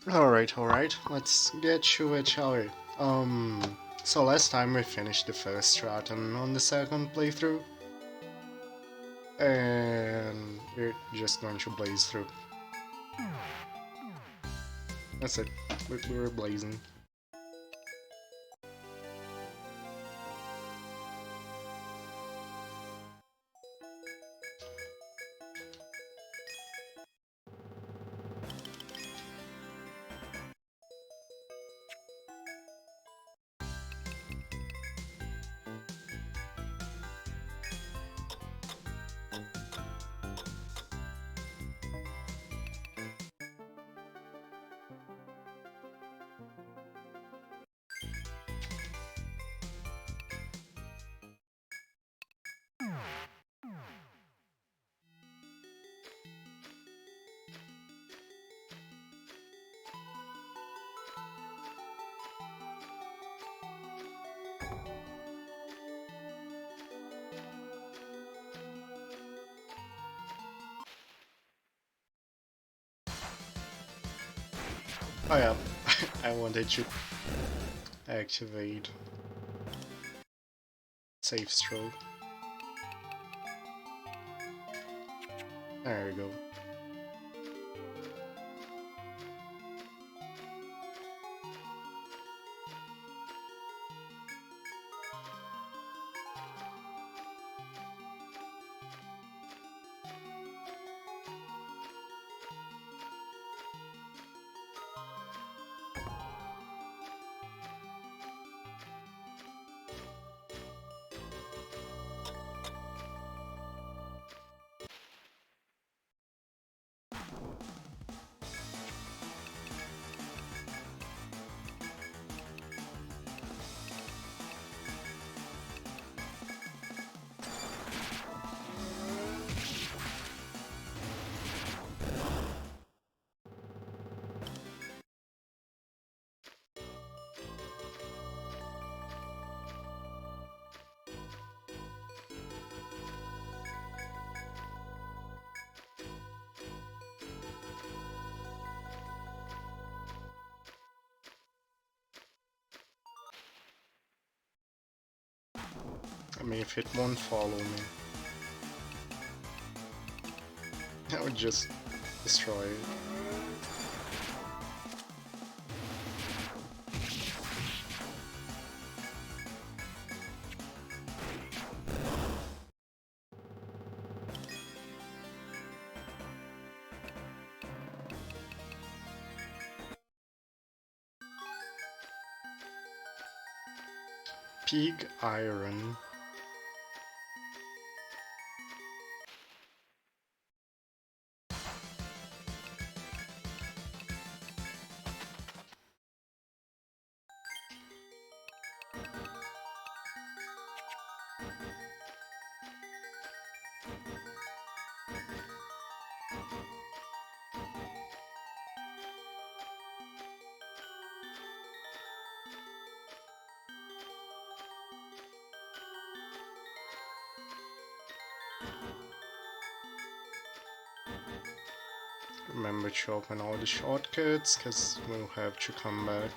Alright, let's get to it, shall we? So last time we finished the first stratum on the second playthrough, and we're just going to blaze through. That's it, we were blazing. Oh yeah, I wanted to activate safe stroke. There we go. I mean, if it won't follow me, I would just destroy it. Pig iron. Remember to open all the shortcuts, cause we'll have to come back.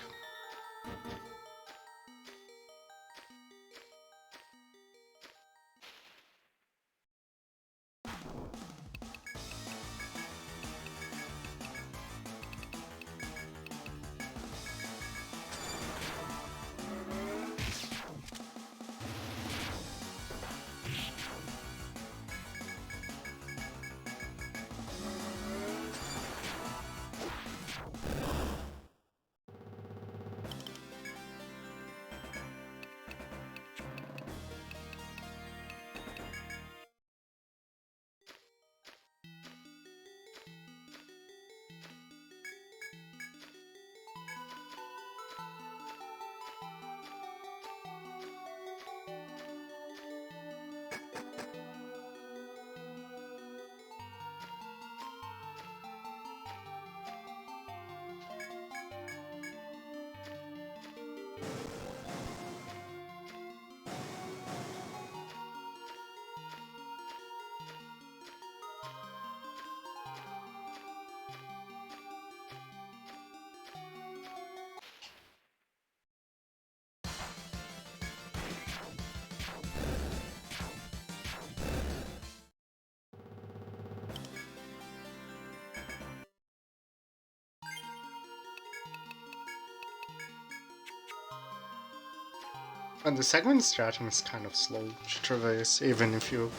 And the second stratum is kind of slow to traverse, even if you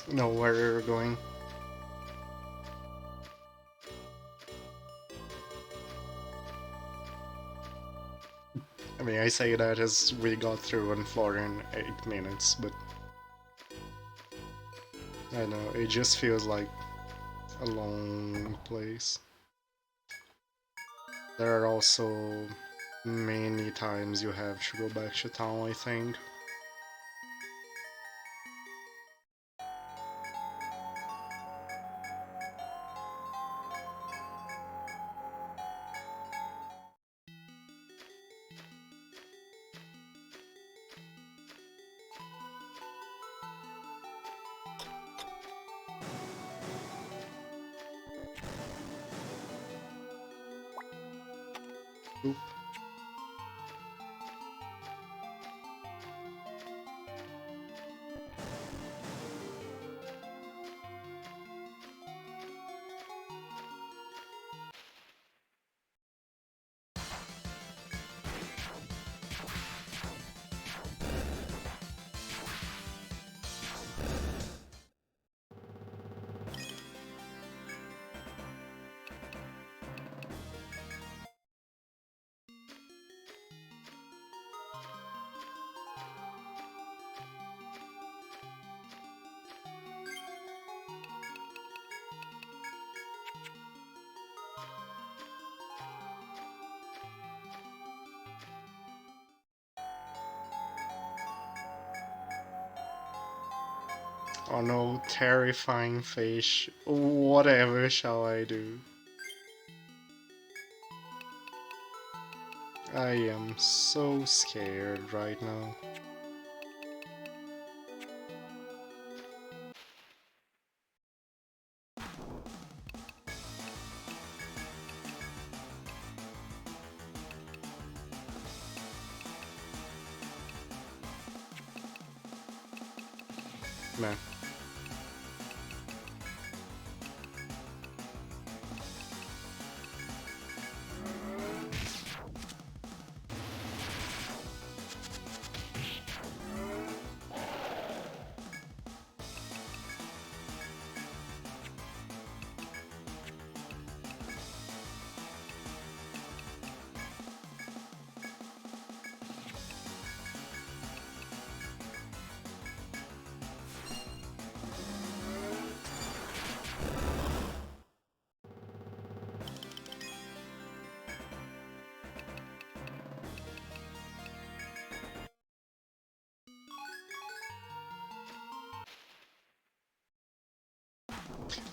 know where you're going. I mean, I say that as we got through one floor in 8 minutes, but I don't know, it just feels like a long place. There are also many times you have to go back to town, I think. Oop. Oh no, terrifying fish. Whatever shall I do? I am so scared right now. Man.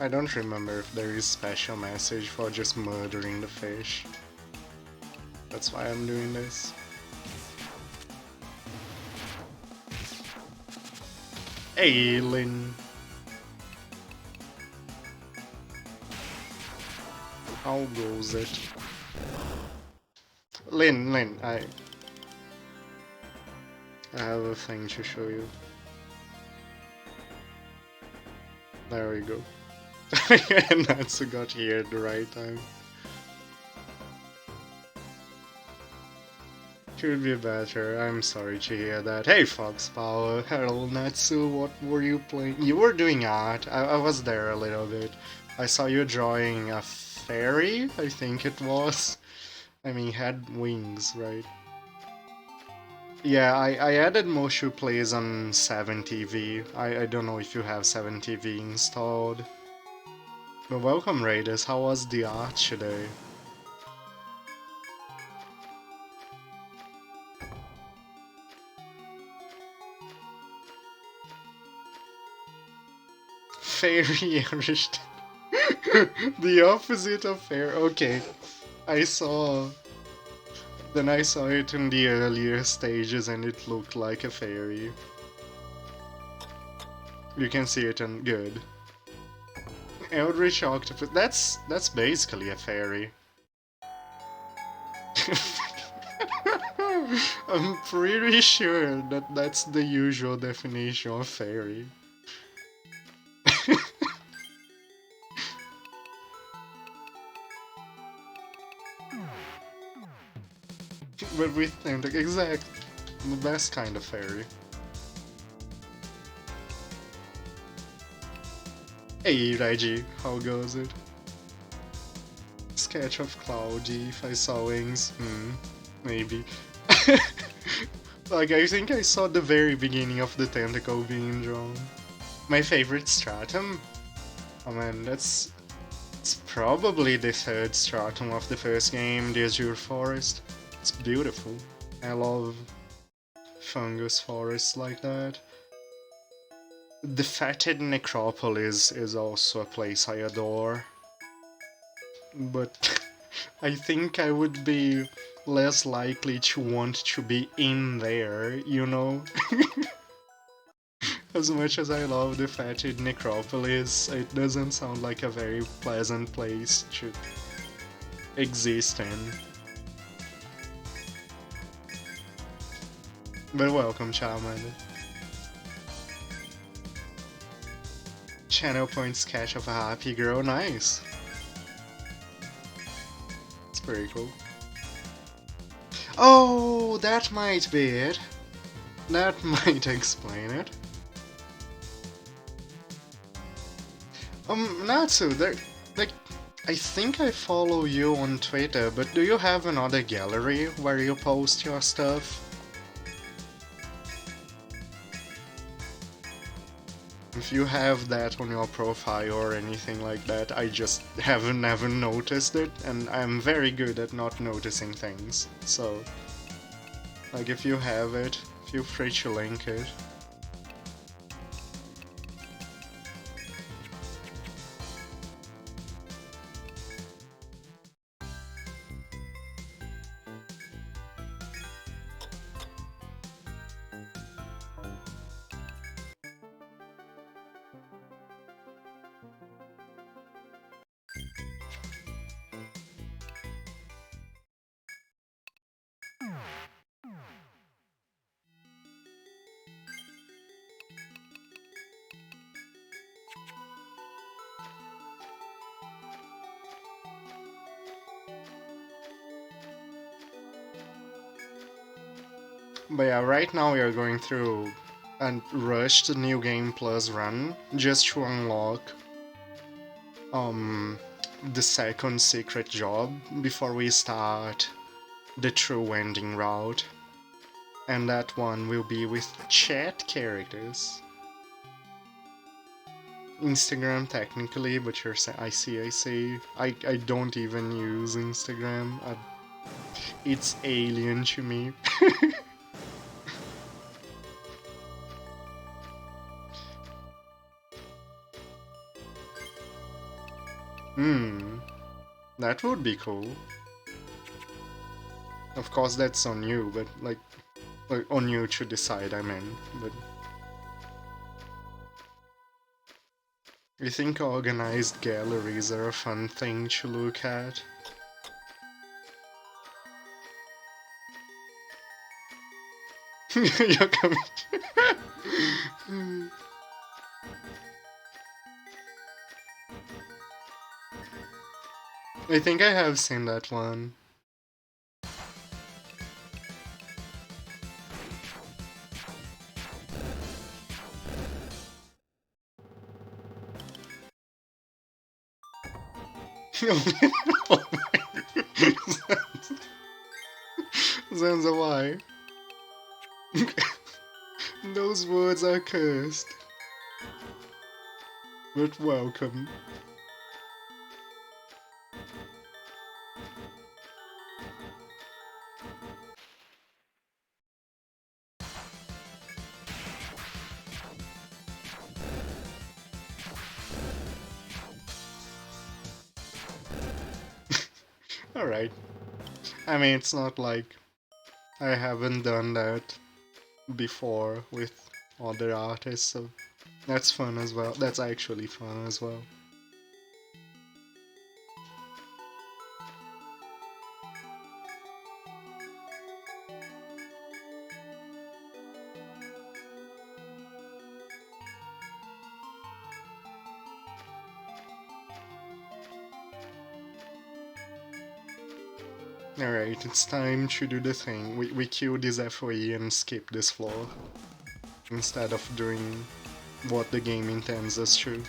I don't remember if there is special message for just murdering the fish. That's why I'm doing this. Hey, Lin. How goes it? Lin, I have a thing to show you. There we go. And Natsu got here at the right time. Could be better. I'm sorry to hear that. Hey, Fox Power. Hello, Natsu. What were you playing? You were doing art. I was there a little bit. I saw you drawing a fairy, I think it was. I mean, had wings, right? Yeah, I added Moshu Plays on 7TV. I don't know if you have 7TV installed. But welcome, Raiders. How was the art today? Fairy Irish. The opposite of fair. Okay. I saw. Then I saw it in the earlier stages and it looked like a fairy. You can see it in good. Eldritch Octopus. That's basically a fairy. I'm pretty sure that that's the usual definition of fairy. But with tentacles, exact. The best kind of fairy. Hey Reggie, how goes it? Sketch of Cloudy, if I saw wings. Maybe. Like, I think I saw the very beginning of the tentacle being drawn. My favorite stratum? Oh man, it's probably the third stratum of the first game, the Azure Forest. It's beautiful. I love fungus forests like that. The Fetid Necropolis is also a place I adore. But I think I would be less likely to want to be in there, you know? As much as I love the Fetid Necropolis, it doesn't sound like a very pleasant place to exist in. But welcome, Charmander. Channel point sketch of a happy girl, nice. It's pretty cool. Oh, that might be it. That might explain it. Natsu, like, I think I follow you on Twitter, but do you have another gallery where you post your stuff? If you have that on your profile or anything like that, I just haven't never noticed it, and I'm very good at not noticing things. So, like, if you have it, feel free to link it. But yeah, right now we are going through a rushed New Game Plus run just to unlock the second secret job before we start the true ending route. And that one will be with chat characters. Instagram technically, but you're saying I see. I don't even use Instagram. It's alien to me. That would be cool. Of course, that's on you, but like on you to decide. I mean, but I think organized galleries are a fun thing to look at. You're coming. I think I have seen that one. Zanza, why? Those words are cursed. But welcome. Alright. I mean, it's not like I haven't done that before with other artists, so that's fun as well. That's actually fun as well. Alright, it's time to do the thing. We kill this FOE and skip this floor, instead of doing what the game intends us to.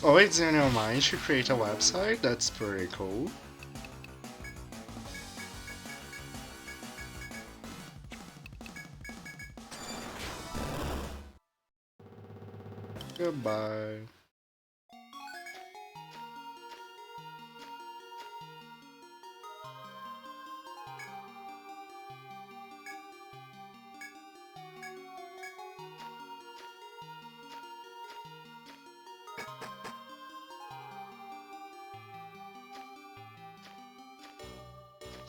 Oh, it's in your mind to create a website? That's pretty cool. Goodbye.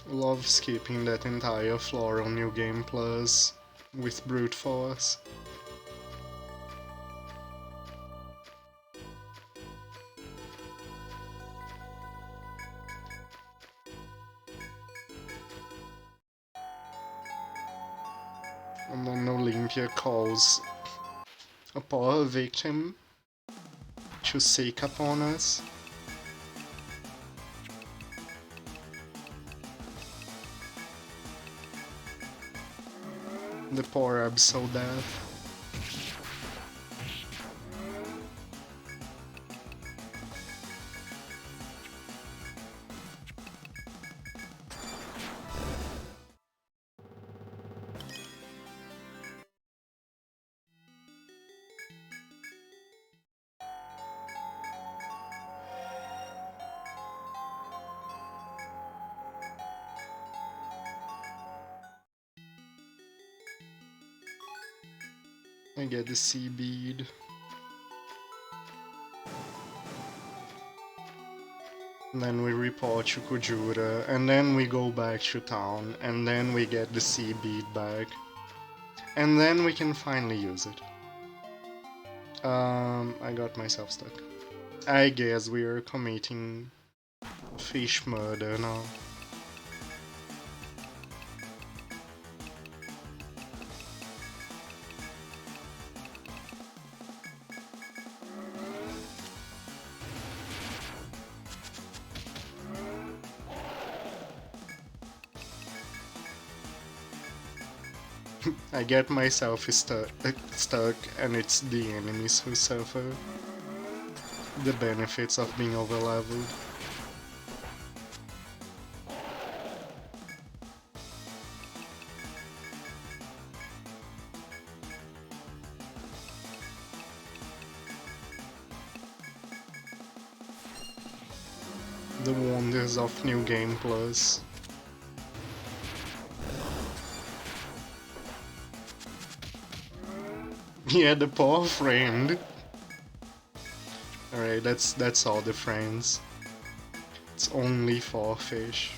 Love skipping that entire floor on New Game Plus with brute force. And then Olympia calls a poor victim to seek upon us. The poor Absol death. I get the sea bead. And then we report to Kujura, and then we go back to town, and then we get the sea bead back. And then we can finally use it. I got myself stuck. I guess we are committing fish murder now. I get myself stuck, and it's the enemies who suffer the benefits of being overleveled. The wonders of New Game Plus. Yeah, the poor friend. Alright, that's all the friends. It's only 4 fish.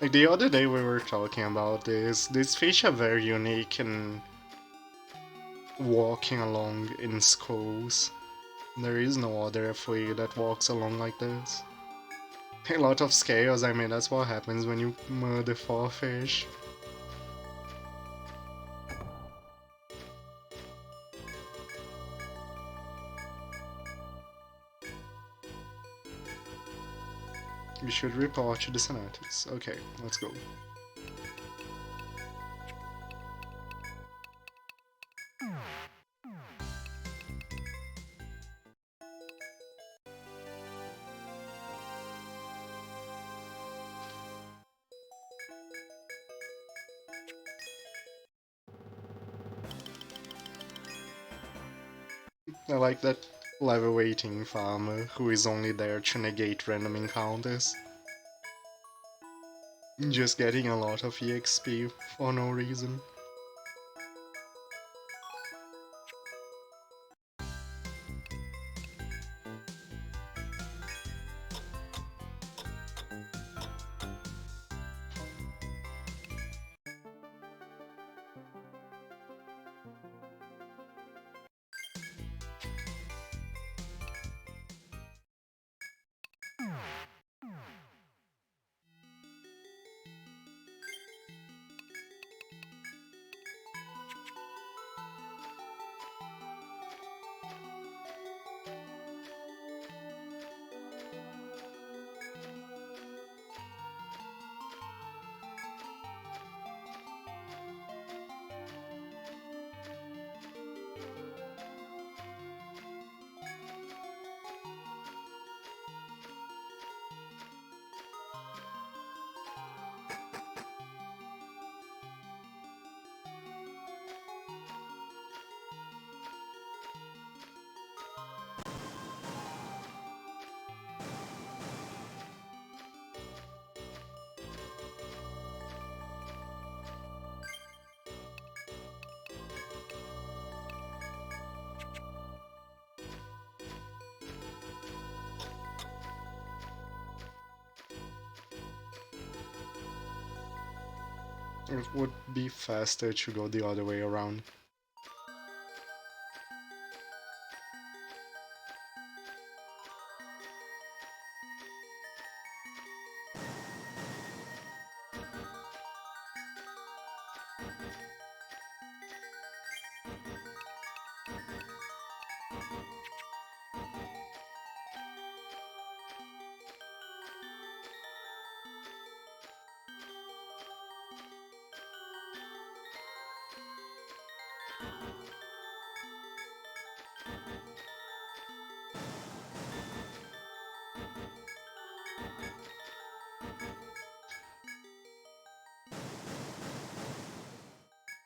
Like the other day we were talking about this. These fish are very unique in walking along in schools. There is no other FOE that walks along like this. A lot of scales, I mean, that's what happens when you murder 4 fish. We should report to the Senatus. Okay, let's go. I like that level 18 farmer who is only there to negate random encounters. Just getting a lot of EXP for no reason. It would be faster to go the other way around.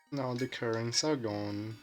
Now the currents are gone.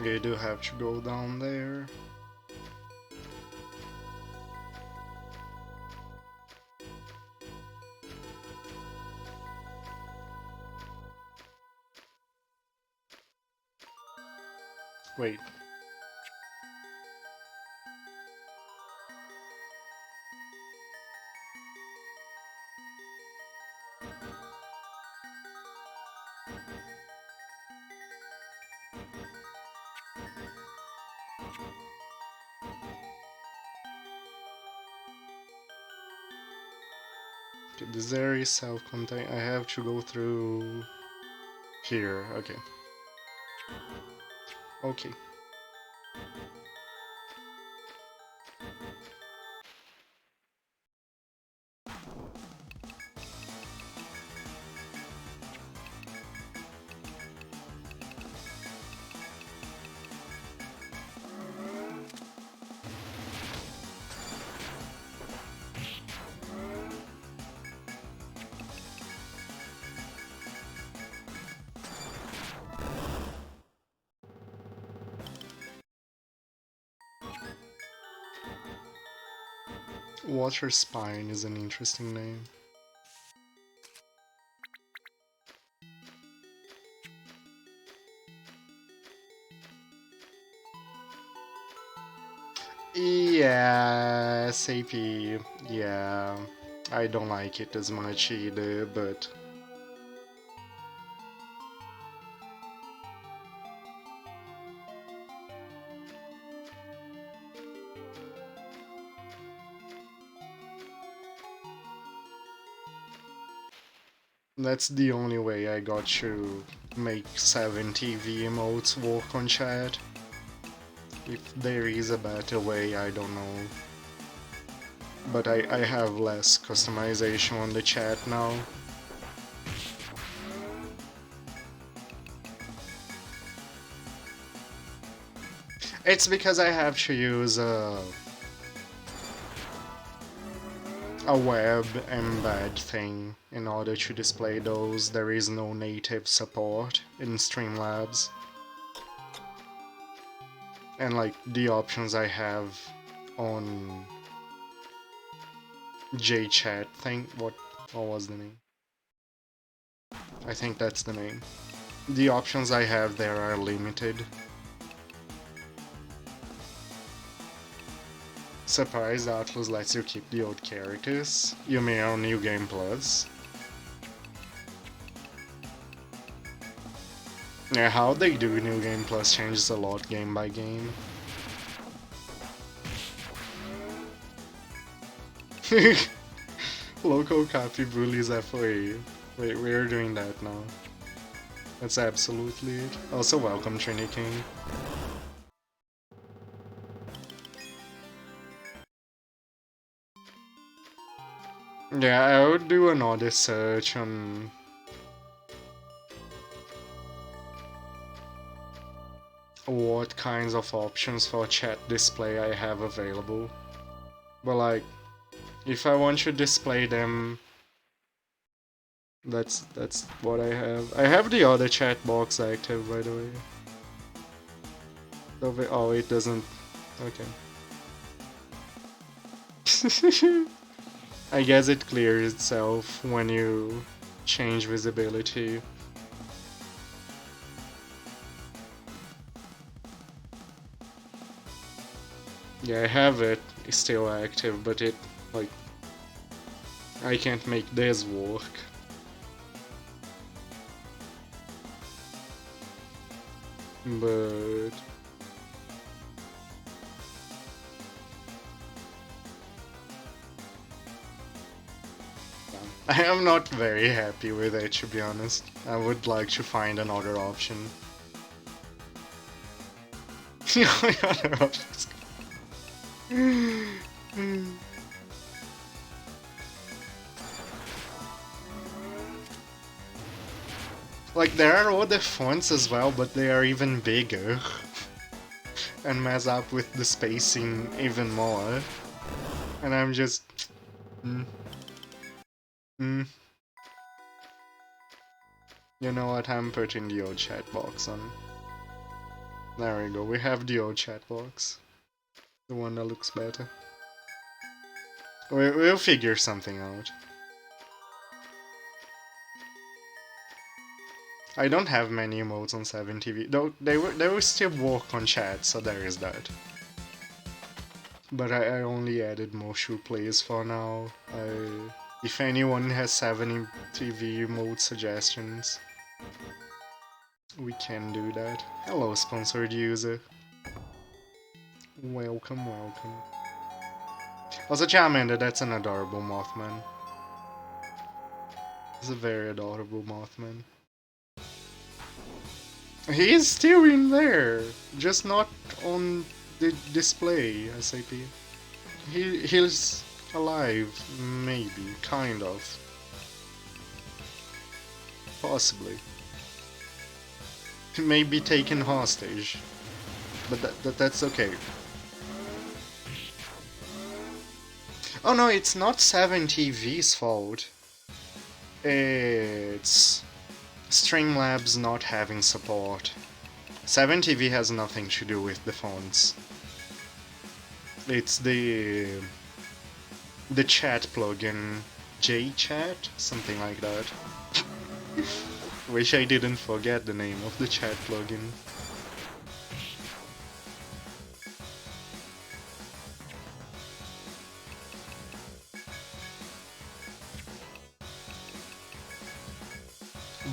You do have to go down there. Wait. Okay, this area is self-contained. I have to go through here. Okay. Okay. Water Spine is an interesting name. Yeah, SAP. Yeah, I don't like it as much either, but that's the only way I got to make 70 V emotes work on chat. If there is a better way, I don't know. But I have less customization on the chat now. It's because I have to use a web embed thing in order to display those. There is no native support in Streamlabs. And like the options I have on JChat thing, what was the name? I think that's the name. The options I have there are limited. Surprised Atlas lets you keep the old characters. You may on New Game Plus. Yeah, how they do New Game Plus changes a lot game by game. Local copy bullies FOA. Wait, we're doing that now. That's absolutely it. Also, welcome, Trini King. Yeah, I would do an audit search on what kinds of options for chat display I have available. But like, if I want to display them, that's what I have. I have the other chat box active, by the way. Oh, it doesn't. Okay. I guess it clears itself when you change visibility. Yeah, I have it still active, but it, like, I can't make this work. But I am not very happy with it, to be honest. I would like to find another option. Other options. Like, there are other fonts as well, but they are even bigger. And mess up with the spacing even more. And I'm just... You know what, I'm putting the old chat box on. There we go, we have the old chat box. The one that looks better. We'll figure something out. I don't have many emotes on 7TV, though they will still work on chat, so there is that. But I only added Moshu plays for now. If anyone has 7TV emote suggestions, we can do that. Hello, sponsored user. Welcome, welcome. Also, Charmander, that's an adorable Mothman. It's a very adorable Mothman. He is still in there, just not on the display, SAP. He's alive, maybe, kind of. Possibly. He may be taken hostage, but that's okay. Oh no, it's not 7TV's fault. It's Streamlabs not having support. 7TV has nothing to do with the fonts. It's the chat plugin, JChat, something like that. Wish I didn't forget the name of the chat plugin.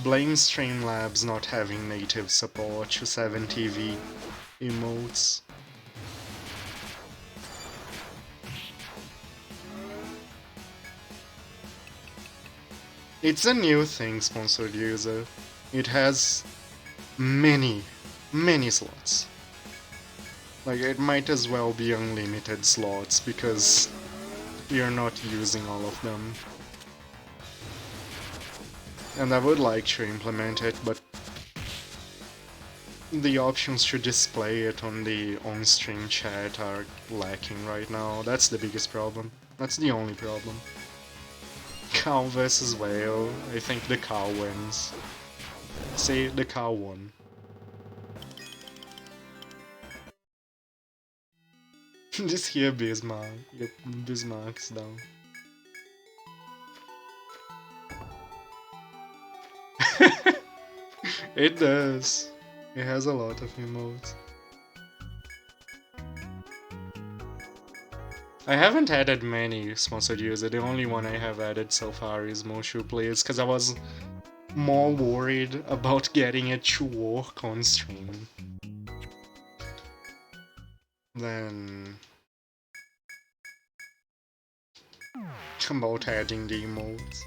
Blame Streamlabs not having native support to 7TV emotes. It's a new thing, sponsored user. It has many slots. Like, it might as well be unlimited slots because you're not using all of them. And I would like to implement it, but the options to display it on the on-stream chat are lacking right now. That's the biggest problem. That's the only problem. Cow versus whale. I think the cow wins. See, the cow won. Just hear Bismarck. Yep, Bismarck's down. It does. It has a lot of emotes. I haven't added many sponsored users. The only one I have added so far is Moshu Plays, because I was more worried about getting it to work on stream than about adding the emotes.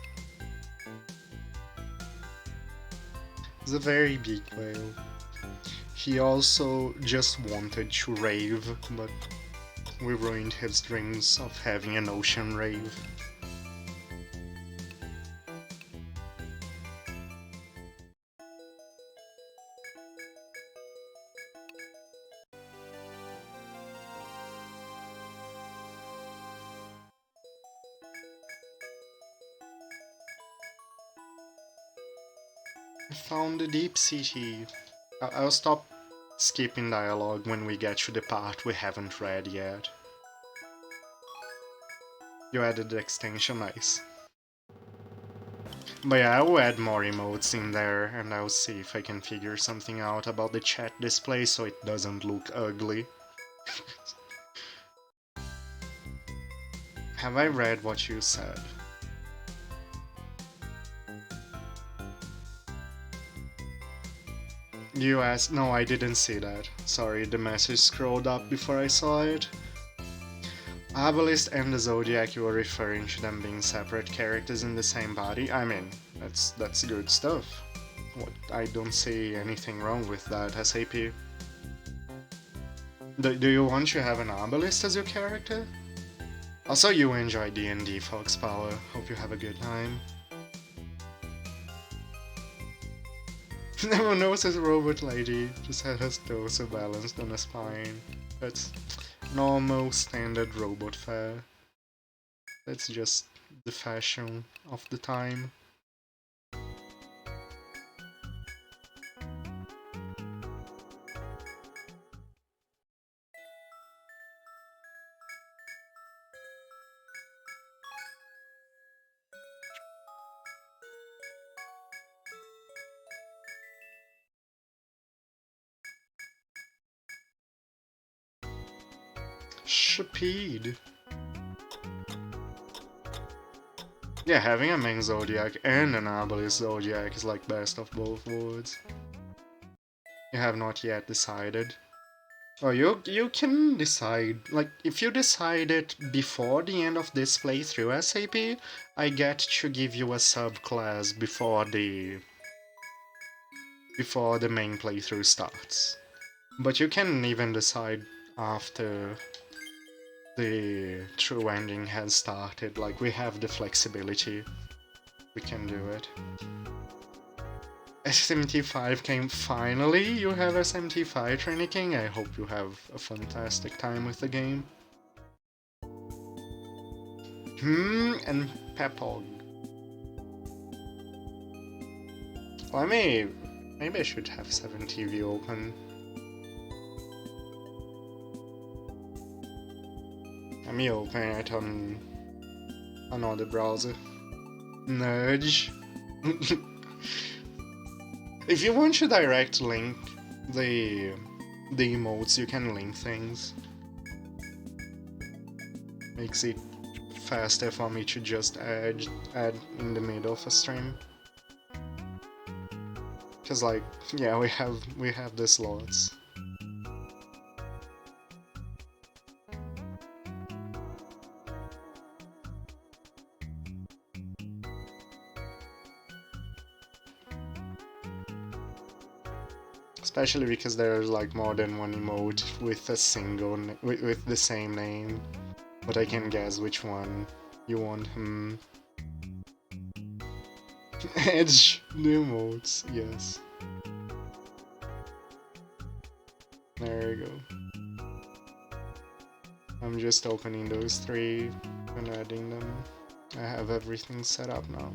He's a very big whale. He also just wanted to rave, but we ruined his dreams of having an ocean rave. I found the deep city. I'll stop skipping dialogue when we get to the part we haven't read yet. You added the extension, nice. But yeah, I'll add more emotes in there and I'll see if I can figure something out about the chat display so it doesn't look ugly. Have I read what you said? You asked? No, I didn't see that. Sorry, the message scrolled up before I saw it. Obelisk and the Zodiac, you were referring to them being separate characters in the same body? I mean, that's good stuff. I don't see anything wrong with that, SAP. Do you want to have an Obelisk as your character? Also, you enjoy D&D, Fox Power. Hope you have a good time. No one knows this robot lady, just had her torso balanced on a spine. That's normal, standard robot fare. That's just the fashion of the time. Shaped. Yeah, having a main Zodiac and an Obelisk Zodiac is like best of both worlds. You have not yet decided. Oh, you can decide. Like, if you decide it before the end of this playthrough, SAP, I get to give you a subclass before the main playthrough starts. But you can even decide after the true ending has started. Like, we have the flexibility. We can do it. SMT5 came finally. You have SMT5, Trini King. I hope you have a fantastic time with the game. And Pepog. Well, maybe I should have 7TV open. Let me open it on another browser. Nudge. If you want to direct link the emotes, you can link things. Makes it faster for me to just add in the middle of a stream. Cause like, yeah, we have the slots. Especially because there's like more than one emote with a single with the same name, but I can guess which one you want. Edge the emotes, yes. There you go. I'm just opening those three and adding them. I have everything set up now.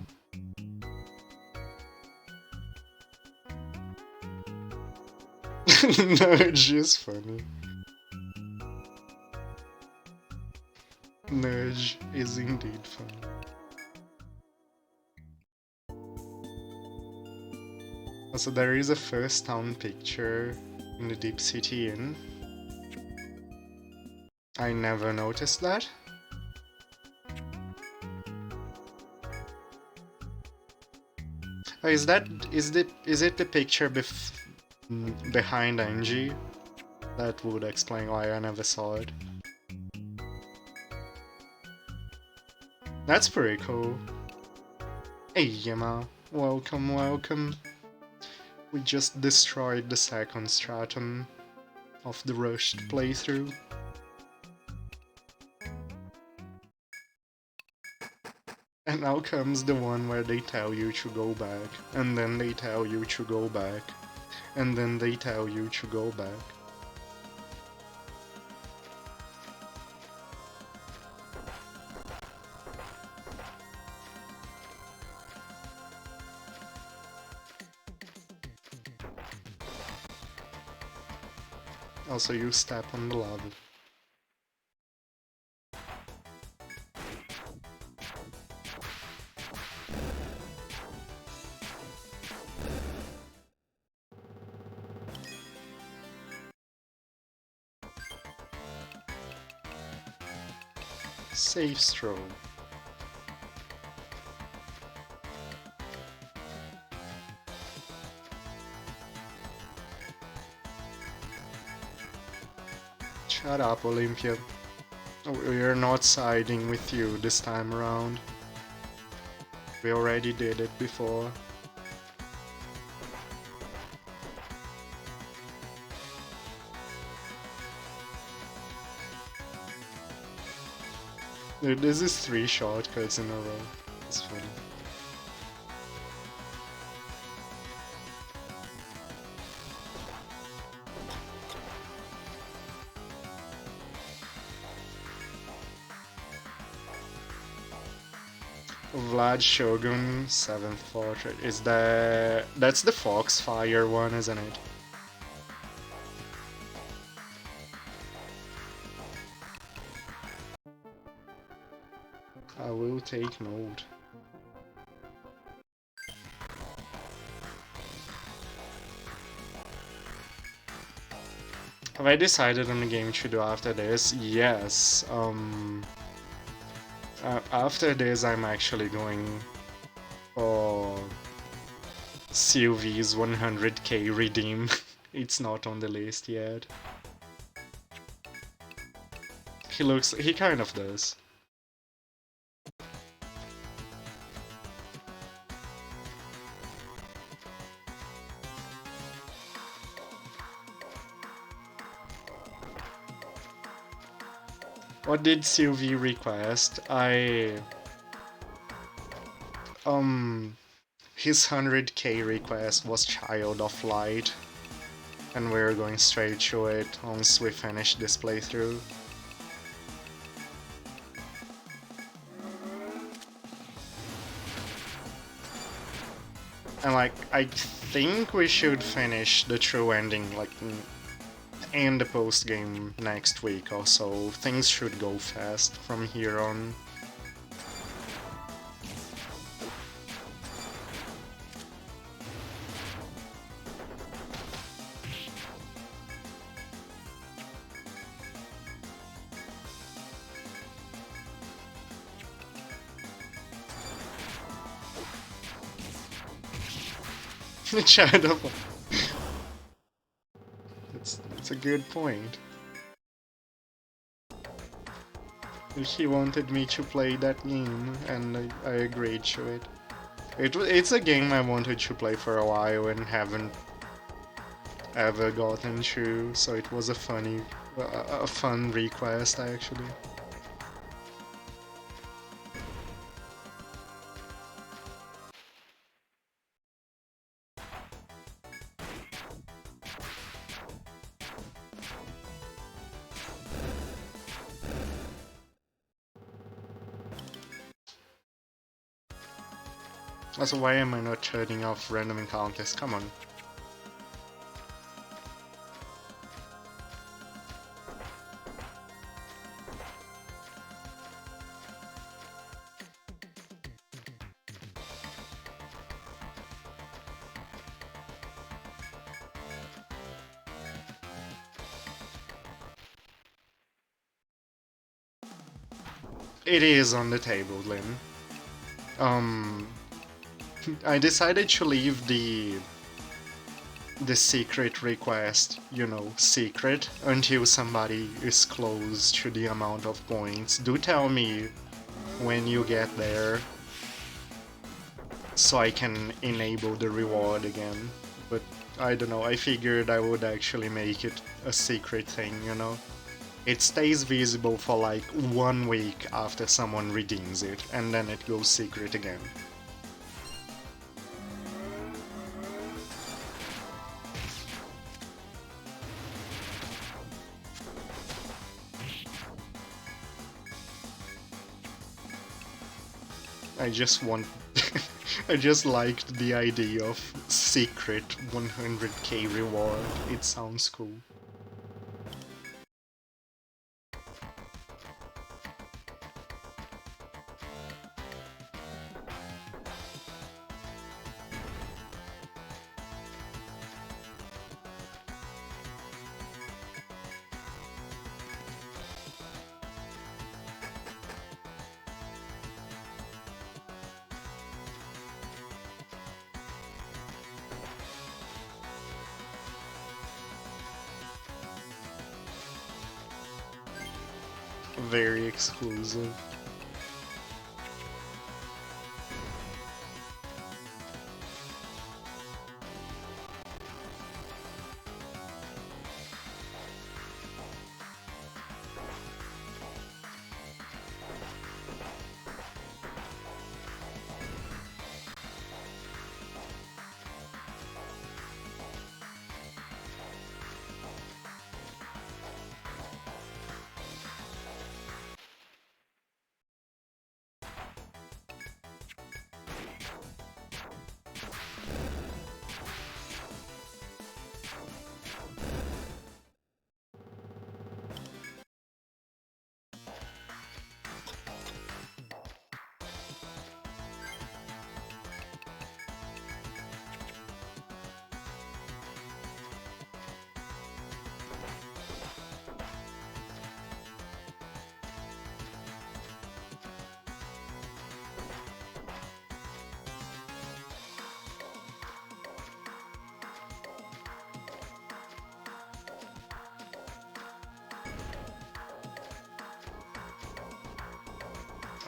Nudge is funny. Nudge is indeed funny. Also, there is a first town picture in the Deep City Inn. I never noticed that. Oh, is it the picture behind Angie? That would explain why I never saw it. That's pretty cool. Hey Yama, welcome, welcome. We just destroyed the second stratum of the rushed playthrough. And now comes the one where they tell you to go back, and then they tell you to go back, and then they tell you to go back. Also, you step on the lava. Safe stroll. Shut up, Olympia. We're not siding with you this time around. We already did it before. Dude, this is 3 shortcuts in a row. It's funny. Vlad Shogun, 7th Portrait. Is that... That's the Foxfire one, isn't it? I will take note. Have I decided on the game to do after this? Yes. After this, I'm actually going for CUV's 100k redeem. It's not on the list yet. He kind of does. What did Sylvie request? His 100k request was Child of Light, and we're going straight to it once we finish this playthrough. And like, I think we should finish the true ending like in the post-game next week or so. Things should go fast from here on. Shadow. That's a good point. He wanted me to play that game, and I agreed to it. It's a game I wanted to play for a while and haven't ever gotten to, so it was a fun request actually. Also, why am I not turning off random encounters? Come on. It is on the table, Lynn. I decided to leave the secret request, you know, secret, until somebody is close to the amount of points. Do tell me when you get there, so I can enable the reward again. But I don't know, I figured I would actually make it a secret thing, you know? It stays visible for like 1 week after someone redeems it, and then it goes secret again. I just want... I just liked the idea of secret 100k reward. It sounds cool. Very exclusive.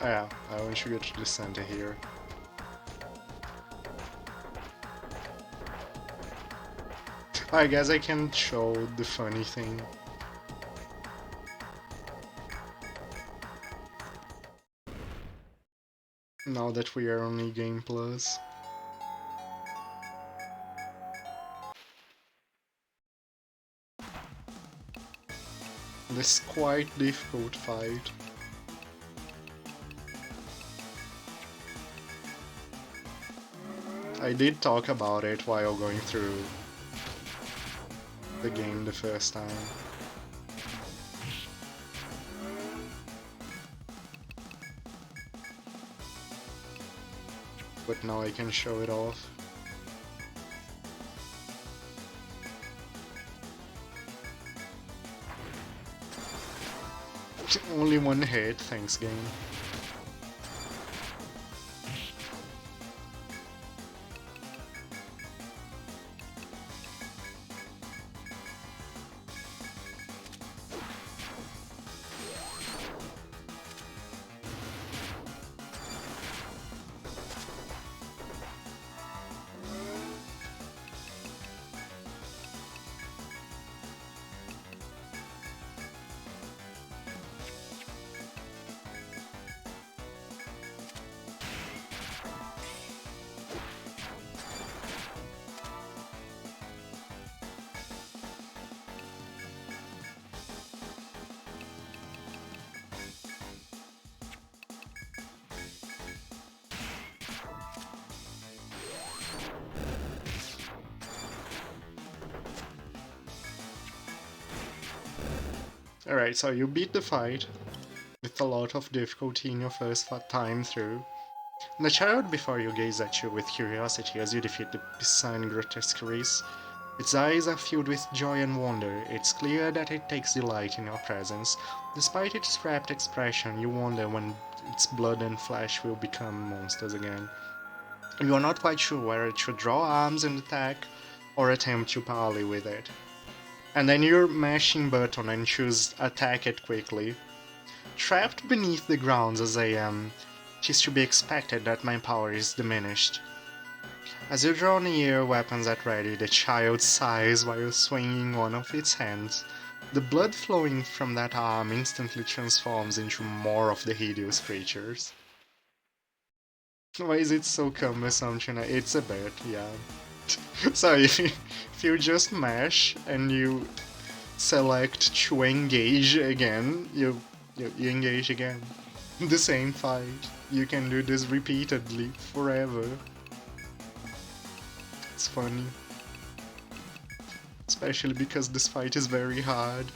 Oh yeah, I want you to get to the center here. I guess I can show the funny thing. Now that we are on eGame Plus. This quite difficult fight. I did talk about it while going through the game the first time. But now I can show it off. Only one hit, thanks game. Alright, so you beat the fight with a lot of difficulty in your first time through. The child before you gazes at you with curiosity as you defeat the bizarre grotesque race. Its eyes are filled with joy and wonder. It's clear that it takes delight in your presence. Despite its rapt expression, you wonder when its blood and flesh will become monsters again. You are not quite sure whether it should draw arms and attack, or attempt to parley with it. And then you're mashing button and choose attack it quickly. Trapped beneath the grounds as I am, it is to be expected that my power is diminished. As you draw near, weapons at ready, the child sighs while swinging one of its hands. The blood flowing from that arm instantly transforms into more of the hideous creatures. Why is it so cumbersome tonight? It's a bit, yeah. So if you just mash and you select to engage again, you engage again. The same fight. You can do this repeatedly, forever. It's funny. Especially because this fight is very hard.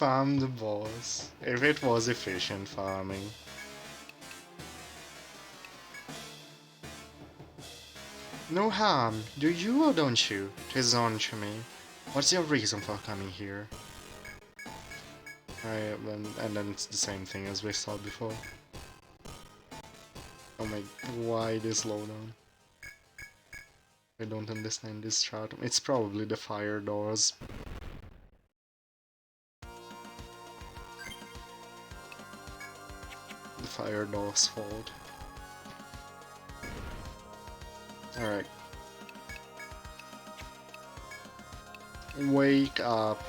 Farm the boss. If it was efficient farming. No harm. Do you or don't you? 'Tis on to me. What's your reason for coming here? And then it's the same thing as we saw before. Oh my, why this slowdown? I don't understand this chart. It's probably the fire doors. The fire door's fault. Alright. Wake up.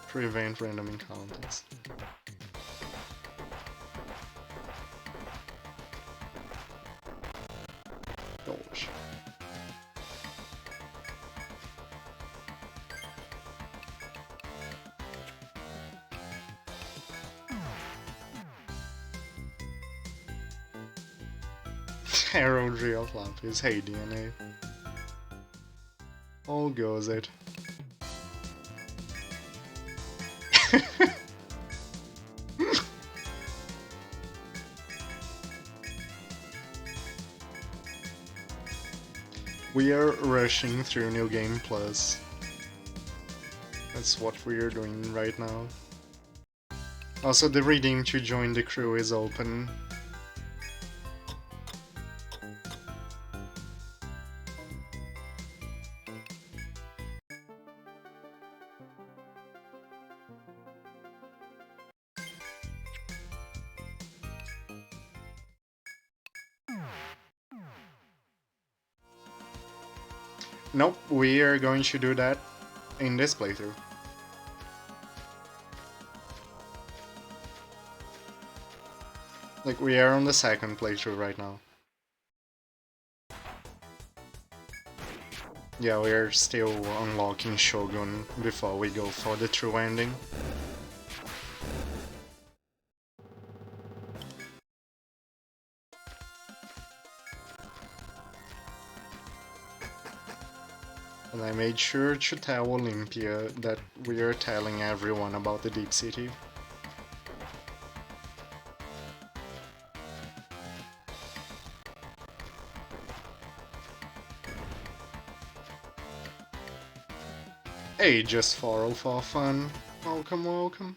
Prevent random encounters. Gosh. Heraldry of Lapis. Hey DNA. All goes it. We are rushing through New Game Plus. That's what we are doing right now. Also, the redeem to join the crew is open. Nope, we are going to do that in this playthrough. Like, we are on the second playthrough right now. Yeah, we are still unlocking Shogun before we go for the true ending. And I made sure to tell Olympia that we are telling everyone about the Deep City. Hey, just for all for fun. Welcome, welcome.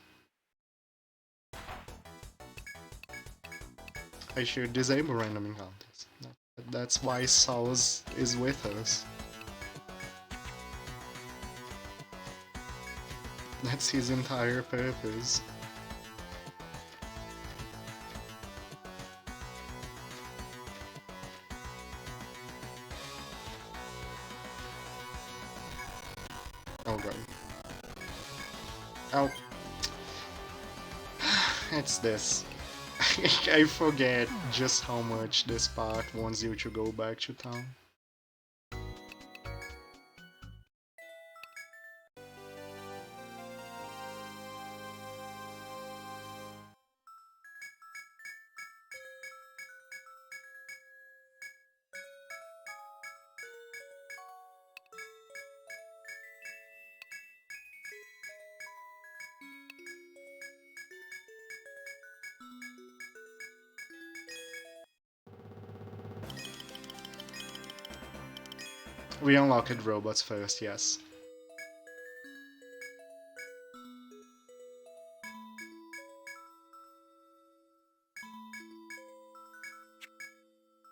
I should disable random encounters. That's why Saus is with us. That's his entire purpose. Oh god. Oh. It's this. I forget just how much this part wants you to go back to town. We unlocked robots first, yes.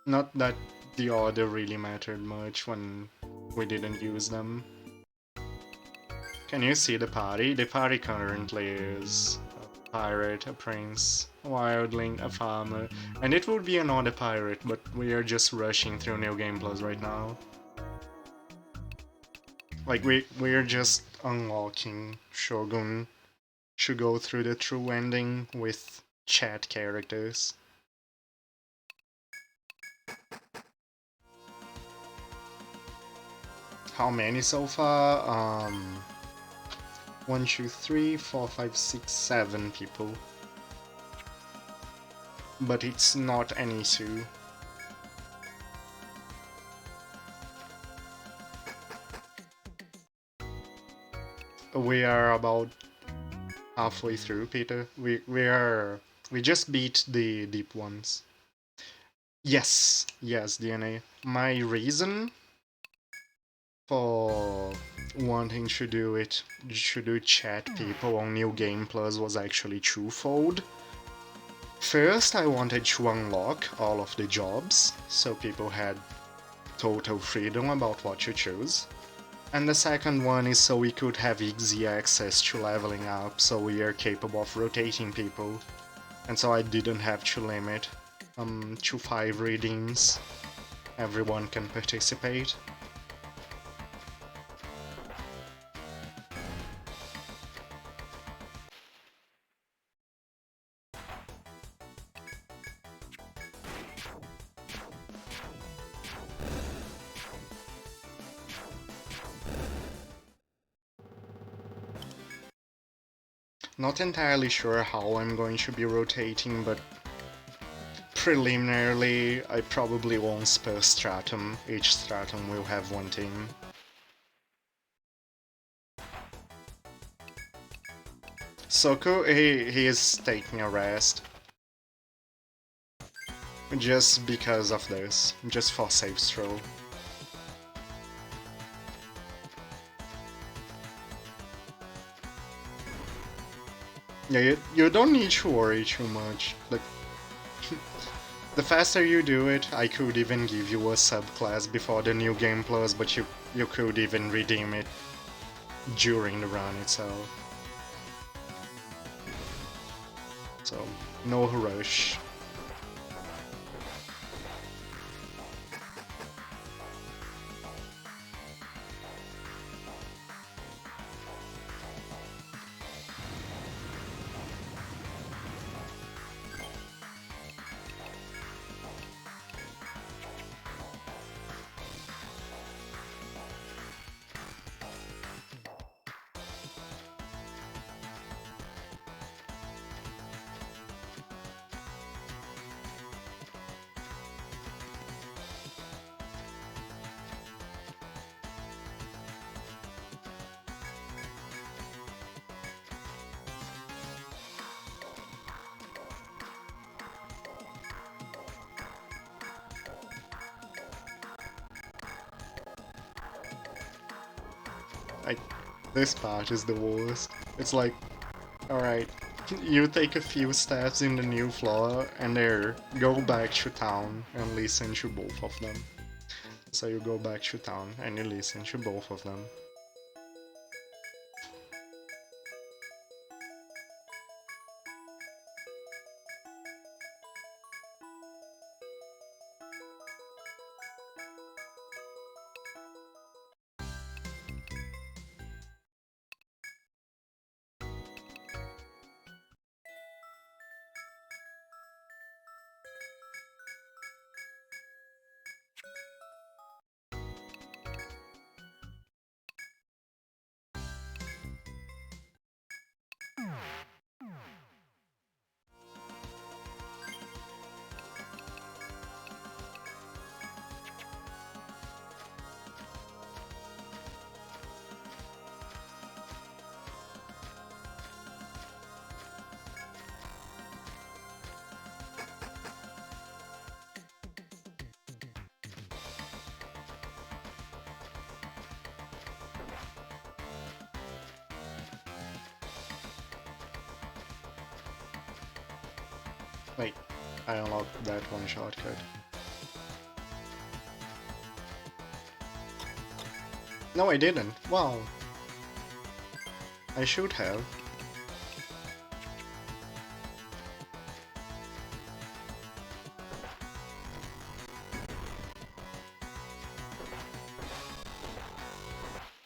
Not that the order really mattered much when we didn't use them. Can you see the party? The party currently is a pirate, a prince, a wildling, a farmer, and it would be another pirate, but we are just rushing through New Game Plus right now. Like, we're just unlocking Shogun to go through the true ending with chat characters. How many so far? 1, 2, 3, 4, 5, 6, 7 people. But it's not an issue. We are about halfway through, Peter. We just beat the deep ones. Yes, DNA. My reason for wanting to do chat people on New Game Plus was actually twofold. First, I wanted to unlock all of the jobs, so people had total freedom about what to choose. And the second one is so we could have easy access to leveling up, so we are capable of rotating people. And so I didn't have to limit to 5 redeems. Everyone can participate. Not entirely sure how I'm going to be rotating, but preliminarily I probably won't per stratum. Each stratum will have one team. Soko, he is taking a rest. Just because of this. Just for safe stroll. Yeah, you don't need to worry too much. Like, the faster you do it, I could even give you a subclass before the New Game Plus, but you could even redeem it during the run itself. So, no rush. This part is the worst. It's like, alright, you take a few steps in the new floor and there, go back to town and listen to both of them. So you go back to town and you listen to both of them. Wait, I unlocked that one shortcut. No, I didn't. Wow. I should have.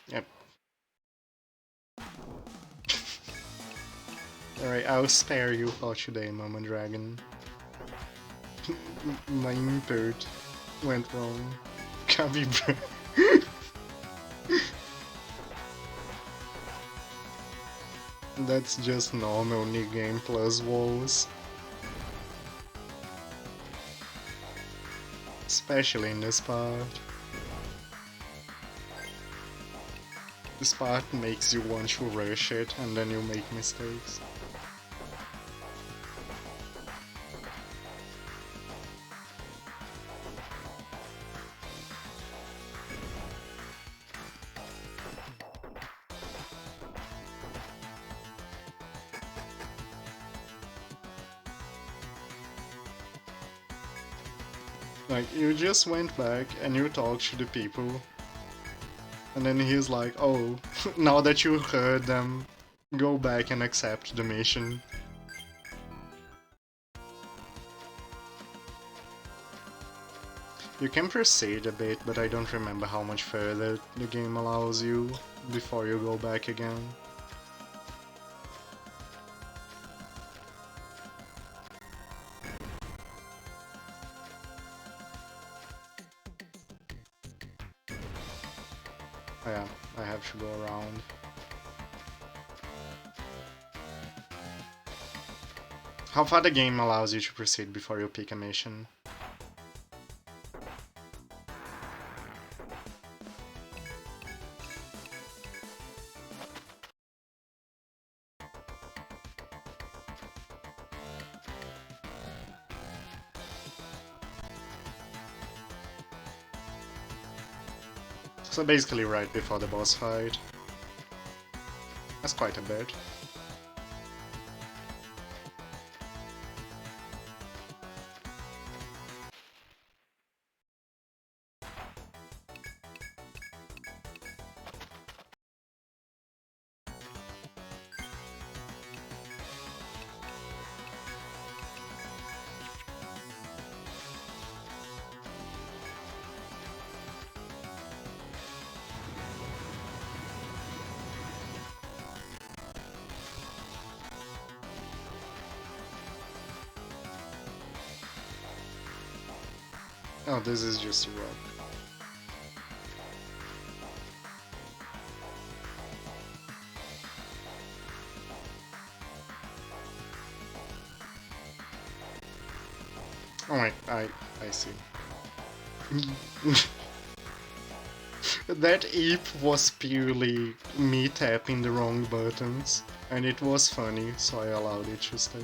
Yep. Alright, I'll spare you for today, Mama Dragon. My input went wrong. Cubby bro. That's just normal new game plus walls. Especially in this part. This part makes you want to rush it and then you make mistakes. Like, you just went back and you talked to the people. And then he's like, oh, now that you heard them, go back and accept the mission. You can proceed a bit, but I don't remember how much further the game allows you before you go back again. Oh yeah, I have to go around. How far the game allows you to proceed before you pick a mission? So basically right before the boss fight. That's quite a bit. Oh, this is just a rock. Oh wait, I see. That eep was purely me tapping the wrong buttons, and it was funny, so I allowed it to stay.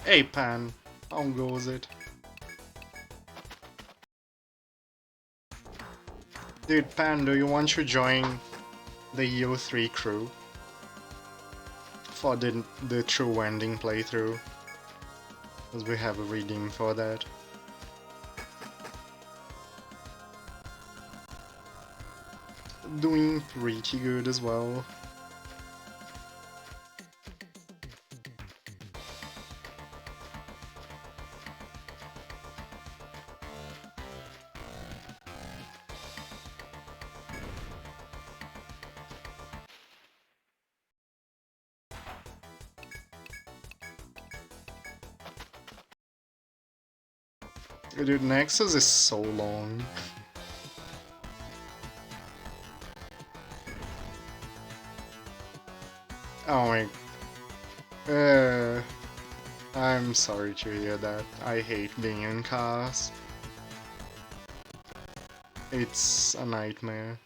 Hey Pan, how goes it? Dude, Pan, do you want to join the EU3 crew? For the true ending playthrough? Because we have a redeem for that. Doing pretty good as well. Dude, Nexus is so long. Oh my... I'm sorry to hear that. I hate being in cars. It's a nightmare.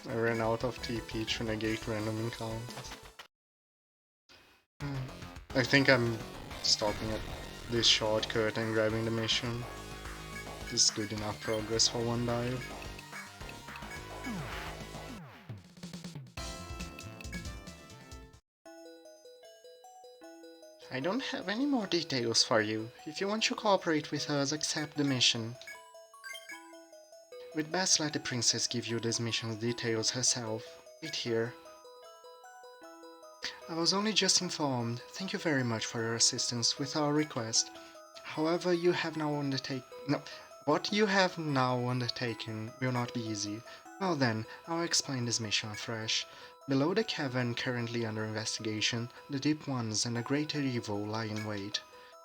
I ran out of TP to negate random encounters. I think I'm stopping at this shortcut and grabbing the mission. This is good enough progress for one dive. I don't have any more details for you. If you want to cooperate with us, accept the mission. We'd best let the princess give you this mission's details herself. Wait here. I was only just informed. Thank you very much for your assistance with our request. However, what you have now undertaken will not be easy. Well then, I'll explain this mission afresh. Below the cavern currently under investigation, the Deep Ones and a greater evil lie in wait.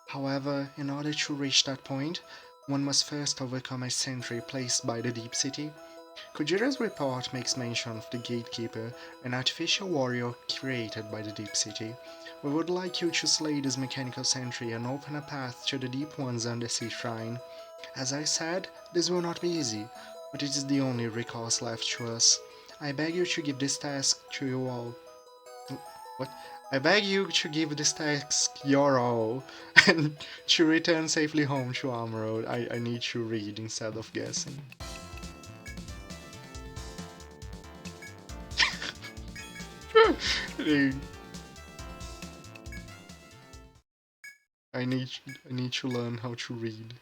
However, in order to reach that point, one must first overcome a sentry placed by the Deep City. Kujira's report makes mention of the Gatekeeper, an artificial warrior created by the Deep City. We would like you to slay this mechanical sentry and open a path to the Deep One's undersea shrine. As I said, this will not be easy, but it is the only recourse left to us. I beg you to give this task to you all. What? I beg you to give this task your all, and to return safely home to Armroad. I need to read instead of guessing. I need to learn how to read.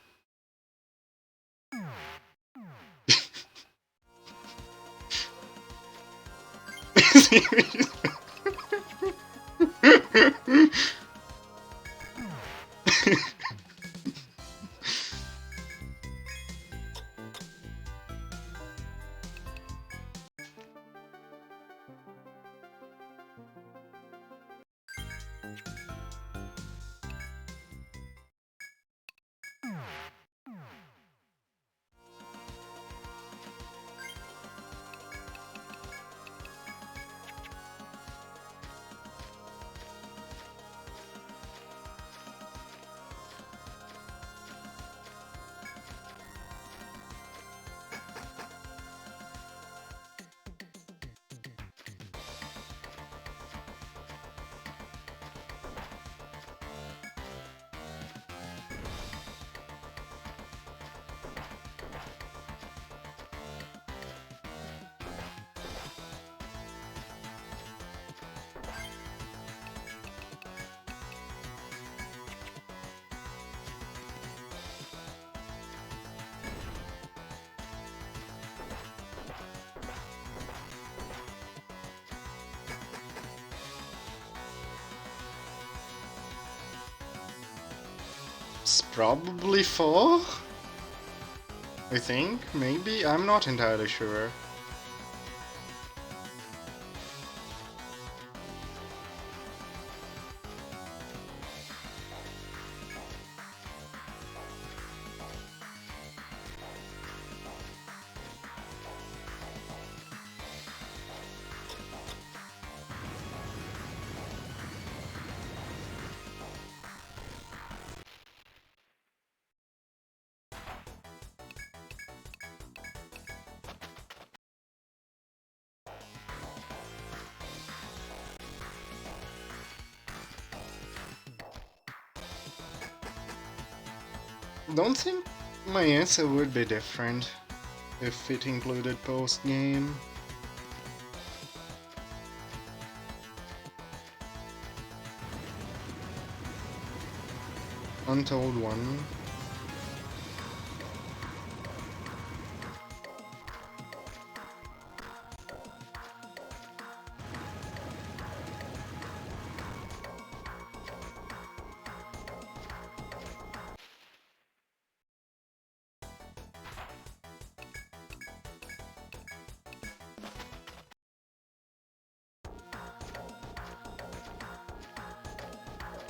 It's probably 4? I think, maybe? I'm not entirely sure. Don't think my answer would be different if it included post-game. Untold one.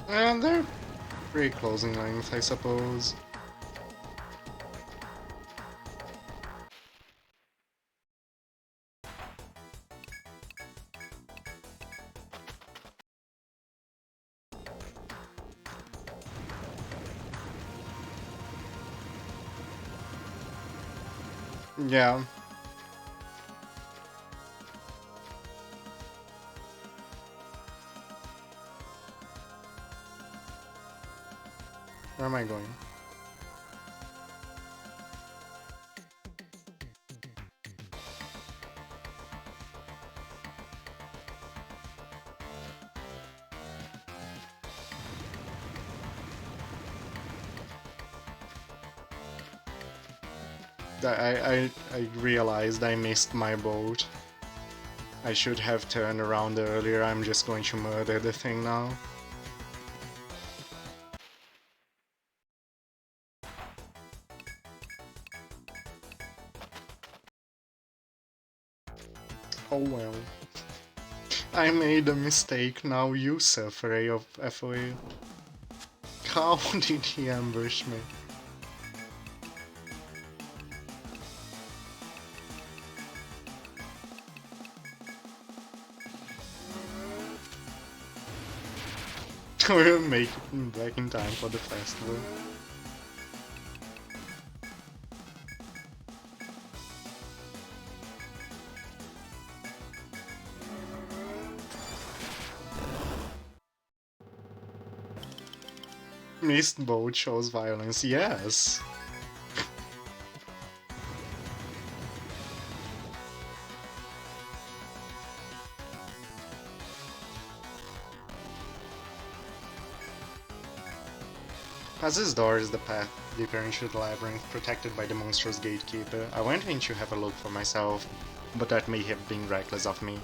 And they're pretty close in length, I suppose. Yeah. Where am I going? I realized I missed my boat. I should have turned around earlier. I'm just going to murder the thing now. Oh well. I made a mistake, now you suffer, A of FOA. How did he ambush me? We'll make it back in time for the festival. Missed boat shows violence, yes! As this door is the path deeper into the labyrinth, protected by the monstrous gatekeeper. I went in to have a look for myself, but that may have been reckless of me.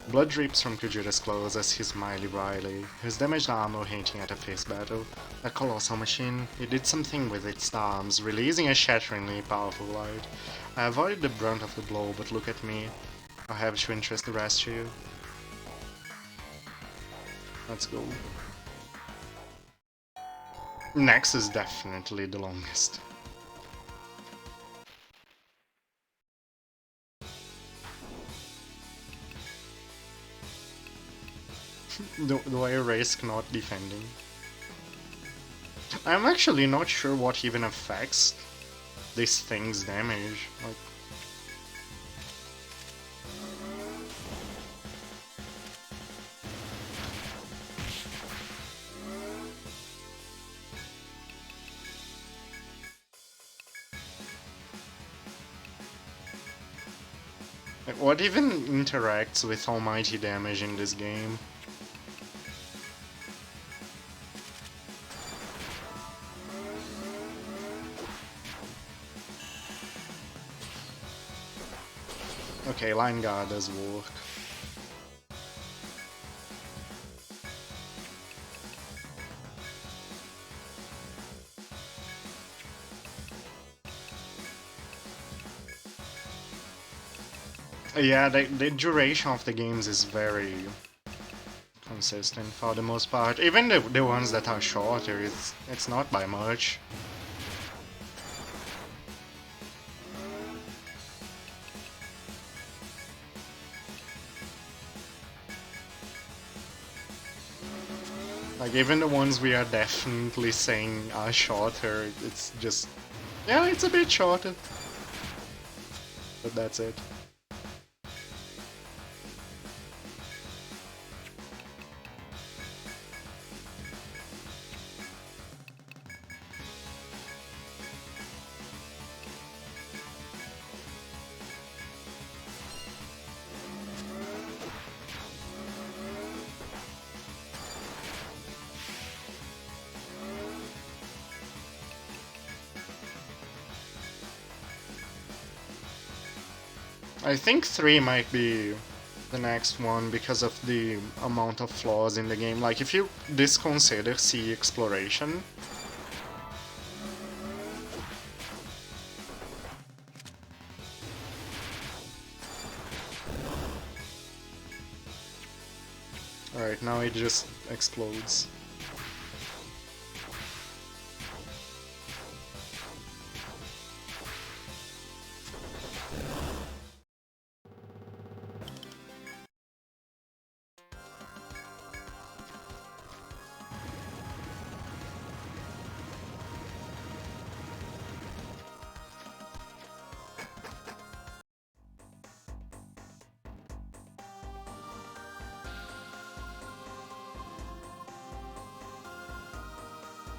Blood drips from Kujira's clothes as he smiley wryly, his damaged armor hinting at a fierce battle. A colossal machine, it did something with its arms, releasing a shatteringly powerful light. I avoided the brunt of the blow, but look at me. I have to interest the rest of you. Let's go. Next is definitely the longest. Do I risk not defending? I'm actually not sure what even affects this thing's damage. Like, what even interacts with almighty damage in this game? Okay, line guard does work. Yeah, the duration of the games is very consistent for the most part. Even the ones that are shorter, it's not by much. Like, even the ones we are definitely saying are shorter, it's just... yeah, it's a bit shorter. But that's it. I think 3 might be the next one because of the amount of flaws in the game. Like, if you disconsider sea exploration, alright, now it just explodes.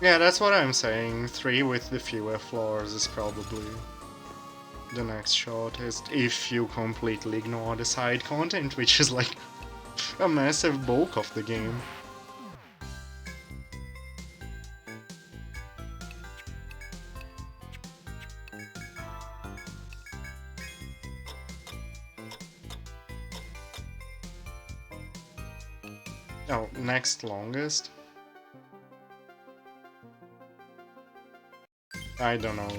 Yeah, that's what I'm saying. 3 with the fewer floors is probably the next shortest, if you completely ignore the side content, which is like a massive bulk of the game. Oh, next longest? I don't know.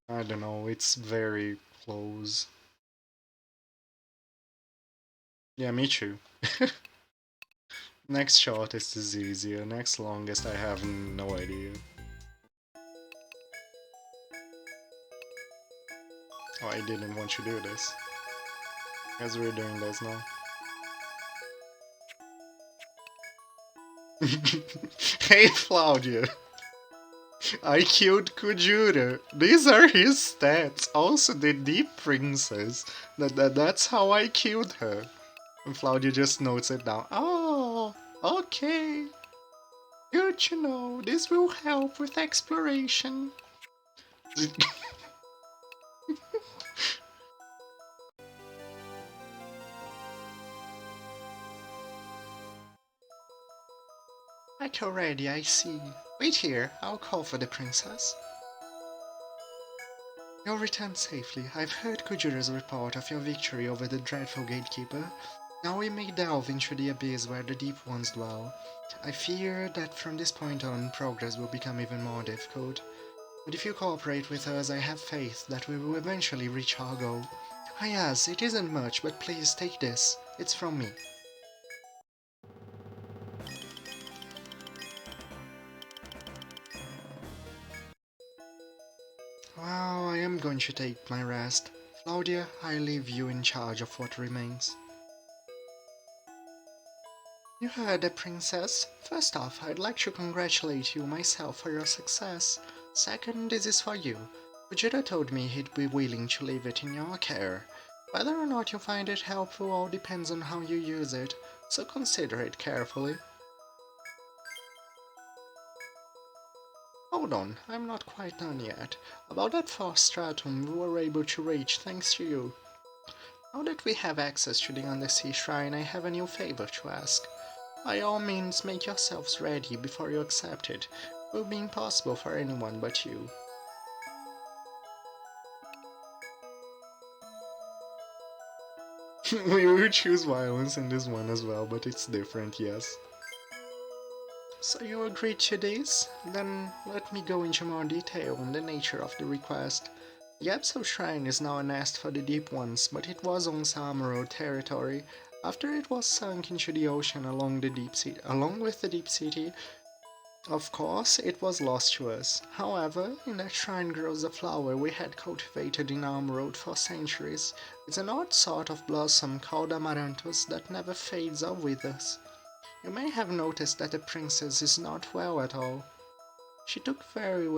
I don't know, it's very close. Yeah, me too. Next shortest is easier, next longest I have no idea. Oh, I didn't want to do this. As we're doing this now. Hey Claudia! I killed Kujura. These are his stats. Also the Deep Princess. That's how I killed her. And Claudia just notes it down. Oh, okay. Good to know. This will help with exploration. Back already, I see. Wait here, I'll call for the princess. You'll return safely. I've heard Kujura's report of your victory over the dreadful gatekeeper. Now we may delve into the abyss where the deep ones dwell. I fear that from this point on, progress will become even more difficult. But if you cooperate with us, I have faith that we will eventually reach our goal. Ah yes, it isn't much, but please take this. It's from me. Well, I am going to take my rest. Claudia, I leave you in charge of what remains. You heard it, Princess. First off, I'd like to congratulate you myself for your success. Second, this is for you. Vegeta told me he'd be willing to leave it in your care. Whether or not you find it helpful all depends on how you use it, so consider it carefully. Hold on, I'm not quite done yet. About that fourth stratum we were able to reach thanks to you. Now that we have access to the Undersea Shrine, I have a new favor to ask. By all means, make yourselves ready before you accept it. It will be impossible for anyone but you. We will choose violence in this one as well, but it's different, yes. So you agreed to this? Then let me go into more detail on the nature of the request. The Absol Shrine is now a nest for the Deep Ones, but it was on Samuro territory. After it was sunk into the ocean along with the Deep City, of course, it was lost to us. However, in that shrine grows a flower we had cultivated in Armroad for centuries. It's an odd sort of blossom called Amaranthus that never fades or withers. You may have noticed that the princess is not well at all. She took very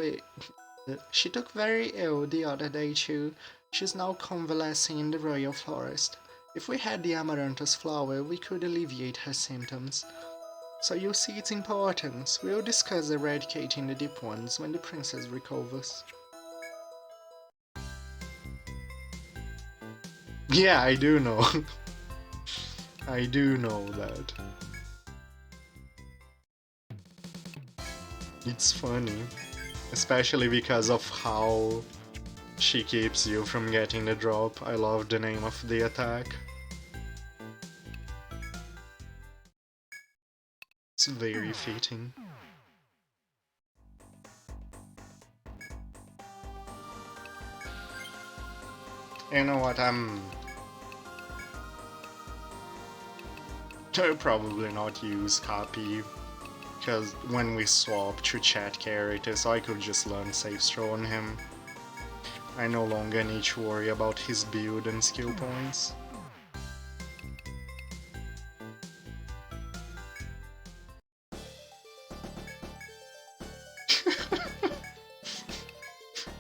ill the other day too. She's now convalescing in the royal forest. If we had the Amaranthus flower, we could alleviate her symptoms. So you see its importance. We'll discuss eradicating the deep ones when the princess recovers. Yeah, I do know. I do know that. It's funny. Especially because of how She keeps you from getting the drop. I love the name of the attack. It's very fitting. You know what, I'll probably not use copy, because when we swap to chat characters, I could just learn safe throw on him. I no longer need to worry about his build and skill points.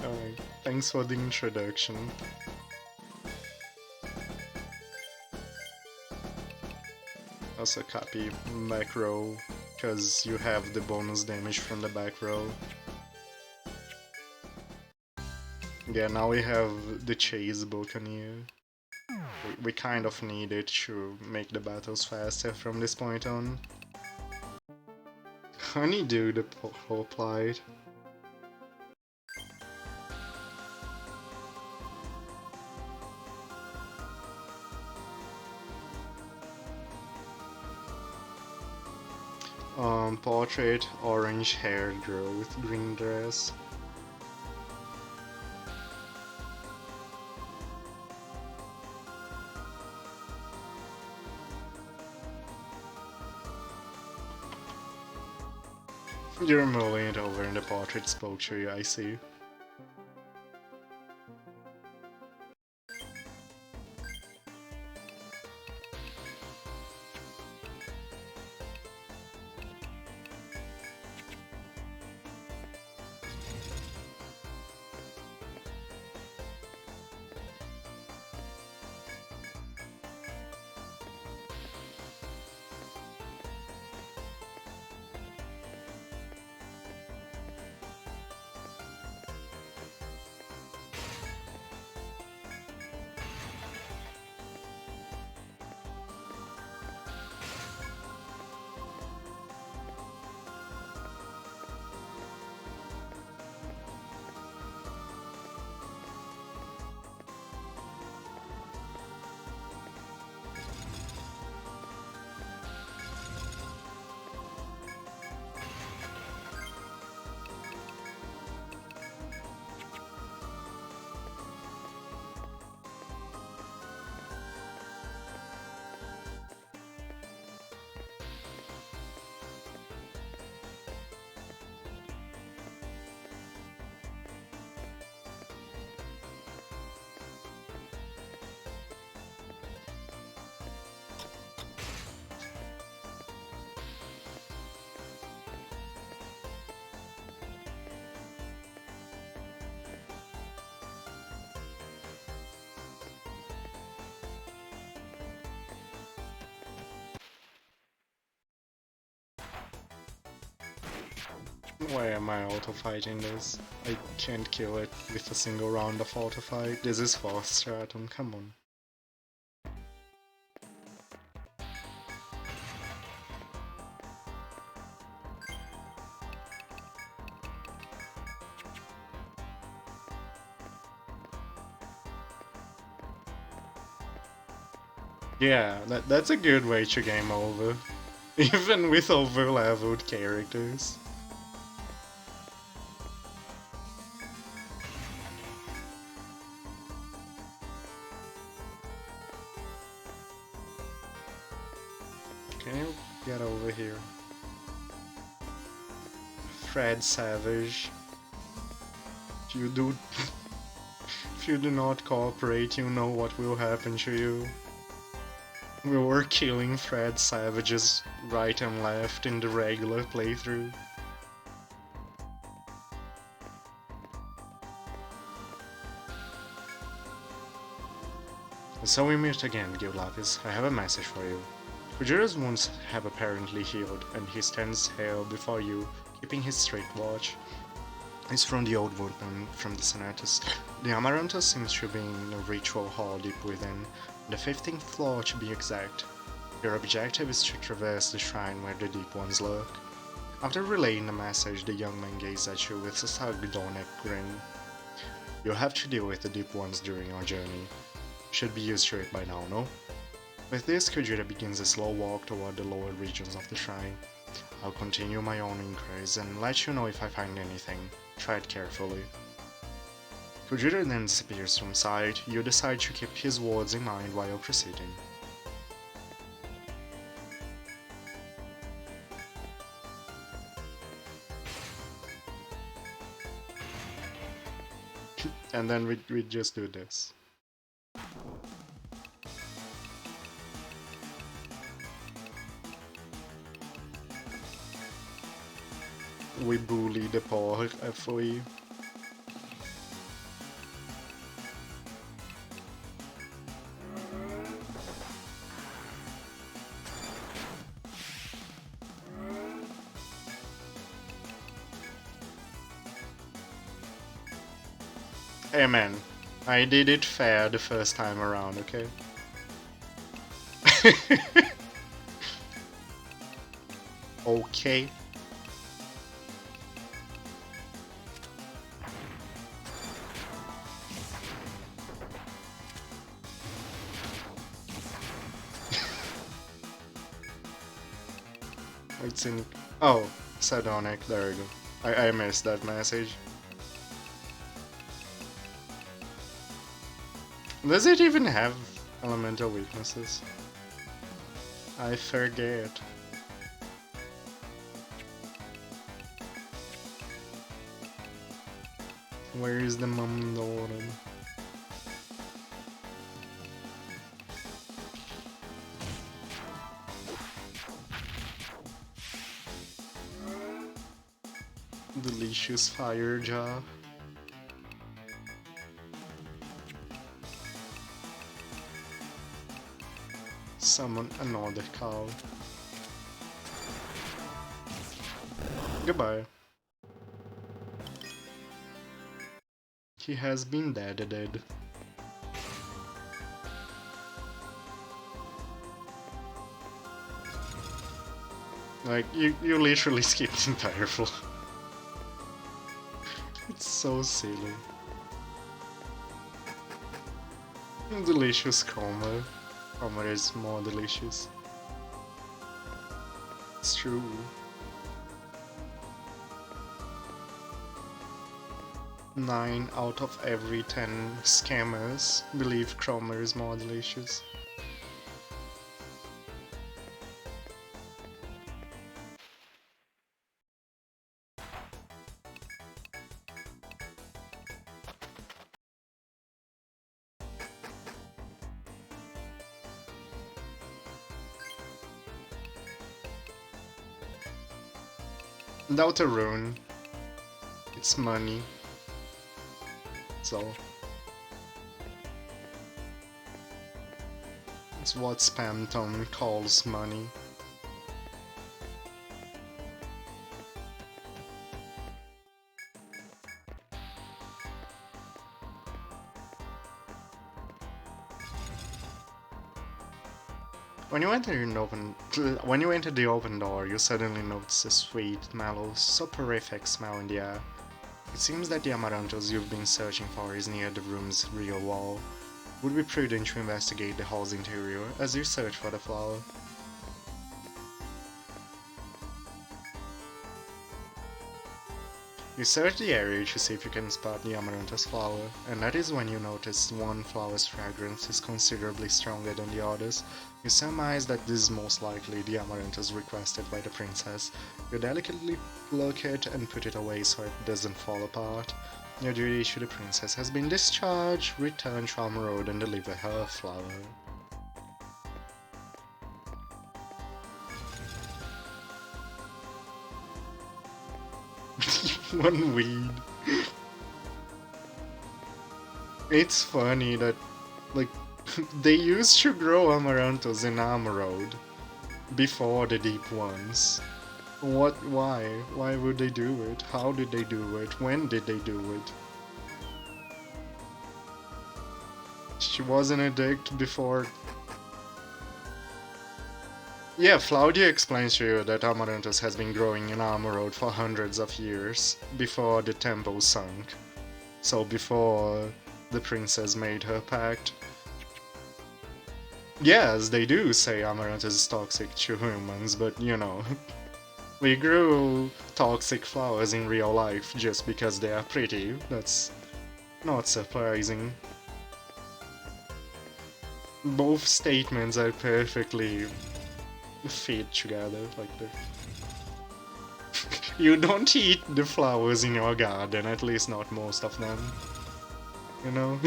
Alright, thanks for the introduction. Also copy back row, because you have the bonus damage from the back row. Yeah, now we have the Chase Buccaneer. We kind of need it to make the battles faster from this point on. Honeydew the Hoplite. Portrait, orange hair growth, green dress. You're mulling it over and the portrait spoke to you, I see. Why am I auto-fighting this? I can't kill it with a single round of auto-fight. This is fast stratum, come on. Yeah, that's a good way to game over. Even with over-leveled characters. Can you get over here? Fred Savage. If you do... if you do not cooperate, you know what will happen to you. We were killing Fred Savages right and left in the regular playthrough. So we meet again, Gil Lapis. I have a message for you. Kujira's wounds have apparently healed, and he stands here before you, keeping his strict watch. It's from the old woodman from the Senatus. The Amaranthus seems to be in a ritual hall deep within, the 15th floor to be exact. Your objective is to traverse the shrine where the deep ones lurk. After relaying the message, the young man gazed at you with a sardonic grin. You'll have to deal with the deep ones during our journey. You should be used to it by now, no? With this, Kujira begins a slow walk toward the lower regions of the shrine. I'll continue my own inquiries and let you know if I find anything. Tread carefully. Kujira then disappears from sight. You decide to keep his words in mind while proceeding. And then we just do this. We bully the poor FOE. Hey man, I did it fair the first time around, okay? Okay. It's in... Oh, Sardonic, there we go. I missed that message. Does it even have elemental weaknesses? I forget. Where is the Mumdoran? Delicious fire jar. Summon another cow. Goodbye. He has been dead. Like, you literally skipped the entire floor. It's so silly. Delicious Coma. Coma is more delicious. It's true. Nine out of every 10 scammers believe Cromer is more delicious. Without a rune, it's money. So it's what Spamton calls money. When you enter the open door, you suddenly notice a sweet, mellow, soporific smell in the air. It seems that the Amaranthus you've been searching for is near the room's rear wall. It would be prudent to investigate the hall's interior as you search for the flower. You search the area to see if you can spot the Amaranthus flower, and that is when you notice one flower's fragrance is considerably stronger than the others. You surmise that this is most likely the Amaranthus requested by the princess. You delicately pluck it and put it away so it doesn't fall apart. Your duty to the princess has been discharged. Return to Alma Road and deliver her a flower. One weed. It's funny that, like, they used to grow Amaranthus in Alma Road before the deep ones. Why? Why would they do it? How did they do it? When did they do it? She wasn't a dick before. Yeah, Flaudia explains to you that Amaranthus has been growing in Alma Road for hundreds of years, before the temple sunk. So before the princess made her pact. Yes, they do say Amaranth is toxic to humans, but you know, we grew toxic flowers in real life just because they are pretty. That's not surprising. Both statements are perfectly fit together, like the you don't eat the flowers in your garden, at least not most of them. You know?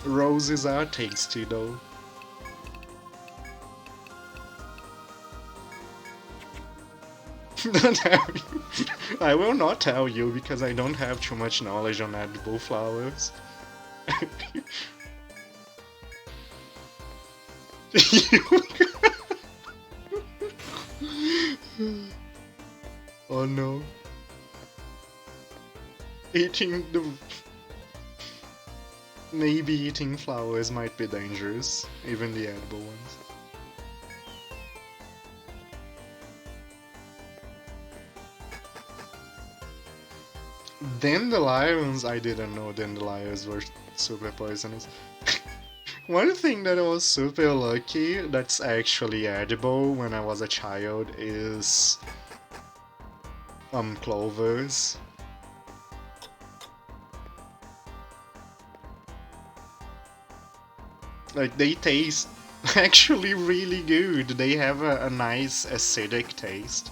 Roses are tasty though. Don't tell you. I will not tell you because I don't have too much knowledge on edible flowers. Oh no. Eating the... Maybe eating flowers might be dangerous, even the edible ones. Dandelions, I didn't know dandelions were super poisonous. One thing that I was super lucky that's actually edible when I was a child is clovers. Like they taste actually really good. They have a nice acidic taste.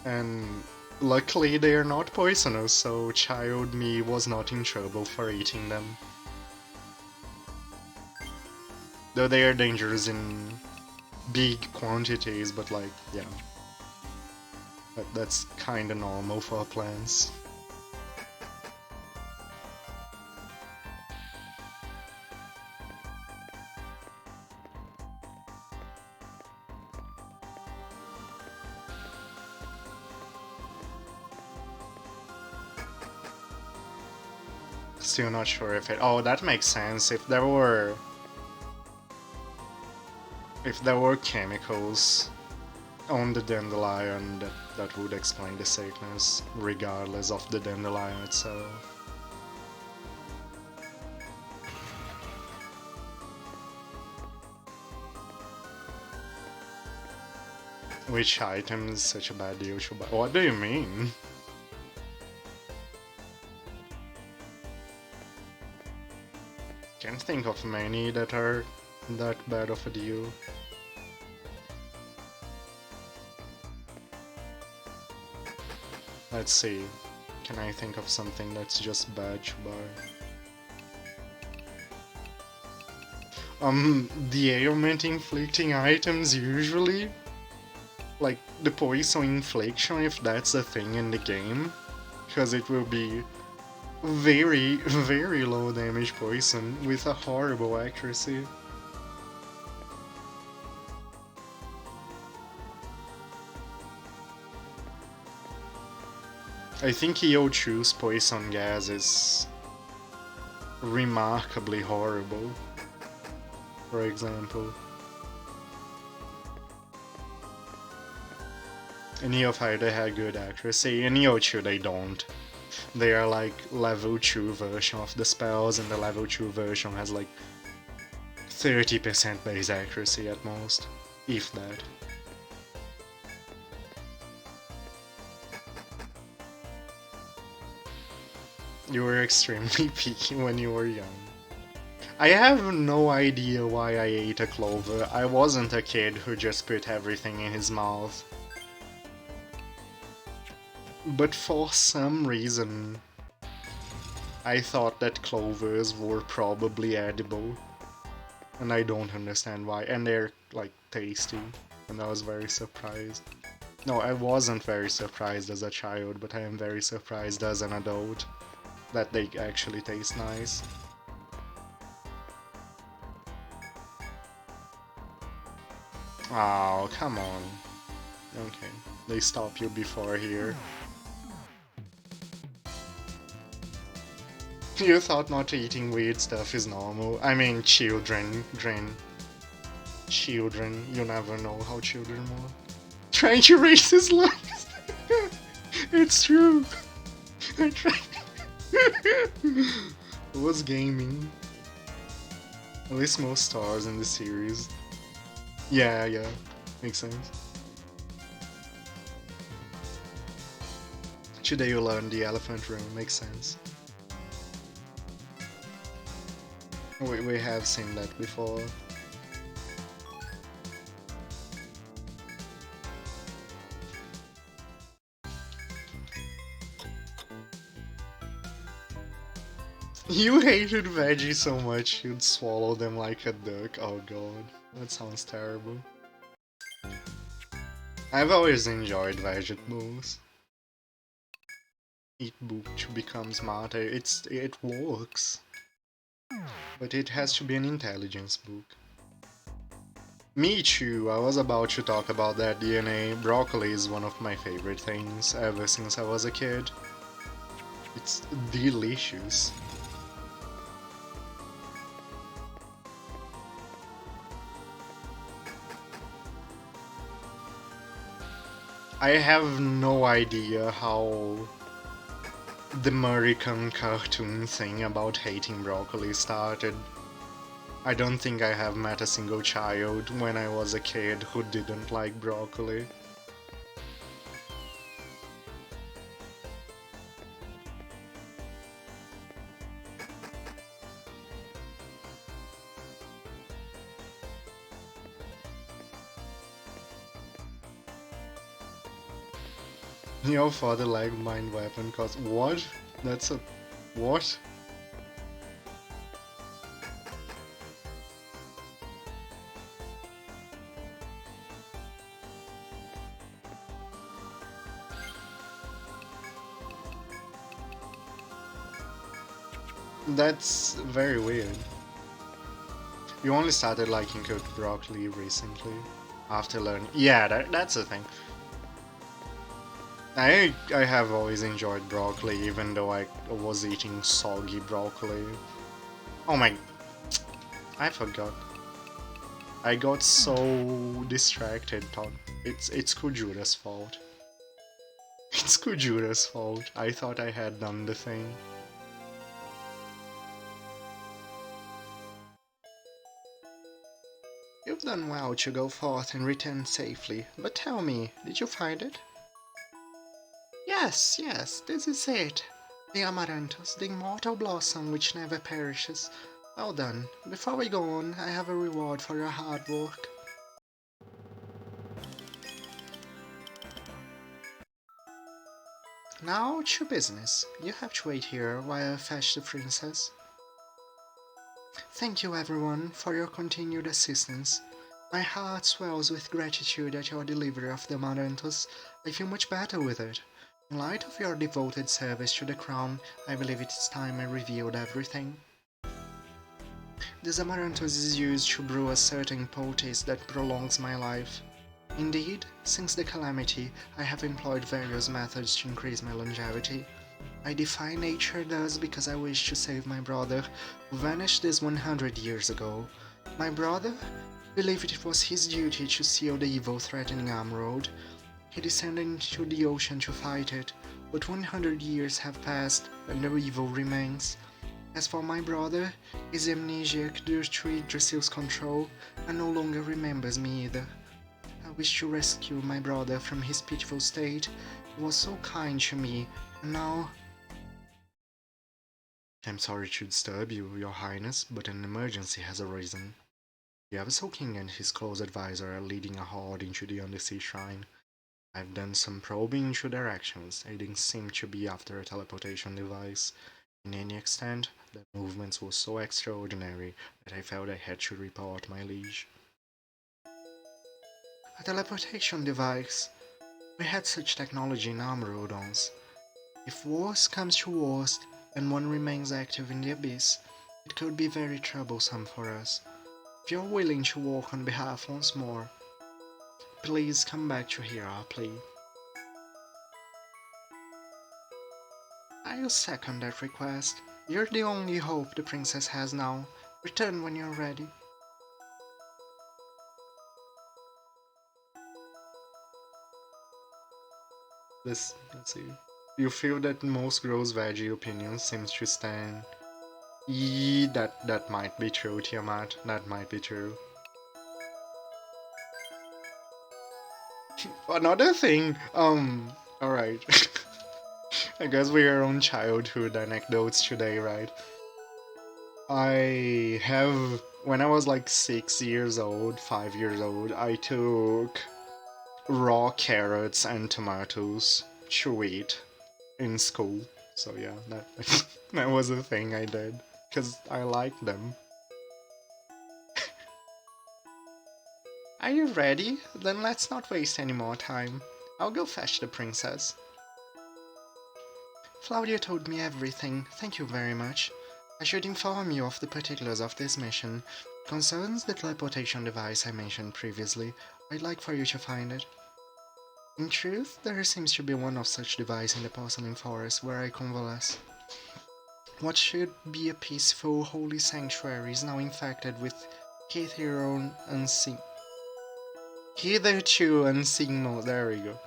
And luckily they are not poisonous, so child me was not in trouble for eating them. Though they are dangerous in big quantities, but like, yeah. That's kinda normal for plants. Still not sure if it... Oh, that makes sense. If there were chemicals on the dandelion, that would explain the sickness, regardless of the dandelion itself. Which item is such a bad deal to buy? What do you mean? Can't think of many that are that bad of a deal. Let's see. Can I think of something that's just bad to buy? The ailment inflicting items usually? Like the poison infliction, if that's a thing in the game? Because it will be very, very low damage poison with a horrible accuracy. I think EO2's poison gas is remarkably horrible, for example. In EO5 they had good accuracy, in EO2 they don't. They are like level 2 version of the spells, and the level 2 version has like 30% base accuracy at most, if that. You were extremely picky when you were young. I have no idea why I ate a clover. I wasn't a kid who just put everything in his mouth. But for some reason, I thought that clovers were probably edible. And I don't understand why. And they're, like, tasty. And I was very surprised. No, I wasn't very surprised as a child, but I am very surprised as an adult that they actually taste nice. Oh, come on. Okay, they stop you before here. You thought not eating weird stuff is normal. I mean, children. You never know how children work. Trying to raise his life. It's true. I tried. It was gaming. At least most stars in the series. Yeah, yeah. Makes sense. Today you learn the elephant room. Makes sense. We have seen that before. You hated veggies so much you'd swallow them like a duck. Oh god, that sounds terrible. I've always enjoyed vegetables. Eat book to become smarter. It works, but it has to be an intelligence book. Me too. I was about to talk about that DNA. Broccoli is one of my favorite things ever since I was a kid. It's delicious. I have no idea how the American cartoon thing about hating broccoli started. I don't think I have met a single child when I was a kid who didn't like broccoli. Your father liked mind weapon cause what? That's a what? That's very weird. You only started liking cooked broccoli recently after learning. Yeah, that's the thing. I have always enjoyed broccoli, even though I was eating soggy broccoli. Oh my, I forgot. I got so distracted. Thought it's Kujura's fault. It's Kujura's fault. I thought I had done the thing. You've done well to go forth and return safely, but tell me, did you find it? Yes, yes, this is it. The Amaranthus, the immortal blossom which never perishes. Well done. Before we go on, I have a reward for your hard work. Now to business. You have to wait here while I fetch the princess. Thank you everyone for your continued assistance. My heart swells with gratitude at your delivery of the Amaranthus. I feel much better with it. In light of your devoted service to the crown, I believe it is time I revealed everything. This amaranthus is used to brew a certain poultice that prolongs my life. Indeed, since the calamity, I have employed various methods to increase my longevity. I defy nature thus because I wish to save my brother, who vanished this 100 years ago. My brother believed it was his duty to seal the evil threatening Emerald. He descended into the ocean to fight it, but 100 years have passed and the evil remains. As for my brother, he is amnesiac due to Yggdrasil's control and no longer remembers me either. I wish to rescue my brother from his pitiful state. He was so kind to me, and now... I'm sorry to disturb you, your highness, but an emergency has arisen. The Abyssal King and his close advisor are leading a horde into the Undersea Shrine. I've done some probing into their actions. They didn't seem to be after a teleportation device. In any extent, their movements were so extraordinary that I felt I had to report, my liege. A teleportation device? We had such technology in Armorodons. If worst comes to worst, and one remains active in the Abyss, it could be very troublesome for us. If you're willing to work on behalf once more, please come back to hear our plea. I'll second that request. You're the only hope the princess has now. Return when you're ready. Let's see. You feel that most gross veggie opinions seems to stand. That might be true, Tiamat. That might be true. Another thing, alright. I guess we are on childhood anecdotes today, right? When I was like 6 years old, 5 years old, I took raw carrots and tomatoes to eat in school. So yeah, that that was a thing I did because I liked them. Are you ready? Then let's not waste any more time. I'll go fetch the princess. Claudia told me everything. Thank you very much. I should inform you of the particulars of this mission. Concerns the teleportation device I mentioned previously. I'd like for you to find it. In truth, there seems to be one of such device in the porcelain forest where I convalesce. What should be a peaceful, holy sanctuary is now infected with hitherto unseen. Hitherto unseen mode. There we go.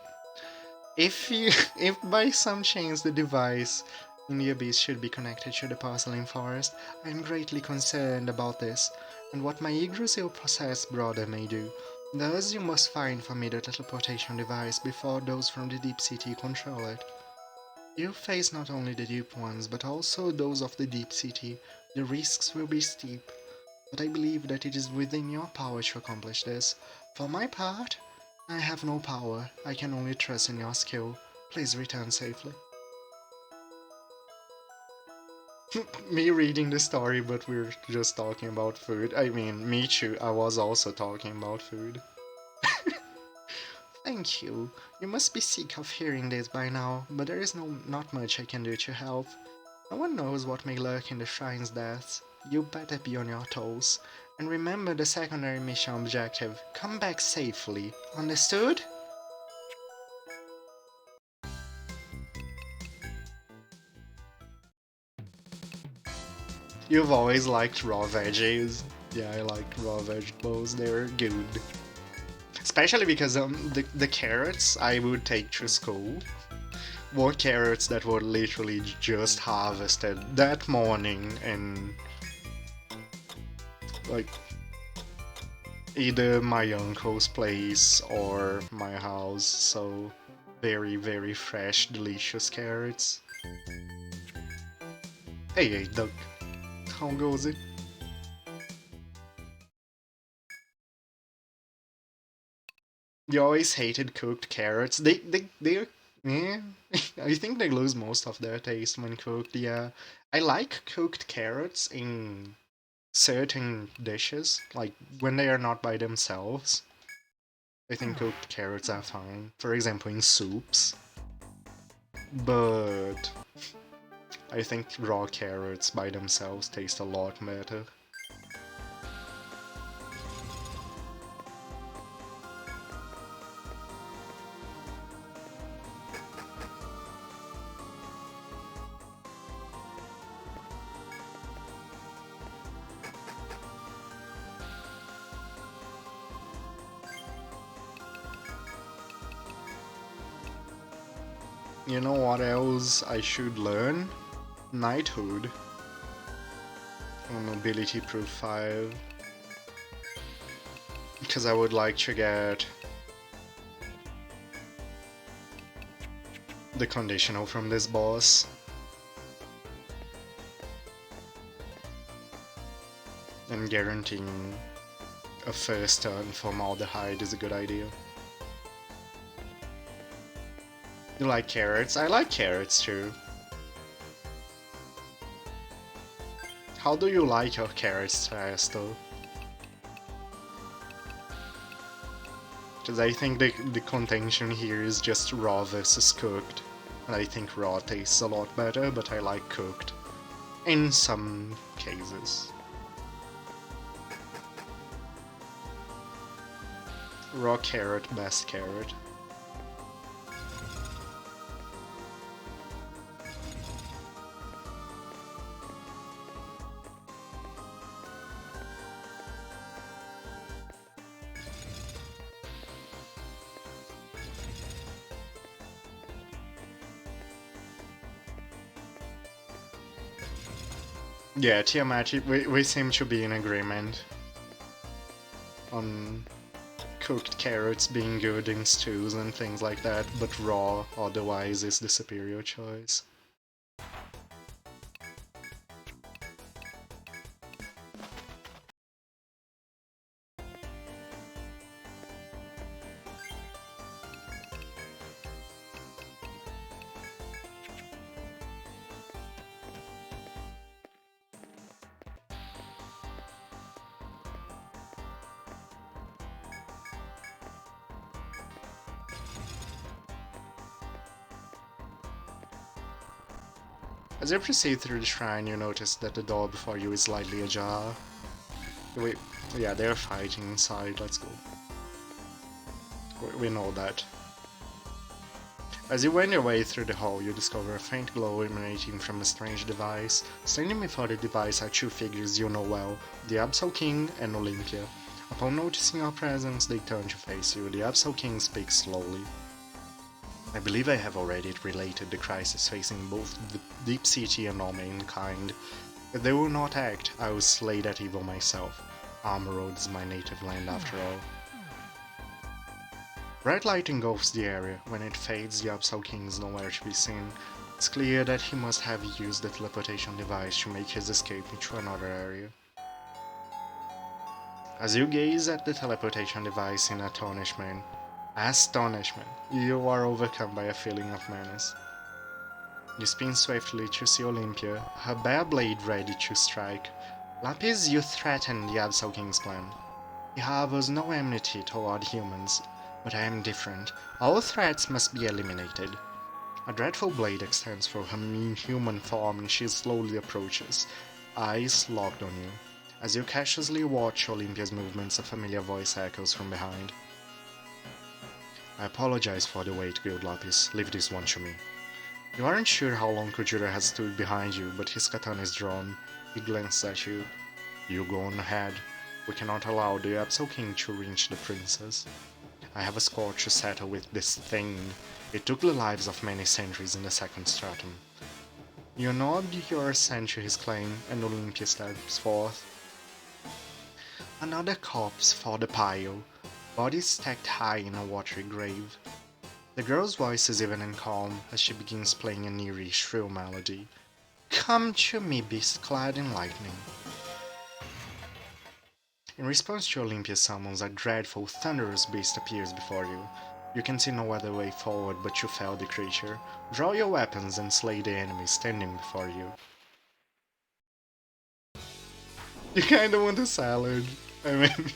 If by some chance the device in the abyss should be connected to the porcelain forest, I am greatly concerned about this, and what my Yggdrasil-possessed brother may do. Thus you must find for me the teleportation device before those from the Deep City control it. You face not only the Deep Ones, but also those of the Deep City. The risks will be steep, but I believe that it is within your power to accomplish this. For my part, I have no power. I can only trust in your skill. Please return safely. Me reading the story, but we're just talking about food. I mean, me too. I was also talking about food. Thank you. You must be sick of hearing this by now, but there is not much I can do to help. No one knows what may lurk in the shrine's depths. You better be on your toes. And remember the secondary mission objective. Come back safely. Understood? You've always liked raw veggies. Yeah, I liked raw vegetables. They were good. Especially because the carrots I would take to school were carrots that were literally just harvested that morning in like either my uncle's place or my house. So very, very fresh, delicious carrots. Hey, duck. How goes it? You always hated cooked carrots. They're yeah. I think they lose most of their taste when cooked. Yeah, I like cooked carrots in certain dishes, like when they are not by themselves. I think cooked carrots are fine. For example, in soups. But I think raw carrots by themselves taste a lot better. You know what else I should learn? Knighthood. On ability proof 5. Because I would like to get the conditional from this boss. And guaranteeing a first turn from Aldehyde is a good idea. You like carrots? I like carrots too. How do you like your carrots, Trasto? Because I think the contention here is just raw versus cooked. And I think raw tastes a lot better, but I like cooked. In some cases. Raw carrot, best carrot. Yeah, Tiamat, we seem to be in agreement on cooked carrots being good in stews and things like that, but raw otherwise is the superior choice. As you proceed through the shrine, you notice that the door before you is slightly ajar. Wait, yeah, they're fighting inside, let's go. We know that. As you wend your way through the hall, you discover a faint glow emanating from a strange device. Standing before the device are two figures you know well, the Absol King and Olympia. Upon noticing your presence, they turn to face you. The Absol King speaks slowly. I believe I have already related the crisis facing both the Deep City and all mankind. If they will not act, I will slay that evil myself. Armorod is my native land after all. Bright light engulfs the area. When it fades, the Absol King is nowhere to be seen. It's clear that he must have used the teleportation device to make his escape into another area. As you gaze at the teleportation device in astonishment, you are overcome by a feeling of menace. You spin swiftly to see Olympia, her bare blade ready to strike. Lapis, you threaten the Absol King's plan. He harbors no enmity toward humans, but I am different. All threats must be eliminated. A dreadful blade extends from her mean human form and she slowly approaches, eyes locked on you. As you cautiously watch Olympia's movements, a familiar voice echoes from behind. I apologize for the wait, Guild Lapis. Leave this one to me. You aren't sure how long Kujira has stood behind you, but his katana is drawn. He glances at you. You go on ahead. We cannot allow the Absol King to reach the princess. I have a score to settle with this thing. It took the lives of many centuries in the second stratum. You nod your assent to his claim, and Olympia steps forth. Another corpse for the pile, body stacked high in a watery grave. The girl's voice is even and calm as she begins playing an eerie, shrill melody. Come to me, beast clad in lightning. In response to Olympia's summons, a dreadful, thunderous beast appears before you. You can see no other way forward but to fell the creature. Draw your weapons and slay the enemy standing before you. You kinda want a salad. I mean...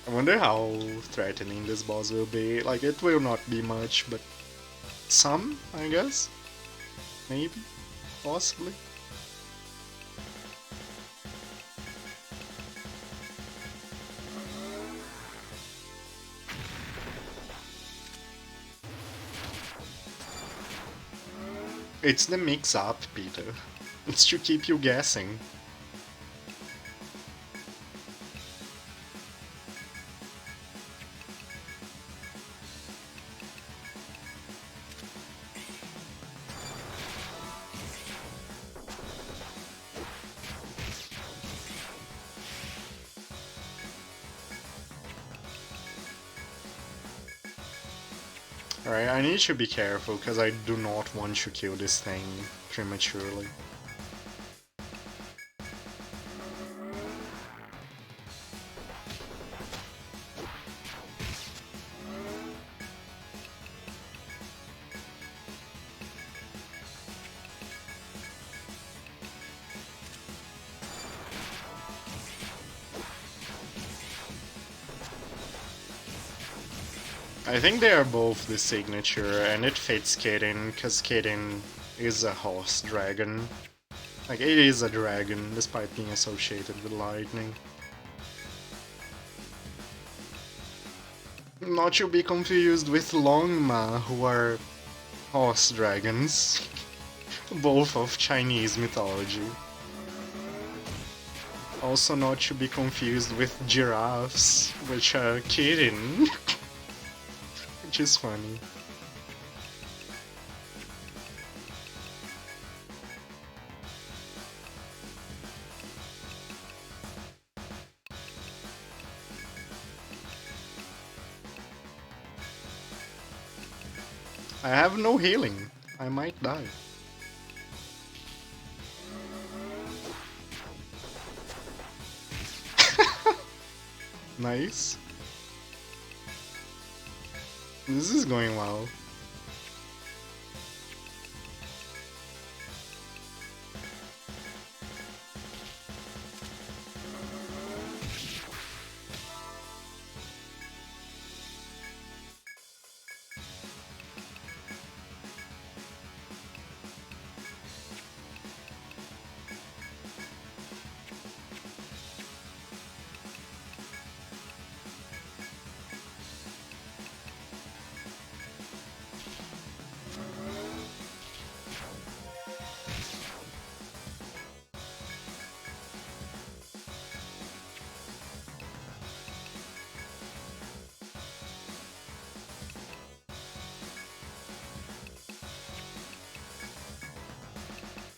I wonder how threatening this boss will be. Like, it will not be much, but... some, I guess? Maybe? Possibly? It's the mix-up, Peter. It's to keep you guessing. Alright, I need to be careful because I do not want to kill this thing prematurely. I think they are both the signature, and it fits Kirin, because Kirin is a horse dragon. Like, it is a dragon, despite being associated with lightning. Not to be confused with Longma, who are horse dragons. Both of Chinese mythology. Also not to be confused with giraffes, which are Kirin. Which is funny. I have no healing. I might die. Nice. This is going well.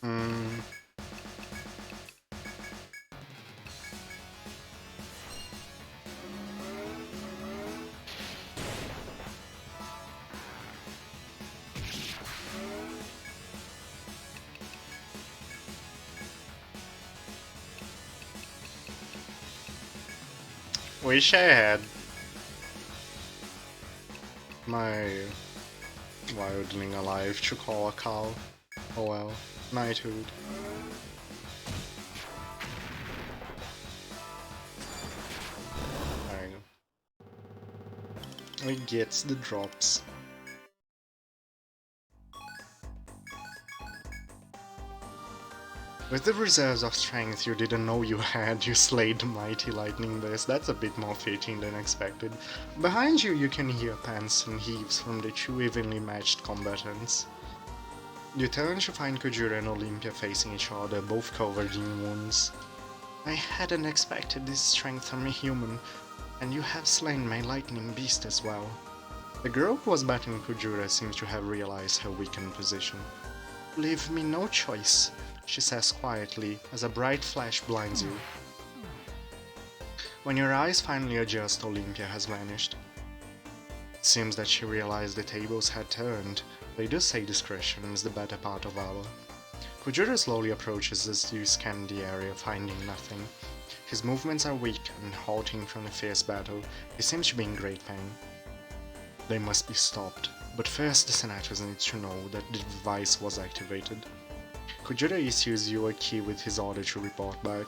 Hmm. Wish I had my wildling alive to call a cow. Oh well. Knighthood. There you go. We gets the drops. With the reserves of strength you didn't know you had, you slayed the mighty lightning beast. That's a bit more fitting than expected. Behind you, you can hear pants and heaves from the two evenly matched combatants. You turn to find Kujira and Olympia facing each other, both covered in wounds. I hadn't expected this strength from a human, and you have slain my lightning beast as well. The girl who was battling Kujira seems to have realized her weakened position. Leave me no choice, she says quietly, as a bright flash blinds you. When your eyes finally adjust, Olympia has vanished. It seems that she realized the tables had turned. They do say discretion is the better part of valor. Kujira slowly approaches as you scan the area, finding nothing. His movements are weak, and halting from the fierce battle, he seems to be in great pain. They must be stopped, but first the senators need to know that the device was activated. Kujira issues you a key with his order to report back.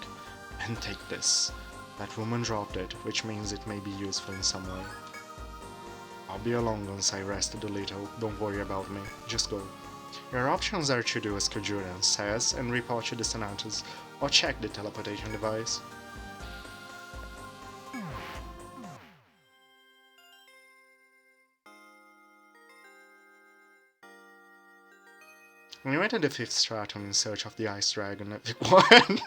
And take this. That woman dropped it, which means it may be useful in some way. I'll be along once I rested a little, don't worry about me, just go. Your options are to do as Kujira says and report to the senators, or check the teleportation device. When you enter the 5th stratum in search of the ice dragon, what?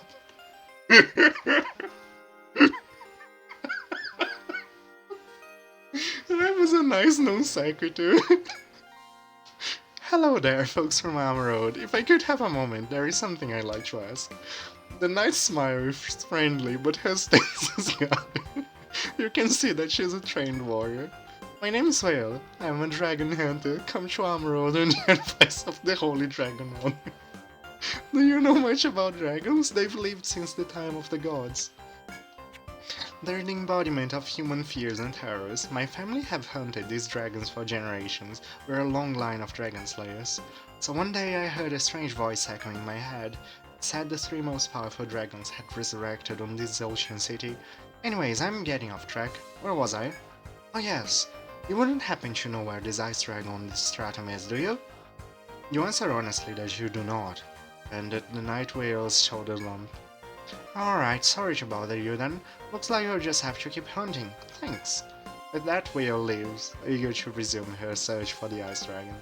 That was a nice non sequitur. Hello there, folks from Armor Road. If I could have a moment, there is something I'd like to ask. The knight's smile is friendly, but her stance is gone. You can see that she's a trained warrior. My name is Whale. I'm a dragon hunter, come to Armor Road on the advice of the Holy Dragon Owner. Do you know much about dragons? They've lived since the time of the gods. They're the embodiment of human fears and terrors. My family have hunted these dragons for generations. We're a long line of dragon slayers. So one day I heard a strange voice echoing in my head. It said the 3 most powerful dragons had resurrected on this ocean city. Anyways, I'm getting off track. Where was I? Oh yes, you wouldn't happen to know where this ice dragon on this stratum is, do you? You answer honestly that you do not, and that the night whale's shoulder lump. Alright, sorry to bother you then. Looks like you'll just have to keep hunting. Thanks. With that, whale leaves, eager to resume her search for the ice dragon.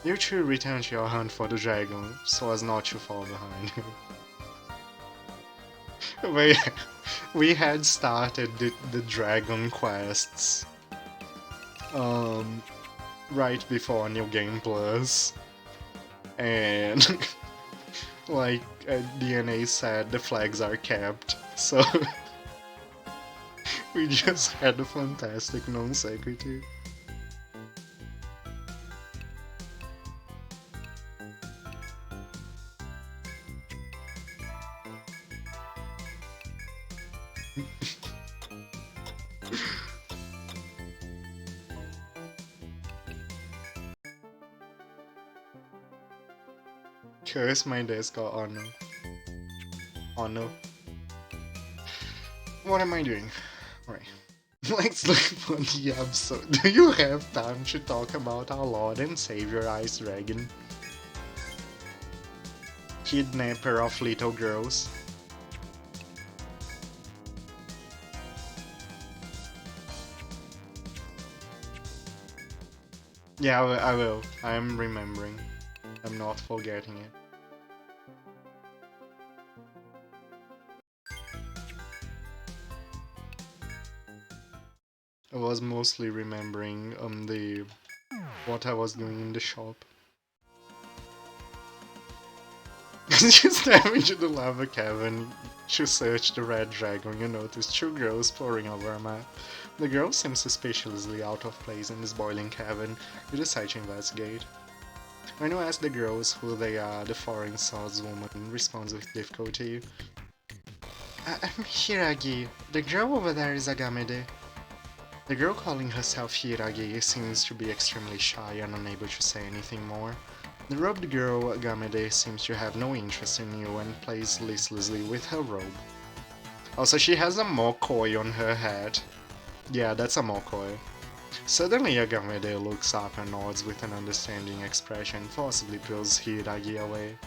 You two return to your hunt for the dragon, so as not to fall behind. we had started the dragon quests right before New Game Plus, and like DNA said, the flags are kept, so we just had a fantastic non sequitur. Curse my desk, oh no. Oh no. What am I doing? Right. Let's look for the episode. Do you have time to talk about our Lord and Savior Ice Dragon? Kidnapper of little girls. Yeah, I will. I am remembering. I'm not forgetting it. I was mostly remembering the what I was doing in the shop. Just having to the lava cavern to search the red dragon, you notice two girls poring over a map. The girl seems suspiciously out of place in this boiling cavern. You decide to investigate. When you ask the girls who they are, the foreign swordswoman responds with difficulty. I'm Hiragi. The girl over there is Agamede. The girl calling herself Hiragi seems to be extremely shy and unable to say anything more. The robed girl, Agamede, seems to have no interest in you and plays listlessly with her robe. Also, she has a mokoi on her head. Yeah, that's a mokoi. Suddenly, Agamede looks up and nods with an understanding expression, forcibly pulls Hiragi away.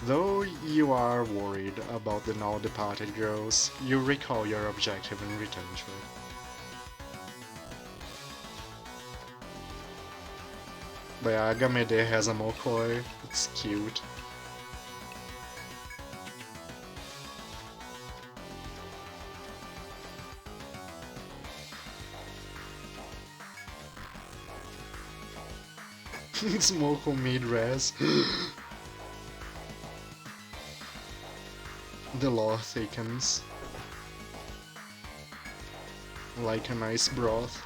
Though you are worried about the now departed girls, you recall your objective and return to it. But yeah, Agamede has a mokoi, it's cute. It's Moko mid-res. The lore thickens. Like a nice broth.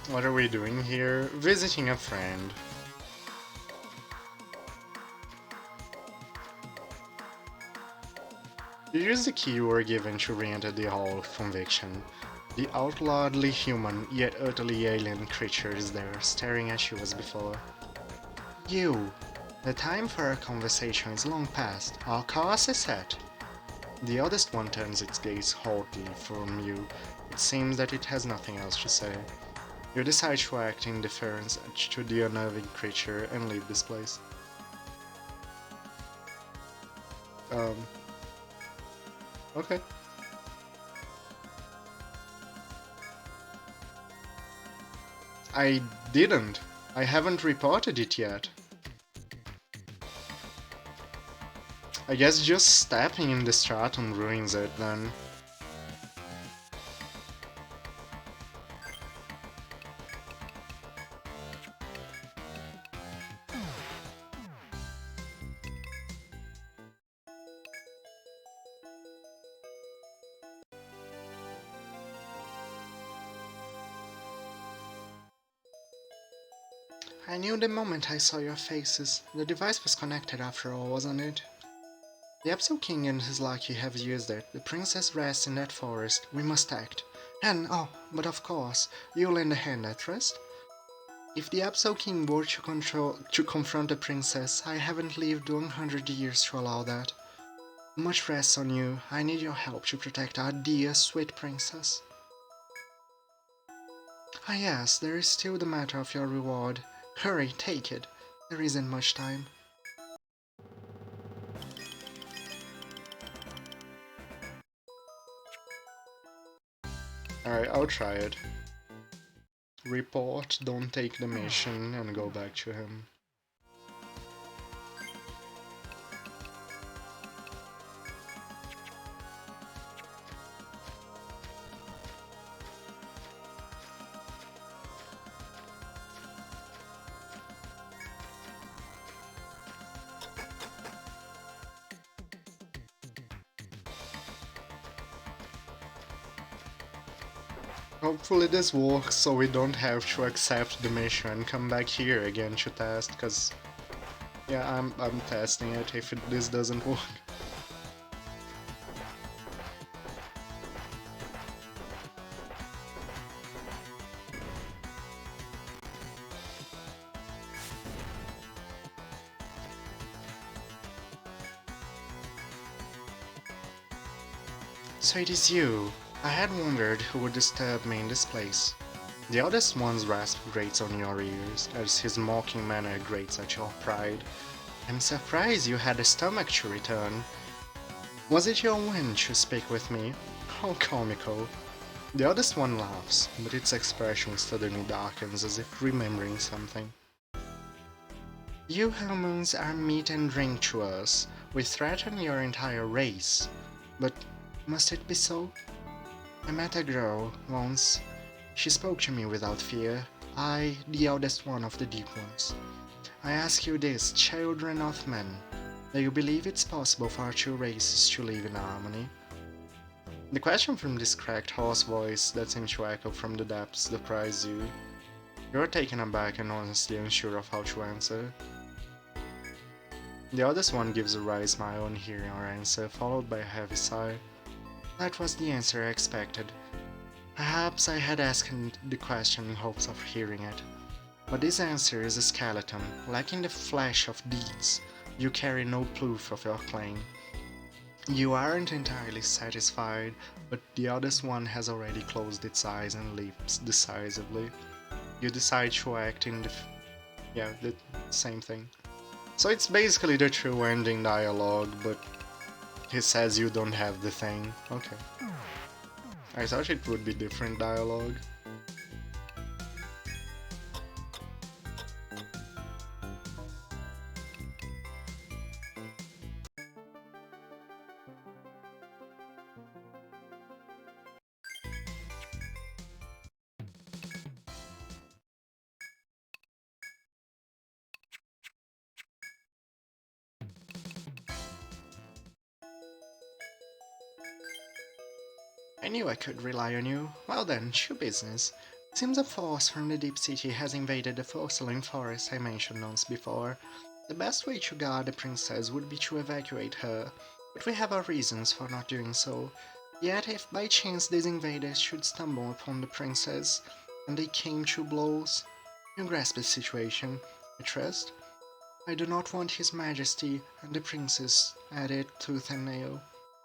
What are we doing here? Visiting a friend. You use the key you were given to re-enter the Hall of Conviction. The outlawedly human, yet utterly alien creature is there, staring at you as before. You! The time for our conversation is long past. Our course is set. The oldest one turns its gaze haughtily from you. It seems that it has nothing else to say. You decide to act in deference to the unnerving creature and leave this place. Okay. I didn't. I haven't reported it yet. I guess just stepping in the stratum ruins it then. I knew the moment I saw your faces. The device was connected after all, wasn't it? The Absol King and his lackey have used it. The princess rests in that forest. We must act. And, oh, but of course, you lend a hand at rest? If the Absol King were to confront the princess, I haven't lived 100 years to allow that. Much rests on you. I need your help to protect our dear, sweet princess. Ah yes, there is still the matter of your reward. Hurry, take it. There isn't much time. Alright, I'll try it. Report, don't take the mission, and go back to him. Hopefully this works so we don't have to accept the mission and come back here again to test, cause yeah, I'm testing it if this doesn't work. So it is you. I had wondered who would disturb me in this place. The eldest one's rasp grates on your ears, as his mocking manner grates at your pride. I'm surprised you had the stomach to return. Was it your whim to speak with me? How comical. The eldest one laughs, but its expression suddenly darkens as if remembering something. You humans are meat and drink to us. We threaten your entire race. But must it be so? I met a girl once. She spoke to me without fear. I, the eldest one of the deep ones. I ask you this, children of men. Do you believe it's possible for our two races to live in harmony? The question from this cracked hoarse voice that seemed to echo from the depths surprised you. You are taken aback and honestly unsure of how to answer. The eldest one gives a wry smile on hearing our answer, followed by a heavy sigh. That was the answer I expected. Perhaps I had asked the question in hopes of hearing it. But this answer is a skeleton, lacking the flesh of deeds. You carry no proof of your claim. You aren't entirely satisfied, but the eldest one has already closed its eyes and lips decisively. You decide to act in the same thing. So it's basically the true ending dialogue, but he says you don't have the thing. Okay. I thought it would be different dialogue. I knew I could rely on you. Well then, show business. Seems a force from the deep city has invaded the porcelain forest I mentioned once before. The best way to guard the princess would be to evacuate her, but we have our reasons for not doing so. Yet if by chance these invaders should stumble upon the princess, and they came to blows, you grasp the situation, I trust? I do not want his majesty and the princess added tooth and nail.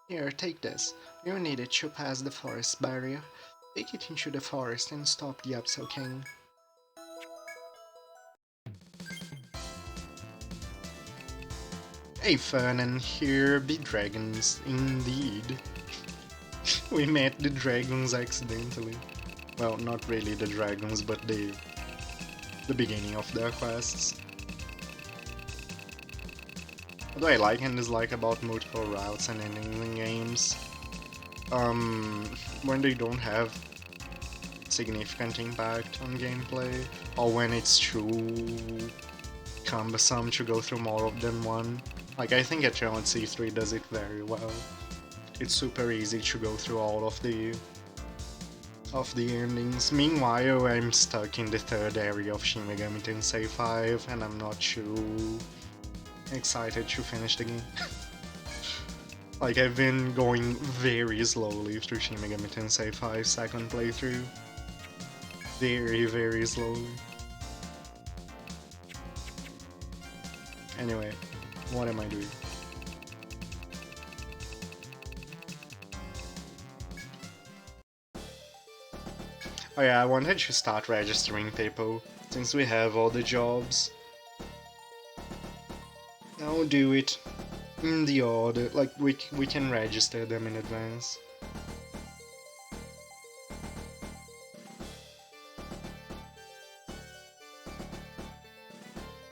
Here, take this. You need it to pass the forest barrier. Take it into the forest and stop the Upso King. Hey fun, and here be dragons, indeed. We met the dragons accidentally. Well, not really the dragons, but the beginning of their quests. What do I like and dislike about multiple routes and endings in games? When they don't have significant impact on gameplay, or when it's too cumbersome to go through more of than one. Like, I think Etrian Odyssey III does it very well. It's super easy to go through all of the endings. Meanwhile, I'm stuck in the third area of Shin Megami Tensei 5, and I'm not too excited to finish the game. Like, I've been going very slowly through Shin Megami Tensei 5 second playthrough. Very, very slowly. Anyway, what am I doing? Oh yeah, I wanted to start registering people, since we have all the jobs. I'll do it in the order, like we can register them in advance.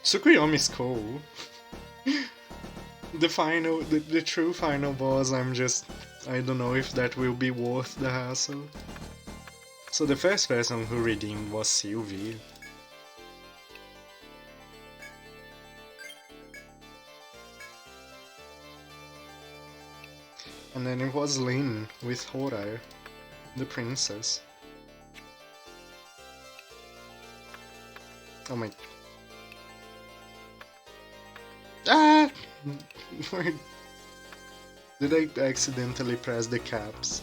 Tsukuyomi's cool. The true final boss, I don't know if that will be worth the hassle. So the first person who redeemed was Sylvie. And then it was Lin with Horai, the princess. Oh my... Ah! Did I accidentally press the caps?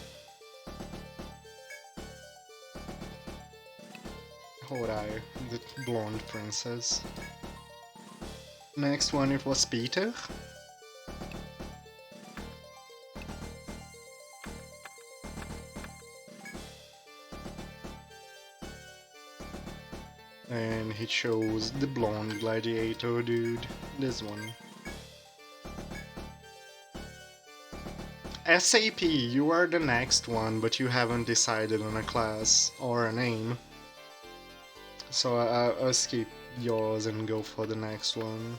Horai, the blonde princess. Next one, it was Peter. And he chose the blonde gladiator dude. This one. SAP, you are the next one, but you haven't decided on a class or a name. So I'll skip yours and go for the next one.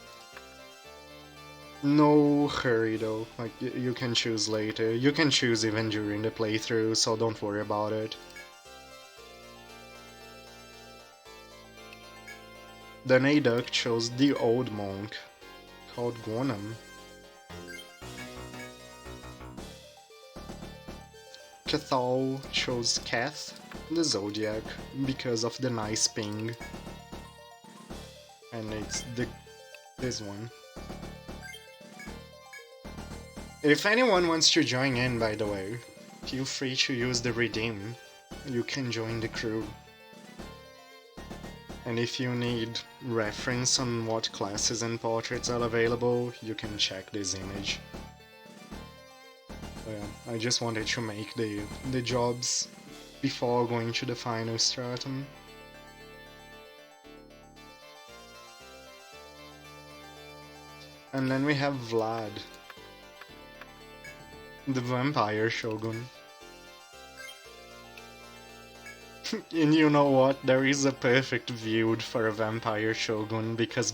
No hurry though, like you can choose later. You can choose even during the playthrough, so don't worry about it. Then Aduk chose the old monk, called Gwanam. Cathal chose Keth, the Zodiac, because of the nice ping. And it's this one. If anyone wants to join in, by the way, feel free to use the redeem. You can join the crew. And if you need reference on what classes and portraits are available, you can check this image. So yeah, I just wanted to make the jobs before going to the final stratum. And then we have Vlad, the vampire shogun. And you know what? There is a perfect build for a vampire shogun because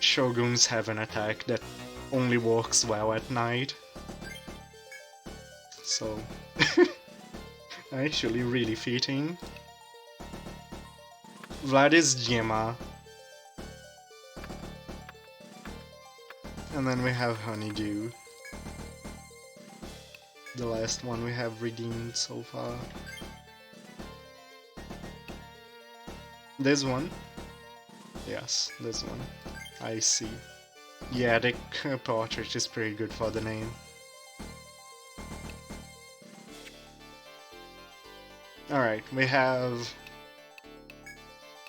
shoguns have an attack that only works well at night. So, actually really fitting. Vlad is Gemma. And then we have Honeydew. The last one we have redeemed so far. This one? Yes, this one. I see. Yeah, the portrait is pretty good for the name. Alright, we have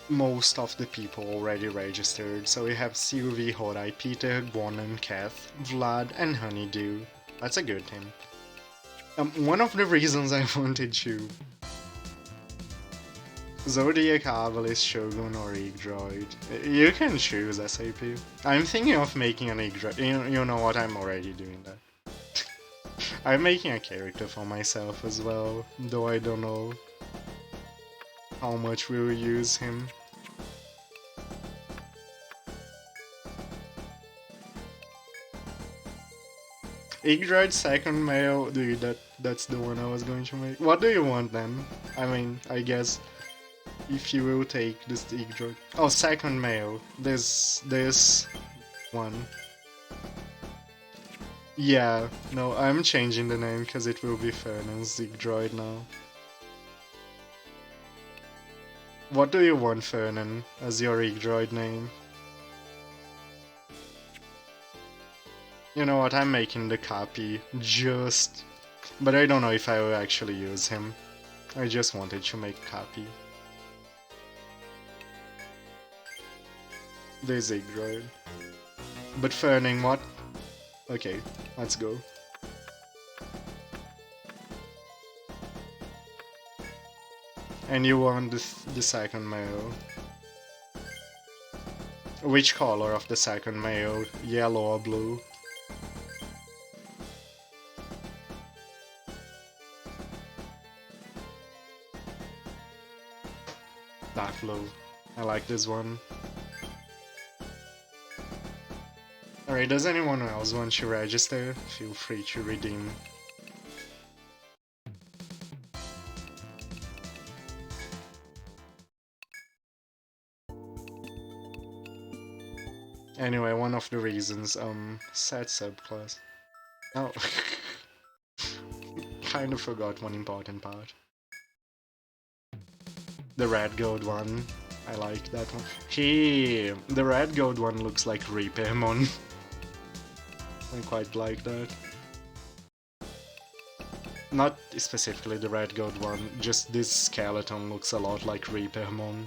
most of the people already registered, so we have Sylvie, Horai, Peter, Gwanan, Kath, Vlad, and Honeydew. That's a good team. One of the reasons I wanted to Zodiac, Arbalist, Shogun, or Igdroid. You can choose SAP. I'm thinking of making an Igdroid. You know what, I'm already doing that. I'm making a character for myself as well, though I don't know how much we'll use him. Igdroid second male, dude, that's the one I was going to make. What do you want then? I mean, I guess if you will take this Igdroid. Oh, second male. This one. Yeah, no, I'm changing the name because it will be Fernand's Igdroid now. What do you want, Fernan, as your Igdroid name? You know what, I'm making the copy, but I don't know if I will actually use him. I just wanted to make a copy. This Igdroid. But Ferning, what? Okay, let's go. And you want the second male. Which color of the second male? Yellow or blue? Dark blue. I like this one. Alright, does anyone else want to register? Feel free to redeem. Anyway, one of the reasons, set subclass. Oh, kind of forgot one important part. The red gold one. I like that one. The red gold one looks like Repairmon. I quite like that. Not specifically the red gold one, just this skeleton looks a lot like Repairmon.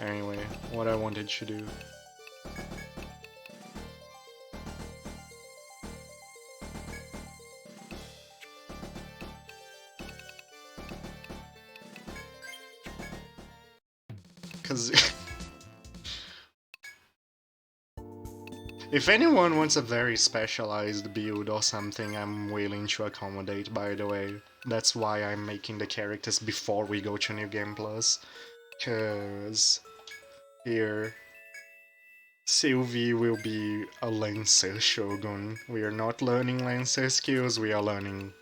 Anyway, what I wanted to do. Cause if anyone wants a very specialized build or something, I'm willing to accommodate, by the way. That's why I'm making the characters before we go to New Game Plus. Cause here Sylvie will be a Lancer Shogun. We are not learning Lancer skills, we are learning...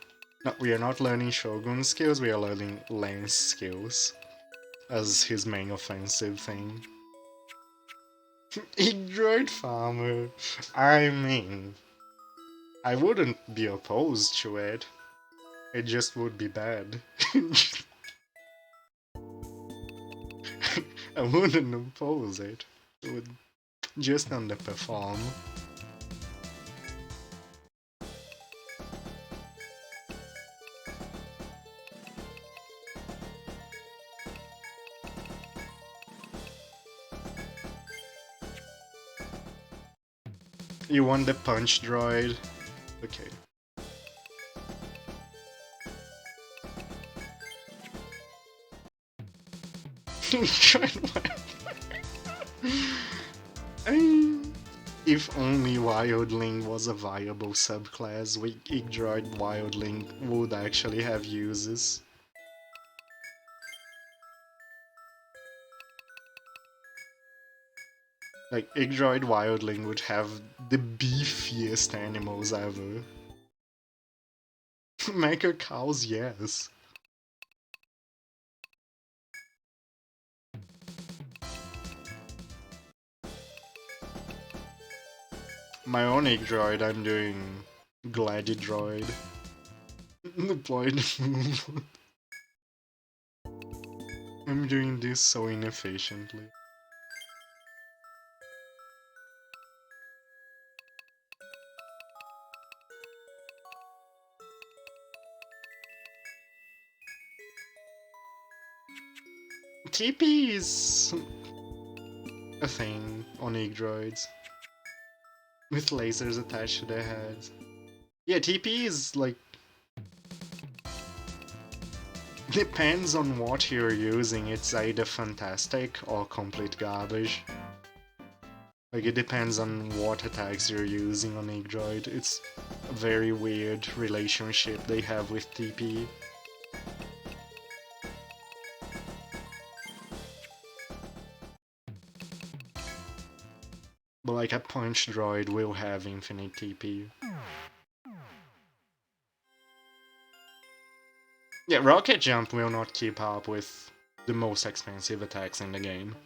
No, we are not learning Shogun skills, we are learning Lance skills. As his main offensive thing. Igdroid Farmer. I mean... I wouldn't be opposed to it. It just would be bad. I wouldn't oppose it. It would just underperform. You want the punch droid? Okay. I mean, if only Wildling was a viable subclass, Igdroid Wildling would actually have uses. Like, Igdroid Wildling would have the beefiest animals ever. Mecha cows, yes. My own Igdroid, I'm doing Gladidroid. Deployed. I'm doing this so inefficiently. TP is a thing on Igdroids. With lasers attached to their heads. Yeah, TP is like... Depends on what you're using, it's either fantastic or complete garbage. Like, it depends on what attacks you're using on Igdroid. It's a very weird relationship they have with TP. But like a punch droid will have infinite TP. Yeah, Rocket Jump will not keep up with the most expensive attacks in the game.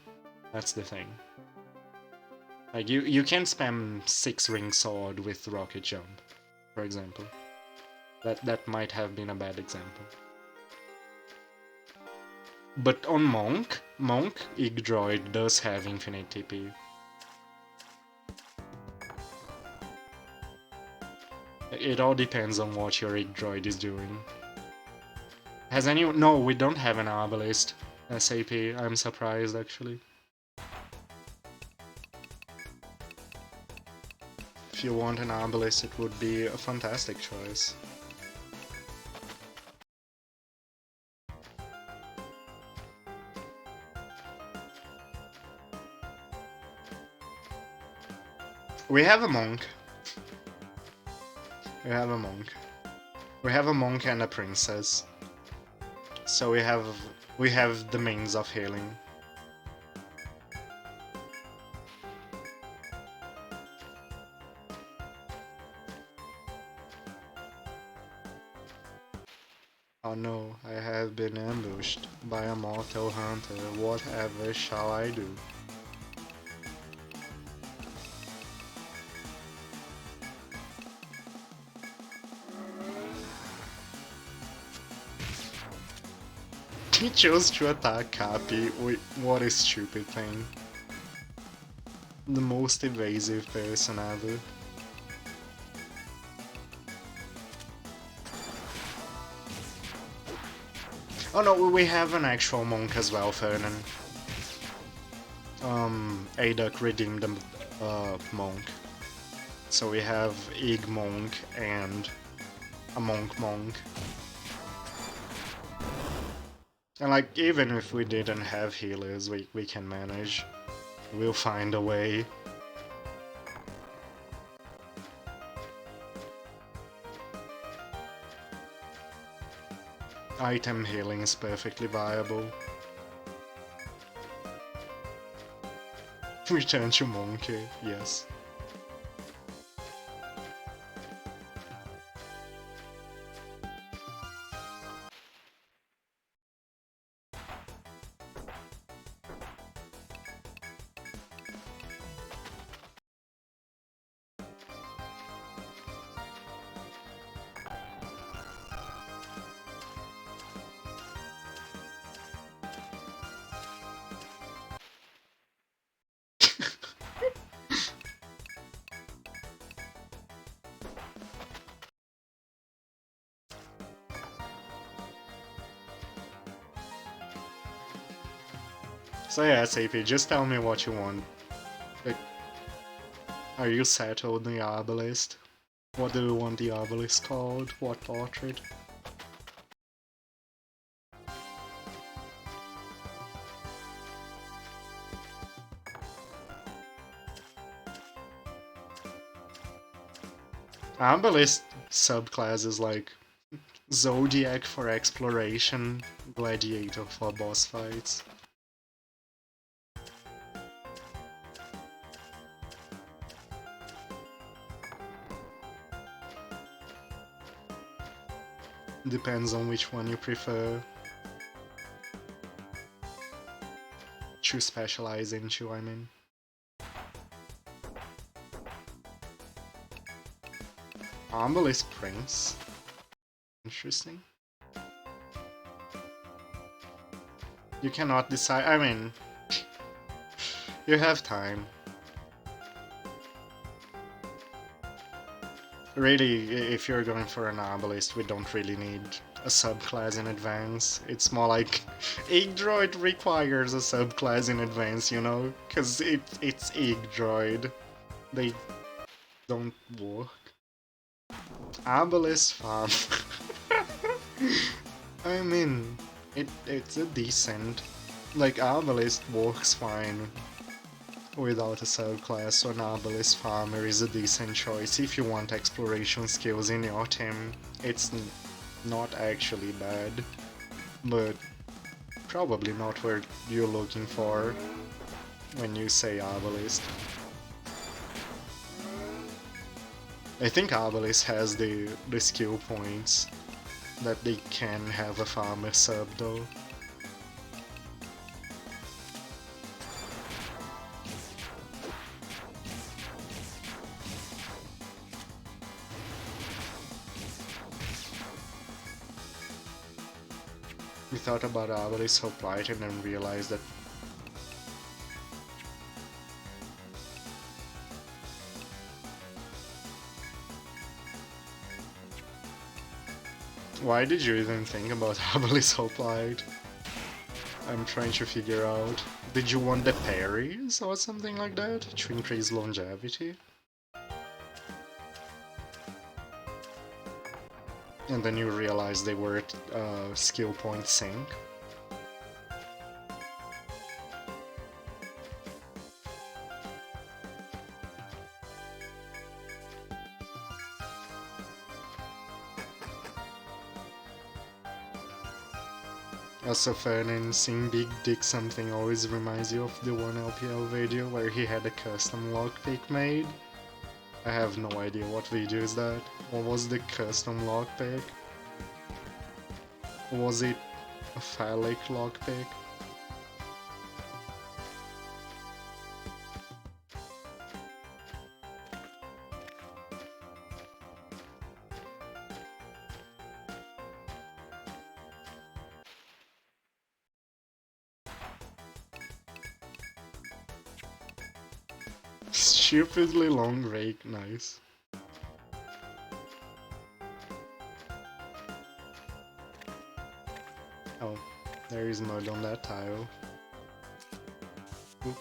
That's the thing. Like, you can spam 6-ring sword with Rocket Jump, for example. That might have been a bad example. But on Monk, Igdroid does have infinite TP. It all depends on what your Igdroid is doing. Has anyone... No, we don't have an Arbalist SAP, I'm surprised actually. If you want an Arbalist, it would be a fantastic choice. We have a monk. We have a monk. We have a monk and a princess. So we have the means of healing. Oh no, I have been ambushed by a mortal hunter. Whatever shall I do? He chose to attack Cappy. Wait, what a stupid thing. The most evasive person ever. Oh no, we have an actual monk as well, Fernan. Adak redeemed a monk. So we have Egg Monk and a Monk. And like, even if we didn't have healers, we can manage. We'll find a way. Item healing is perfectly viable. Return to Monkey, yes. So yeah, SAP, just tell me what you want. Like, are you settled on the obelisk? What do you want the obelisk called? What portrait? Obelisk subclass is like Zodiac for exploration, Gladiator for boss fights. Depends on which one you prefer to specialize into, I mean. Obelisk Prince. Interesting. You cannot decide, I mean, you have time. Really, if you're going for an obelisk, we don't really need a subclass in advance. It's more like Egg Droid requires a subclass in advance, you know? Cause it's Egg Droid. They don't work. Obelisk farm. I mean, it's a decent... Like, Obelisk works fine without a subclass, so an Obelisk Farmer is a decent choice if you want exploration skills in your team. It's not actually bad, but probably not what you're looking for when you say Obelisk. I think Obelisk has the skill points that they can have a farmer sub though. We thought about Obelisk Hoplite and then realized that why did you even think about Obelisk Hoplite? I'm trying to figure out. Did you want the parries or something like that to increase longevity? And then you realize they were skill point sync. Also, Fernan, seeing Big Dick something always reminds you of the one LPL video where he had a custom lockpick made. I have no idea what video is that. What was the custom lockpick? Was it a phallic lockpick? Stupidly long rake, nice. Oh, there is mud on that tile. Oop.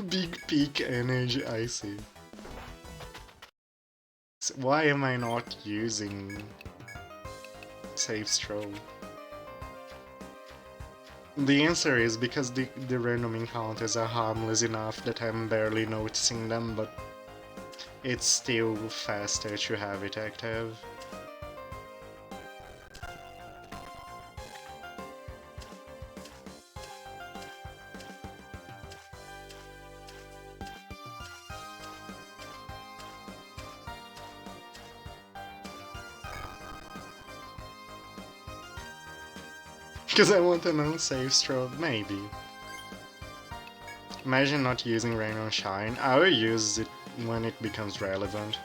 Big peak energy, I see. So why am I not using safe stroll? The answer is because the random encounters are harmless enough that I'm barely noticing them, but it's still faster to have it active. Because I want an unsafe stroke, maybe. Imagine not using Rain or Shine. I will use it when it becomes relevant.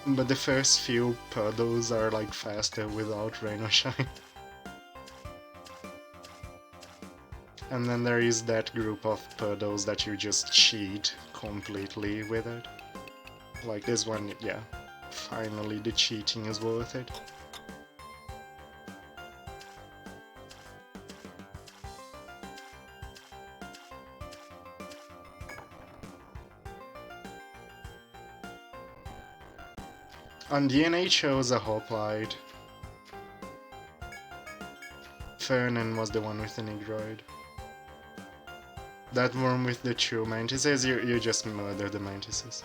But the first few puddles are like faster without Rain or Shine. And then there is that group of puddles that you just cheat completely with it. Like this one, yeah. Finally the cheating is worth it. On DNA chose a hoplite. Fernan was the one with the Negroid. That one with the two mantises, you just murder the mantises.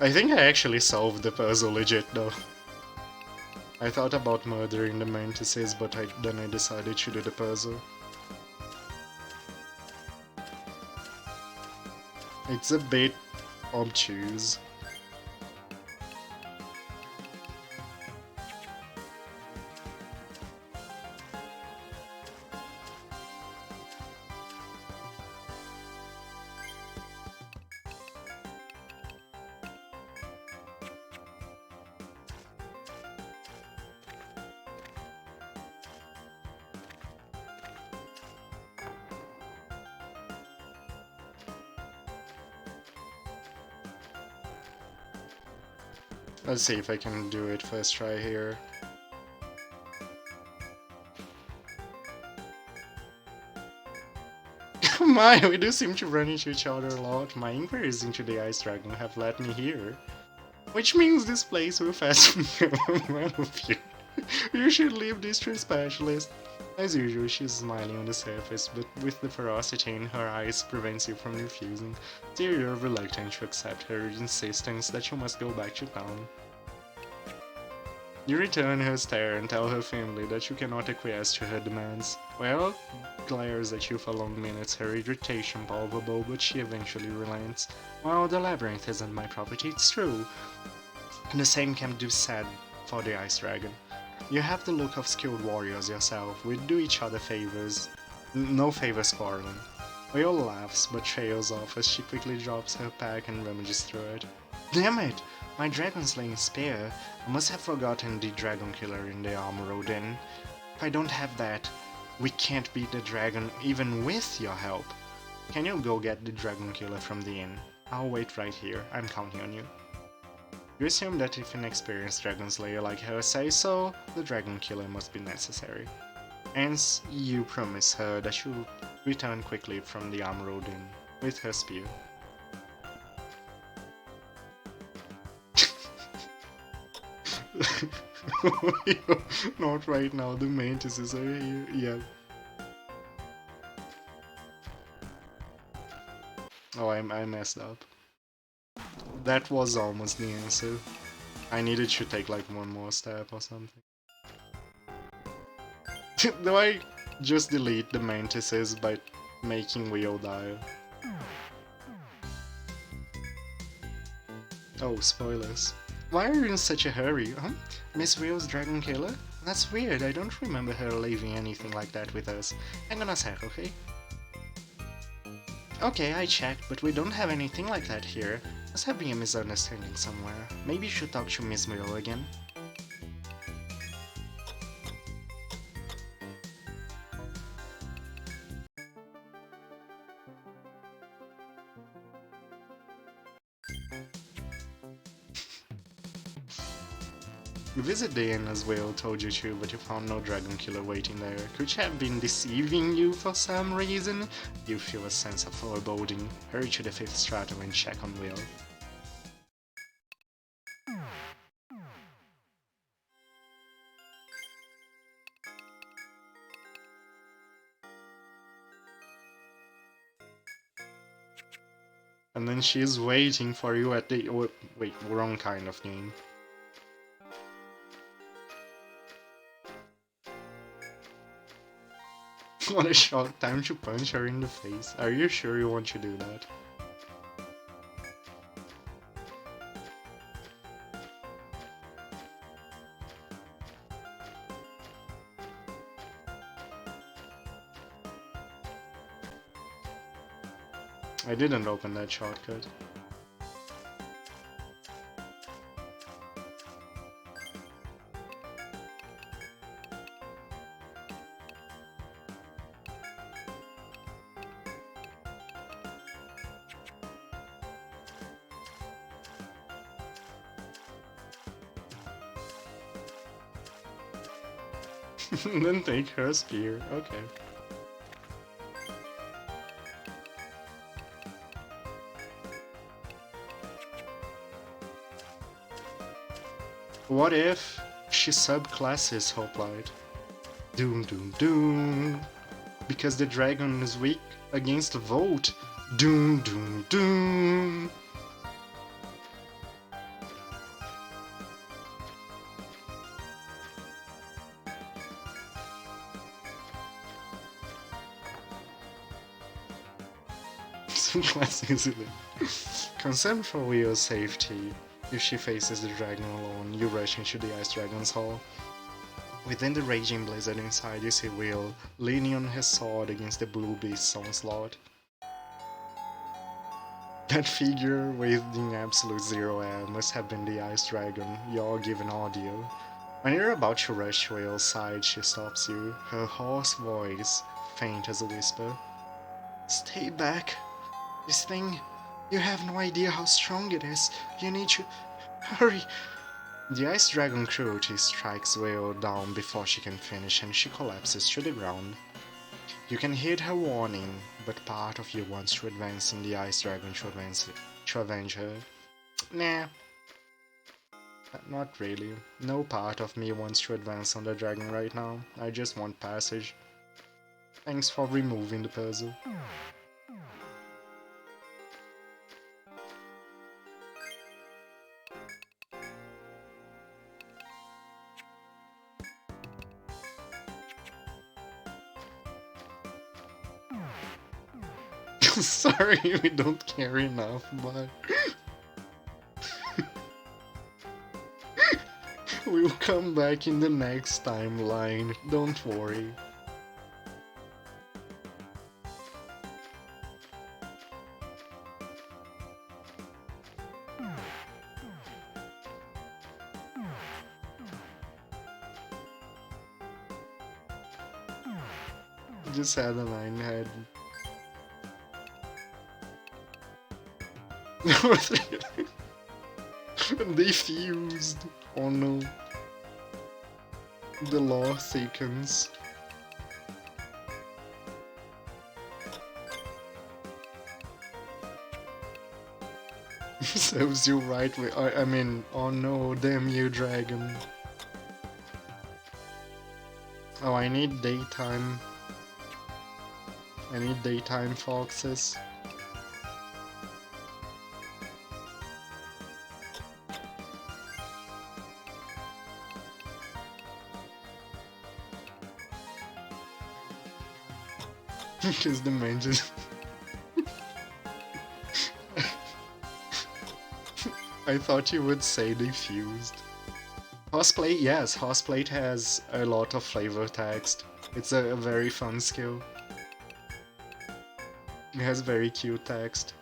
I think I actually solved the puzzle legit though. I thought about murdering the mantises, but then I decided to do the puzzle. It's a bit obtuse. Let's see if I can do it first try here. My, we do seem to run into each other a lot. My inquiries into the Ice Dragon have led me here. Which means this place will fast one of you. You should leave this true specialist. As usual, she's smiling on the surface, but with the ferocity in her eyes prevents you from refusing. Still, you're reluctant to accept her insistence that you must go back to town. You return her stare and tell her family that you cannot acquiesce to her demands. Well, glares at you for long minutes, her irritation palpable, but she eventually relents. Well, the labyrinth isn't my property, it's true. And the same can be said for the Ice Dragon. You have the look of skilled warriors yourself, we do each other favors. No favors quarreling. Will laughs, but trails off as she quickly drops her pack and rummages through it. Damn it! My dragon slaying spear! I must have forgotten the dragon killer in the armor Inn. If I don't have that, we can't beat the dragon even with your help. Can you go get the dragon killer from the inn? I'll wait right here, I'm counting on you. You assume that if an experienced dragon slayer like her says so, the dragon killer must be necessary. Hence, you promise her that you'll return quickly from the armor Inn with her spear. Not right now, the mantises are here. Yeah. Oh, I messed up. That was almost the answer. I needed to take like one more step or something. Do I just delete the mantises by making Wheel die? Oh, spoilers. Why are you in such a hurry? Huh? Miss Wheel's Dragon Killer? That's weird, I don't remember her leaving anything like that with us. Hang on a sec, okay? Okay, I checked, but we don't have anything like that here. Must have been a misunderstanding somewhere. Maybe you should talk to Miss Wheel again. Visit the inn as Will told you to, but you found no dragon killer waiting there. Could she have been deceiving you for some reason? You feel a sense of foreboding. Hurry to the 5th stratum and check on Will. And then she's waiting for you at the... Oh, wait, wrong kind of game. What a short time to punch her in the face. Are you sure you want to do that? I didn't open that shortcut. Then take her spear, okay. What if she subclasses Hoplite? Doom doom doom. Because the dragon is weak against Volt. Doom doom doom. Subclassing is it? Concern for Wheel's safety. If she faces the dragon alone, you rush into the Ice Dragon's Hall. Within the raging blizzard inside, you see Will leaning on his sword against the blue beast's onslaught. That figure wielding absolute zero air must have been the Ice Dragon, your given audio. When you're about to rush to Will's side, she stops you, her hoarse voice faint as a whisper. Stay back. This thing, you have no idea how strong it is. You need to... hurry. The Ice Dragon cruelty strikes Will down before she can finish and she collapses to the ground. You can hear her warning, but part of you wants to advance in the Ice Dragon to avenge her. Nah. Not really. No part of me wants to advance on the dragon right now. I just want passage. Thanks for removing the puzzle. Sorry, we don't care enough, but... we'll come back in the next timeline, don't worry. Just had a line head. They fused. Oh no. The law thickens. Serves you right way. I mean, oh no, damn you, dragon. Oh, I need daytime. I need daytime foxes. Because the mantis. I thought you would say they fused. Horseplate, yes, Horseplate has a lot of flavor text. It's a very fun skill. It has very cute text.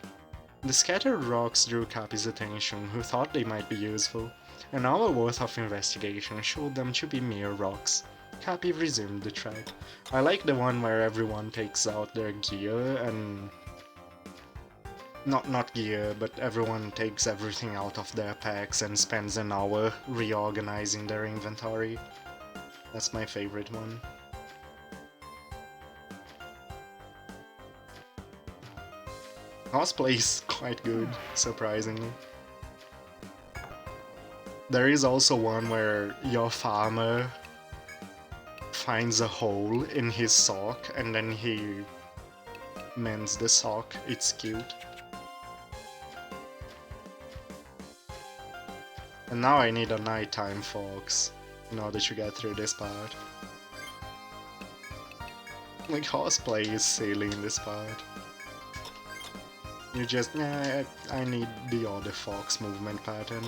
The scattered rocks drew Cappy's attention, who thought they might be useful. An hour worth of investigation showed them to be mere rocks. Cappy resumed the trek. I like the one where everyone takes out their gear and... Not gear, but everyone takes everything out of their packs and spends an hour reorganizing their inventory. That's my favorite one. Horseplay is quite good, surprisingly. There is also one where your farmer finds a hole in his sock and then he mends the sock. It's cute. And now I need a nighttime fox in order to get through this part. Like, horseplay is silly in this part. You just, nah, I need the other fox movement pattern.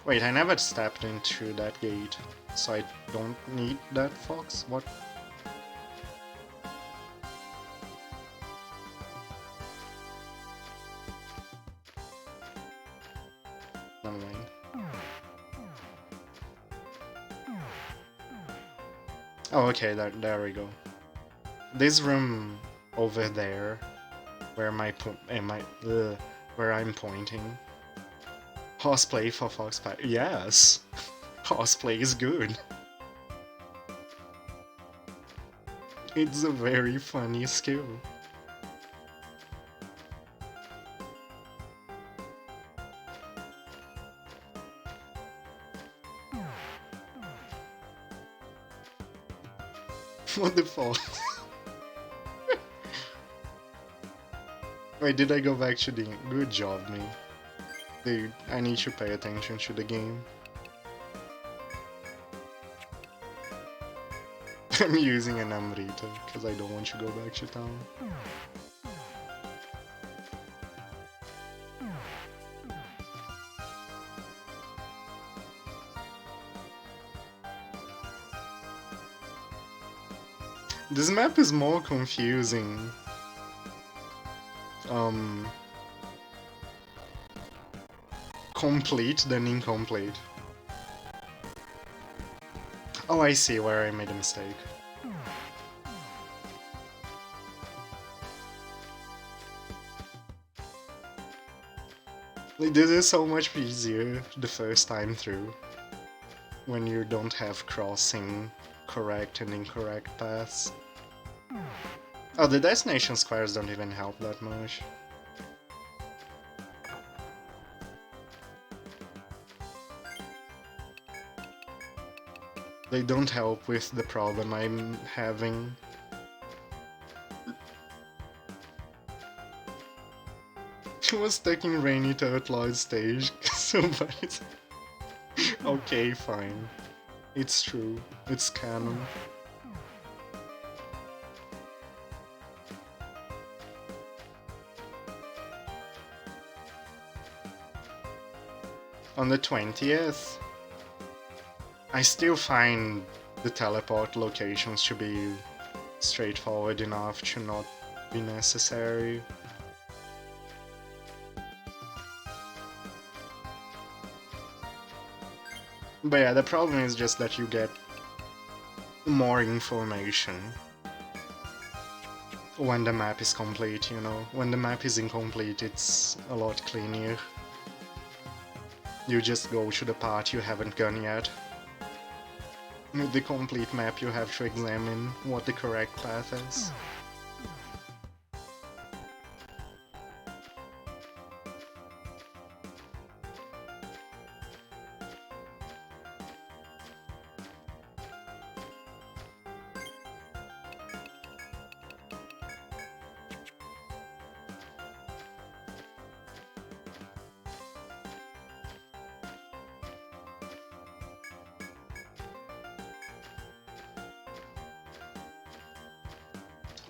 Wait, I never stepped into that gate, so I don't need that fox? What? Never mind. Oh, okay, there we go. This room over there, where where I'm pointing. Horseplay for fox pack. Yes, horseplay is good. It's a very funny skill. What the fuck? Wait, did I go back to the... Good job, me. Dude, I need to pay attention to the game. I'm using an Amrita, because I don't want to go back to town. This map is more confusing. Complete than incomplete. Oh, I see where I made a mistake. Like, this is so much easier the first time through, when you don't have crossing correct and incorrect paths. Oh, the destination squares don't even help that much. They don't help with the problem I'm having. She was stuck in Rainy Turtloid stage, so bad. Okay, fine. It's true. It's canon. On the 20th, I still find the teleport locations to be straightforward enough to not be necessary. But yeah, the problem is just that you get more information when the map is complete, you know? When the map is incomplete, it's a lot cleaner. You just go to the part you haven't gone yet. With the complete map, you have to examine what the correct path is.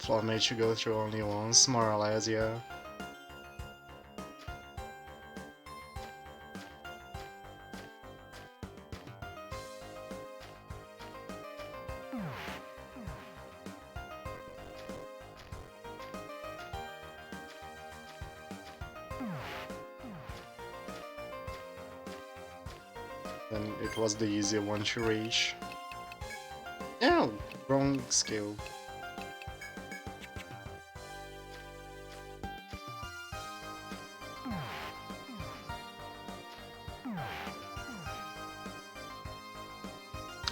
Floor made you go through only once, more or less, yeah. Then it was the easier one to reach. Yeah, wrong skill.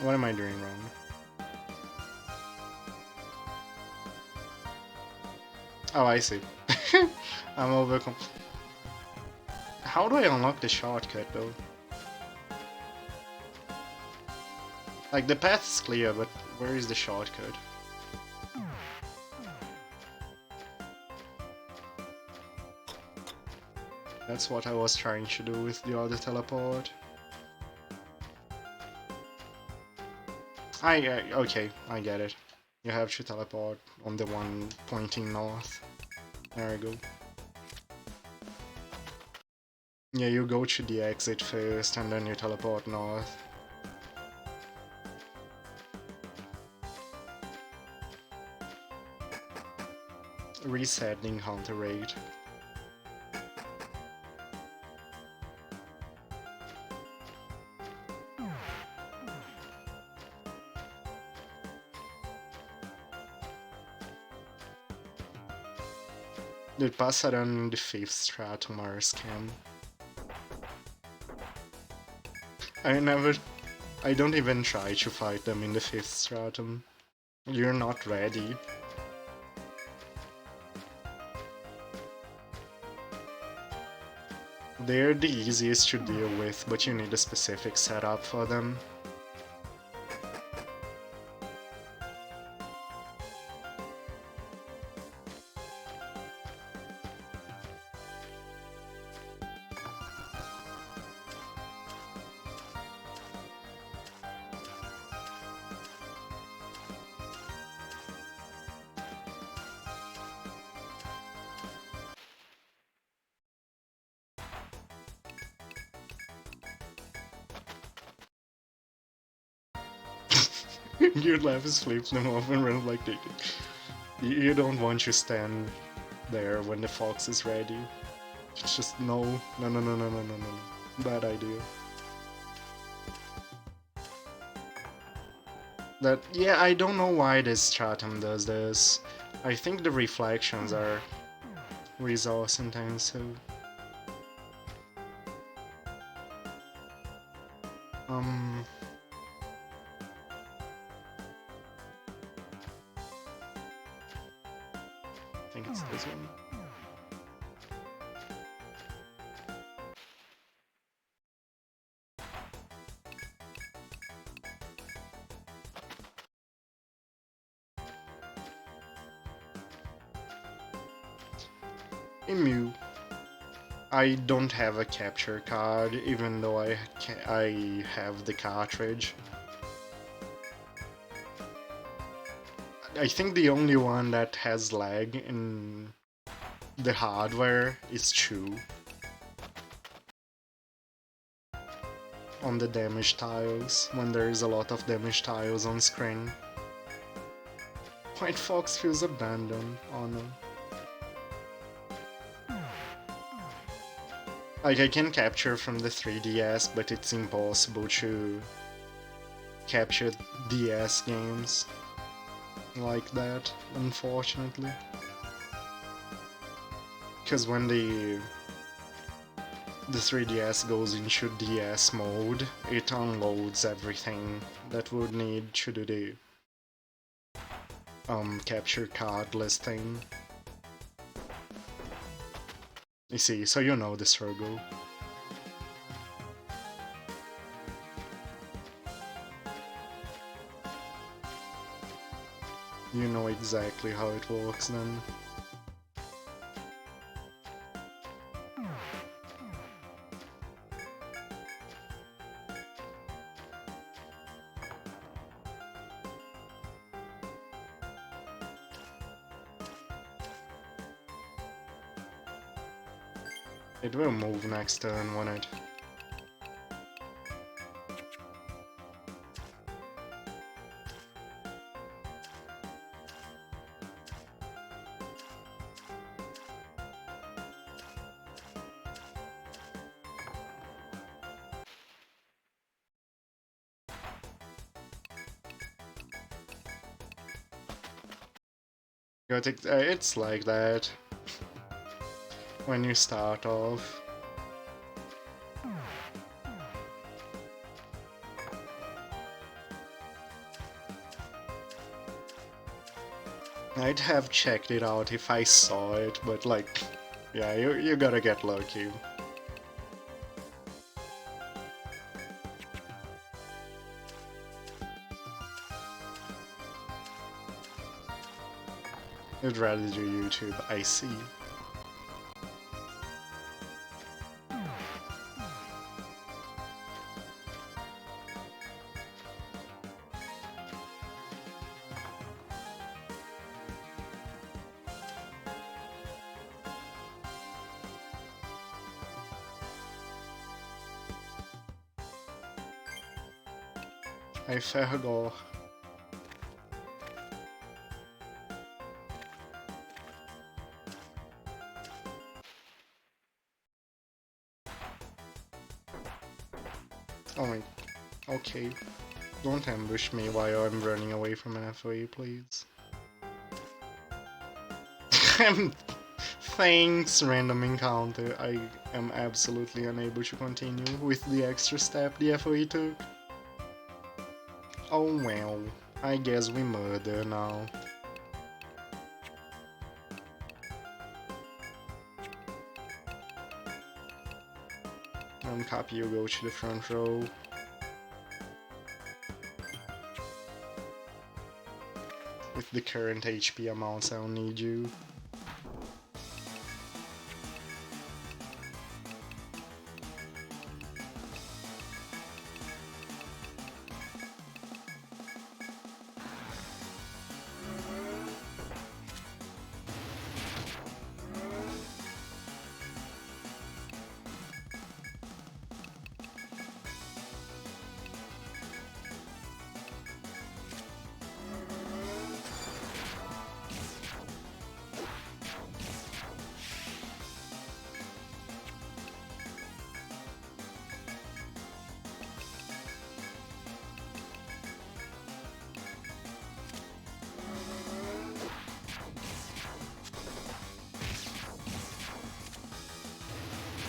What am I doing wrong? Oh, I see. I'm overcom. How do I unlock the shortcut though? Like, the path's clear, but where is the shortcut? That's what I was trying to do with the other teleport. Okay, I get it. You have to teleport on the one pointing north. There we go. Yeah, you go to the exit first and then you teleport north. Reset the encounter rate. Dude, passaram in the 5th stratum are a scam. I don't even try to fight them in the 5th stratum. You're not ready. They're the easiest to deal with, but you need a specific setup for them. Your left is flip them off and run like they do. You don't want to stand there when the fox is ready. It's just no. Bad idea. Yeah, I don't know why this stratum does this. I think the reflections are resource intensive. I think it's this one. Emu. I don't have a capture card, even though I have the cartridge. I think the only one that has lag in the hardware is Chew. On the damage tiles, when there is a lot of damage tiles on screen. White Fox feels abandoned. Oh no. Like, I can capture from the 3DS, but it's impossible to capture DS games like that, unfortunately. Because when the 3DS goes into DS mode, it unloads everything that would need to do the capture card listing. You see, so you know the struggle. You know exactly how it works then. It will move next turn, won't it? It's like that when you start off. I'd have checked it out if I saw it, but like, yeah, you gotta get lucky. I'd rather do YouTube, I see. I forgot. Oh my, okay. Don't ambush me while I'm running away from an FOE, please. Thanks, random encounter. I am absolutely unable to continue with the extra step the FOE took. Oh well, I guess we murder now. Copy, you go to the front row. With the current HP amounts, I'll need you.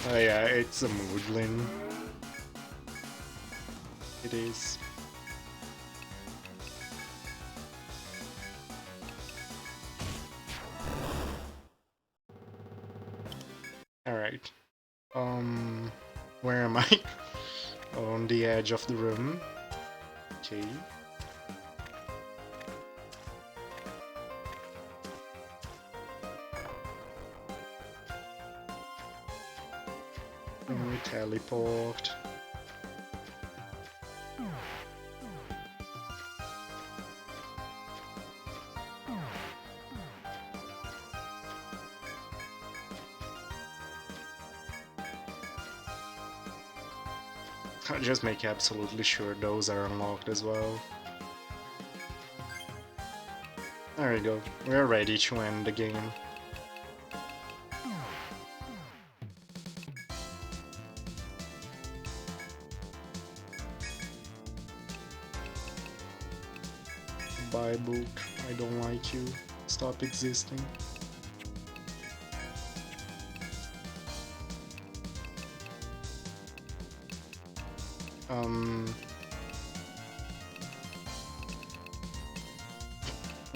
Oh yeah, it's a moodling. It is. Alright. Where am I? On the edge of the room. Okay. And we teleport. I'll just make absolutely sure those are unlocked as well. There we go. We're ready to end the game. Bye, book. I don't like you. Stop existing.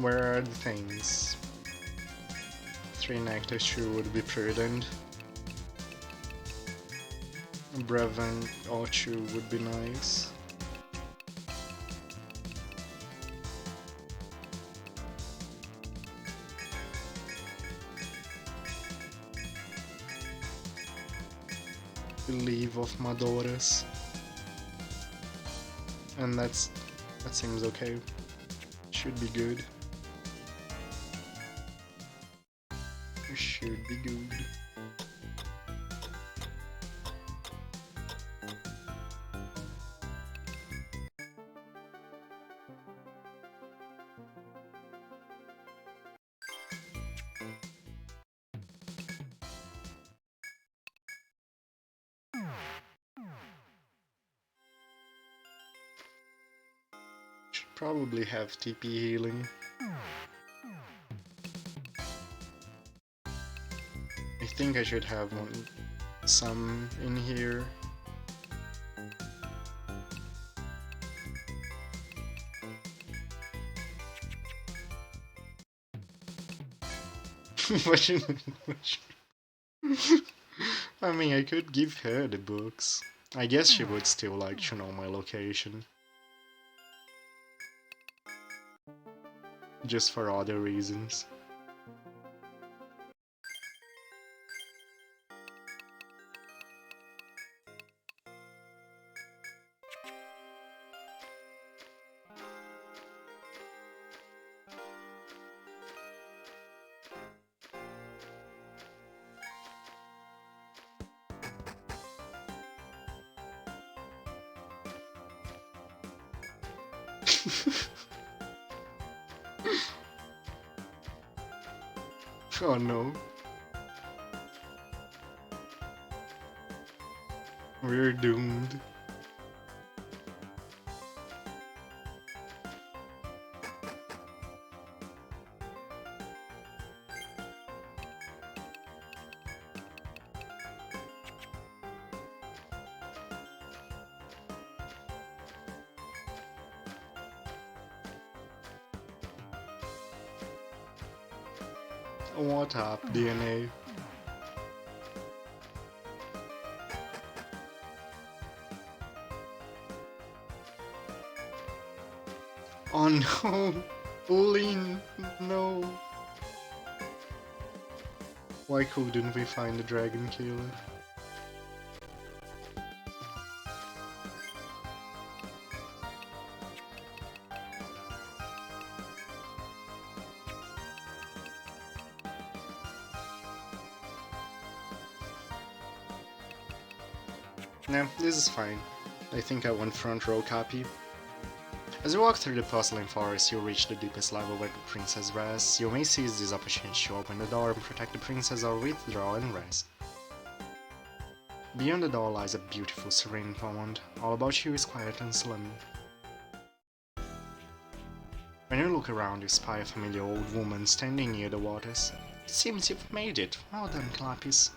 Where are the things? 3 nectar shoe would be prudent. Brevin or shoe would be nice. Leave of Madoras. And that seems okay. Should be good. Should be good. probably have TP healing. I think I should have some in here. I mean, I could give her the books. I guess she would still like to know my location. Just for other reasons. Oh no. We're doomed. What up, DNA? Oh no! Lin, no! Why couldn't we find the dragon killer? Nah, this is fine. I think I want front row copy. As you walk through the porcelain forest, you reach the deepest level where the princess rests. You may seize this opportunity to open the door and protect the princess, or withdraw and rest. Beyond the door lies a beautiful, serene pond. All about you is quiet and slim. When you look around, you spy a familiar old woman standing near the waters. It seems you've made it. Well done, Clappis.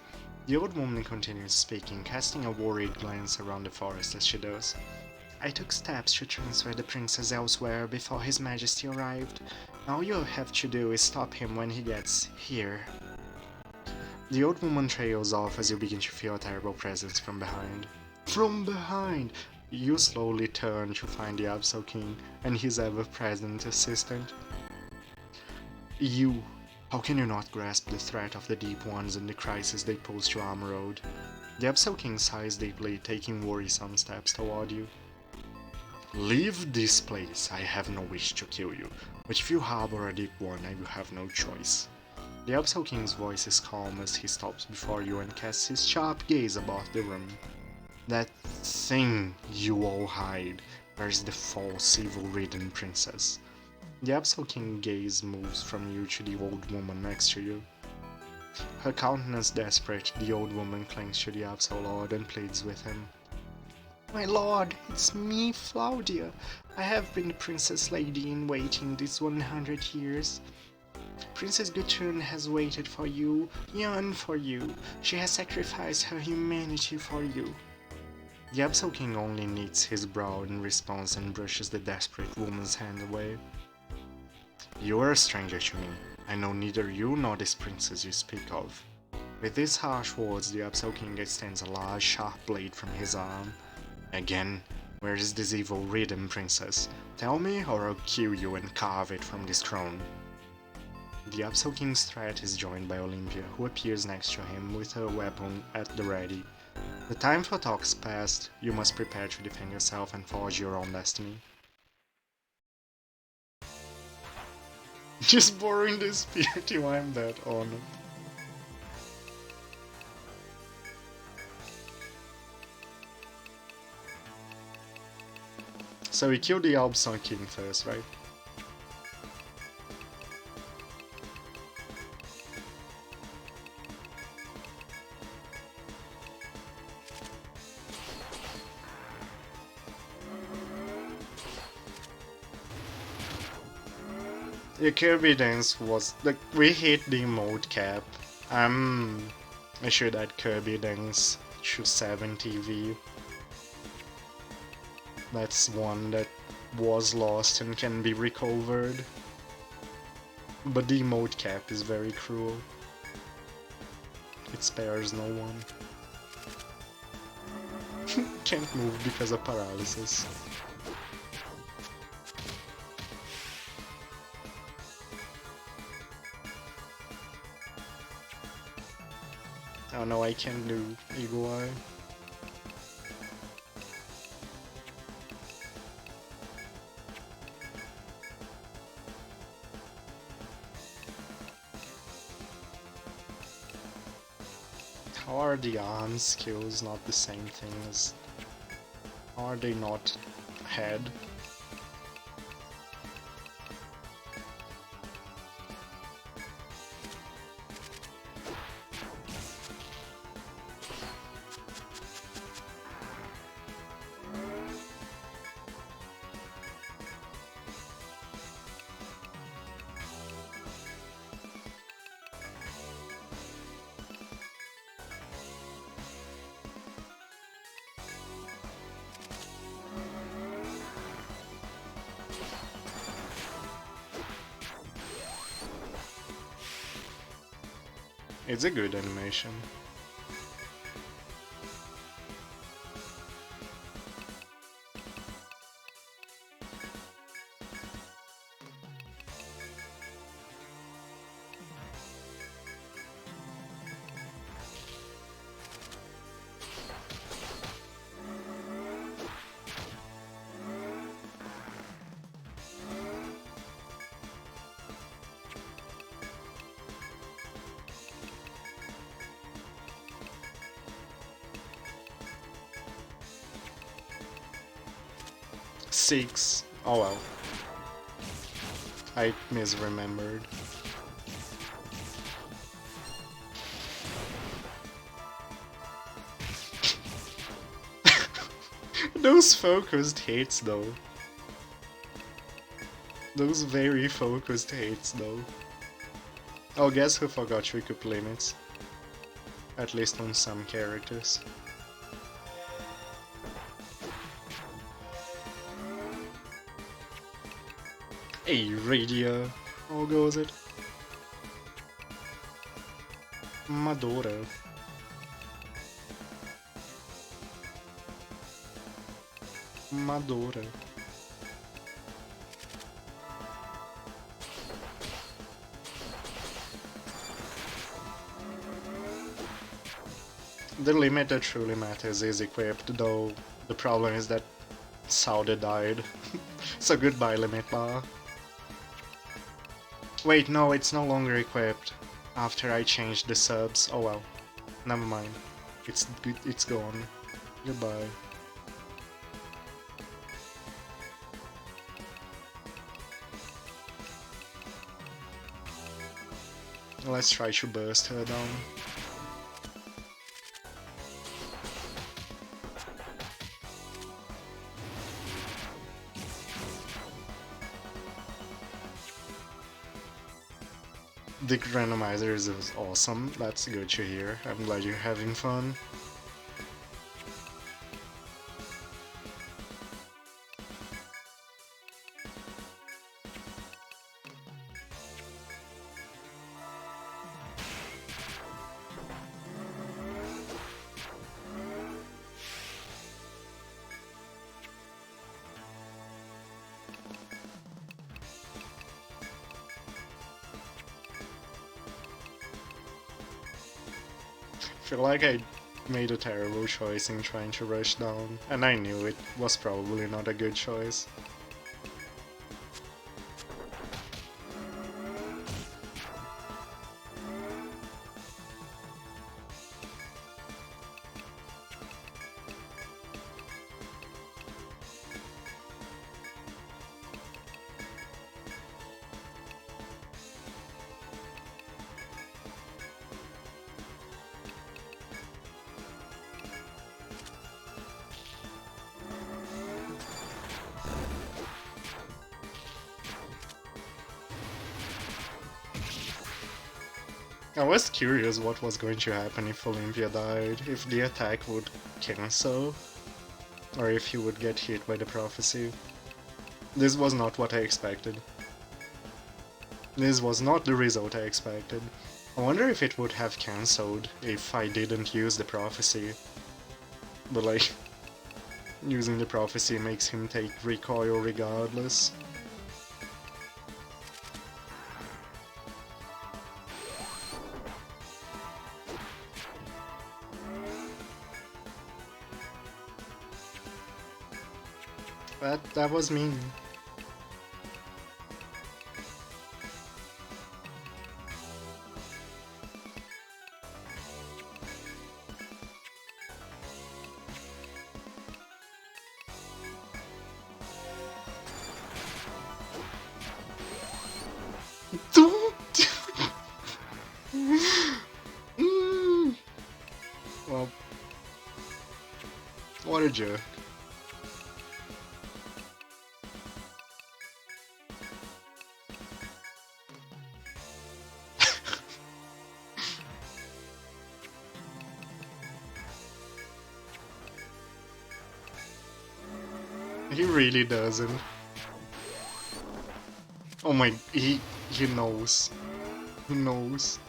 The old woman continues speaking, casting a worried glance around the forest as she does. I took steps to transfer the princess elsewhere before His Majesty arrived. All you have to do is stop him when he gets here. The old woman trails off as you begin to feel a terrible presence from behind. From behind! You slowly turn to find the Absol King and his ever-present assistant. You! How can you not grasp the threat of the Deep Ones and the crisis they pose to Armorode? The Absol King sighs deeply, taking worrisome steps toward you. Leave this place. I have no wish to kill you, but if you harbor a Deep One, I will have no choice. The Absol King's voice is calm as he stops before you and casts his sharp gaze about the room. That thing you all hide, where's the false, evil-ridden princess? The Absol King's gaze moves from you to the old woman next to you. Her countenance desperate, the old woman clings to the Absol Lord and pleads with him. My lord, it's me, Flaudia. I have been the princess lady in waiting these 100 years. Princess Gutrun has waited for you, yearned for you. She has sacrificed her humanity for you. The Absol King only knits his brow in response and brushes the desperate woman's hand away. You are a stranger to me. I know neither you nor this princess you speak of. With these harsh words, the Absol King extends a large, sharp blade from his arm. Again, where is this evil-ridden princess? Tell me, or I'll kill you and carve it from this throne. The Absol King's threat is joined by Olympia, who appears next to him with her weapon at the ready. The time for talk's past. You must prepare to defend yourself and forge your own destiny. Just borrowing the spirit, I'm that honored. So we killed the Absol King first, right? The Kirby Dance was like we hit the mode cap. I should add Kirby Dance to 70V. That's one that was lost and can be recovered. But the mode cap is very cruel. It spares no one. Can't move because of paralysis. Oh no, I can't do Eagle Eye. How are the arm skills not the same thing as... Are they not head? It's a good animation. Six. Oh well. I misremembered. Those focused hits though. Those very focused hits though. Oh, guess who forgot recoup limits? At least on some characters. Hey, Radio. How goes it? Madora. Madora. The limit that truly matters is equipped, though the problem is that Sauda died. So goodbye, limit bar. Wait, no, it's no longer equipped. After I changed the subs. Oh well. Never mind. It's gone. Goodbye. Let's try to burst her down. The randomizer is awesome, that's good to hear. I'm glad you're having fun. I feel like I made a terrible choice in trying to rush down, and I knew it was probably not a good choice. I was curious what was going to happen if Olympia died, if the attack would cancel, or if he would get hit by the prophecy. This was not what I expected. This was not the result I expected. I wonder if it would have cancelled if I didn't use the prophecy. But like, using the prophecy makes him take recoil regardless. That was mean. Well, what a jerk. He really doesn't. Oh my, he knows. He knows.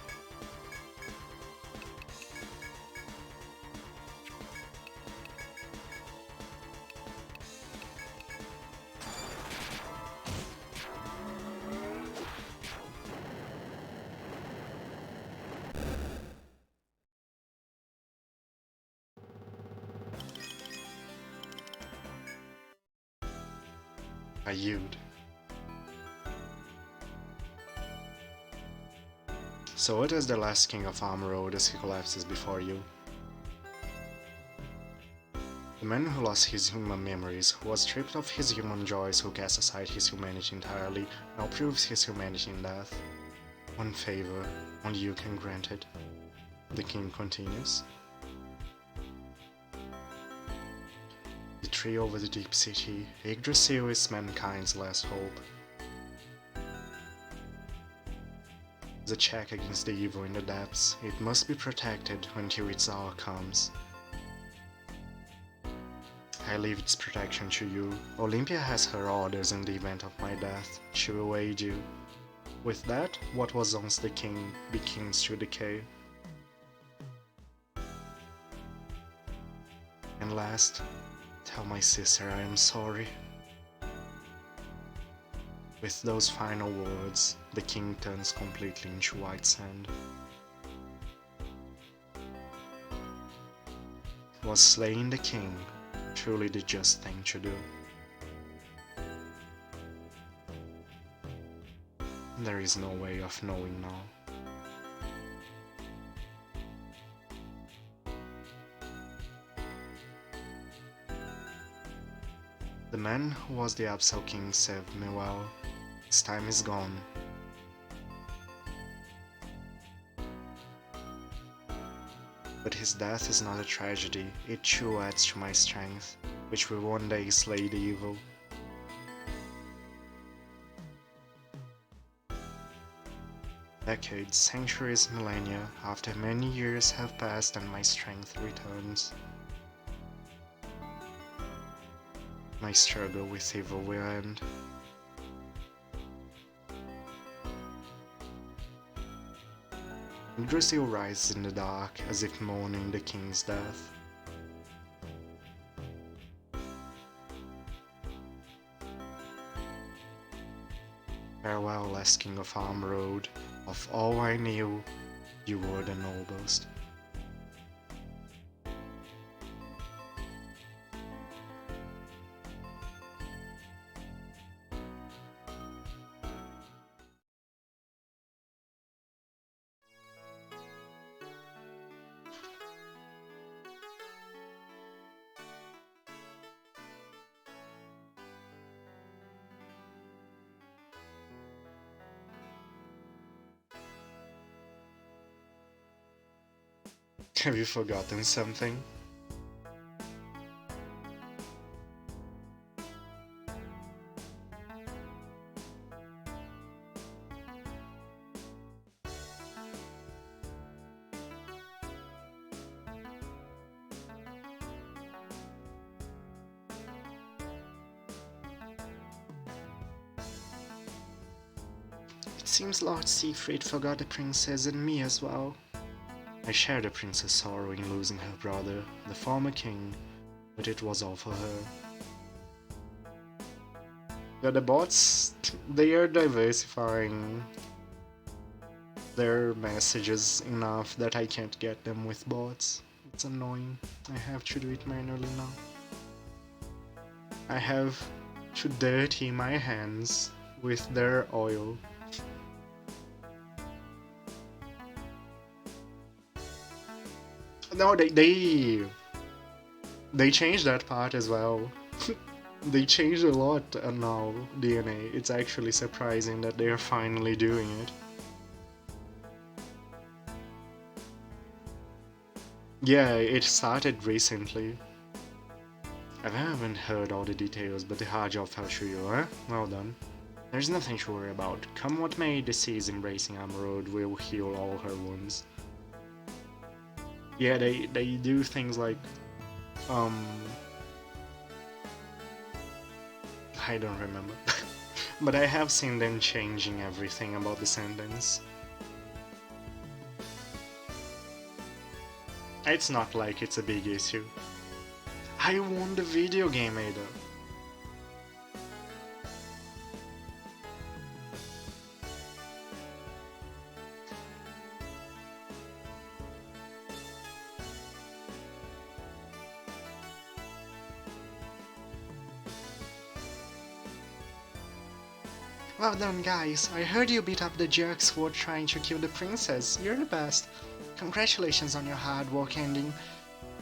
I yield. So it is the last king of Armroad as he collapses before you. The man who lost his human memories, who was stripped of his human joys, who cast aside his humanity entirely, now proves his humanity in death. One favor, only you can grant it. The king continues. The tree over the deep city, Yggdrasil is mankind's last hope. The check against the evil in the depths, it must be protected until its hour comes. I leave its protection to you. Olympia has her orders in the event of my death. She will aid you. With that, what was once the king begins to decay. And last, tell my sister I am sorry. With those final words, the king turns completely into white sand. Was slaying the king truly the just thing to do? There is no way of knowing now. The man who was the Absol King served me well. His time is gone. But his death is not a tragedy, it too adds to my strength, which will one day slay the evil. Decades, centuries, millennia, after many years have passed and my strength returns. My struggle with evil will end. Yggdrasil rises in the dark as if mourning the king's death. Farewell, last king of Armroad. Of all I knew, you were the noblest. Have you forgotten something? seems Lord Siegfried forgot the princess and me as well. I share the princess' sorrow in losing her brother, the former king, but it was all for her. Yeah, the bots, they are diversifying their messages enough that I can't get them with bots. It's annoying. I have to do it manually now. I have to dirty my hands with their oil. No, they changed that part as well. They changed a lot now, DNA. It's actually surprising that they are finally doing it. Yeah, it started recently. I haven't heard all the details, but the hard job fell to you, eh? Well done. There's nothing to worry about. Come what may, the seas embracing Emerald will heal all her wounds. Yeah, they do things like, I don't remember. But I have seen them changing everything about the sentence. It's not like it's a big issue. I won the video game, Ada. Well done, guys. I heard you beat up the jerks who were trying to kill the princess. You're the best. Congratulations on your hard work ending.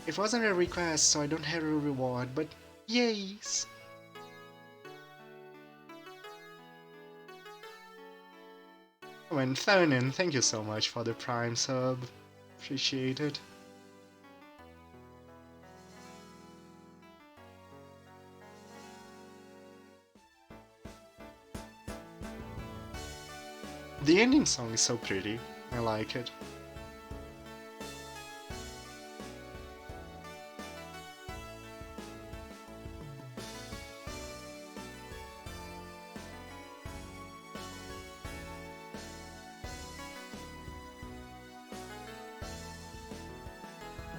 It wasn't a request, so I don't have a reward, but yays! And Fernan, thank you so much for the Prime sub. Appreciate it. The ending song is so pretty. I like it.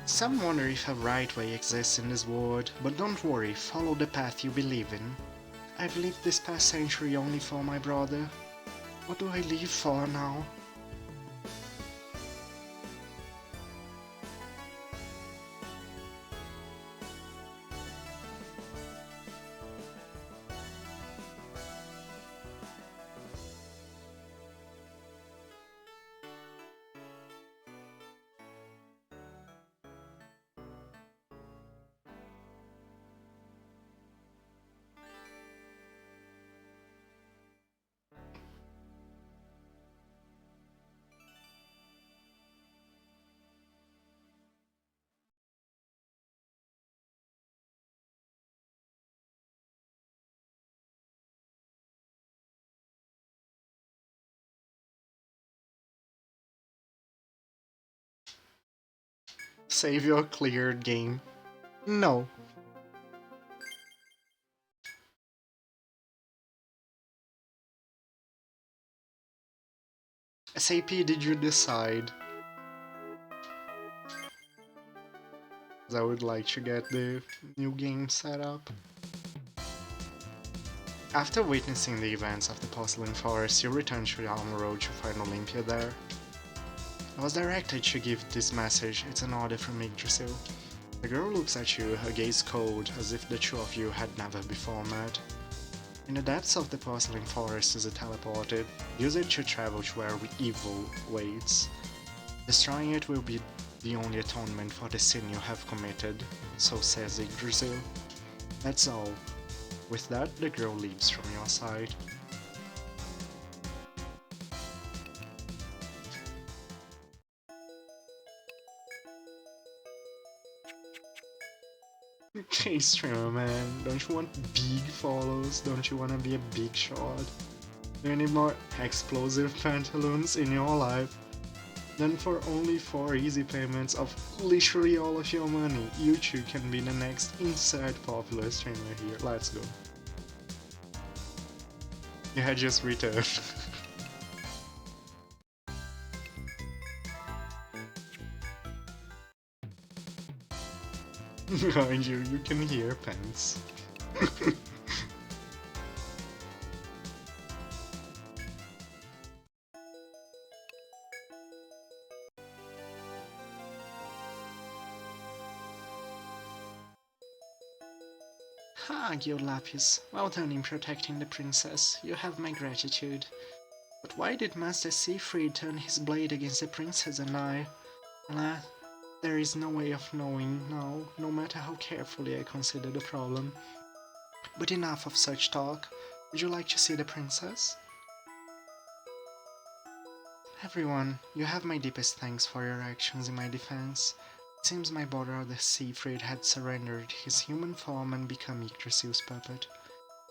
Some wonder if a right way exists in this world, but don't worry, follow the path you believe in. I've lived this past century only for my brother. What do I live for now? Save your cleared game. No. SAP, did you decide? I would like to get the new game set up. After witnessing the events of the Porcelain Forest, you return to Alma Road to find Olympia there. I was directed to give this message. It's an order from Yggdrasil. The girl looks at you, her gaze cold, as if the two of you had never before met. In the depths of the Porcelain Forest is a teleported. Use it to travel to where evil waits. Destroying it will be the only atonement for the sin you have committed, so says Yggdrasil. That's all. With that, the girl leaves from your side. Hey streamer man, don't you want big follows? Don't you wanna be a big shot? Do you need more explosive pantaloons in your life? Then for only 4 easy payments of literally all of your money, you too can be the next insert popular streamer here. Let's go. You had just returned. Behind you, you can hear pants. Ah, Lapis, well done in protecting the princess. You have my gratitude. But why did Master Siegfried turn his blade against the princess and I? Alas, there is no way of knowing now, no matter how carefully I consider the problem. But enough of such talk. Would you like to see the princess? Everyone, you have my deepest thanks for your actions in my defense. It seems my brother Siegfried had surrendered his human form and become Yggdrasil's puppet.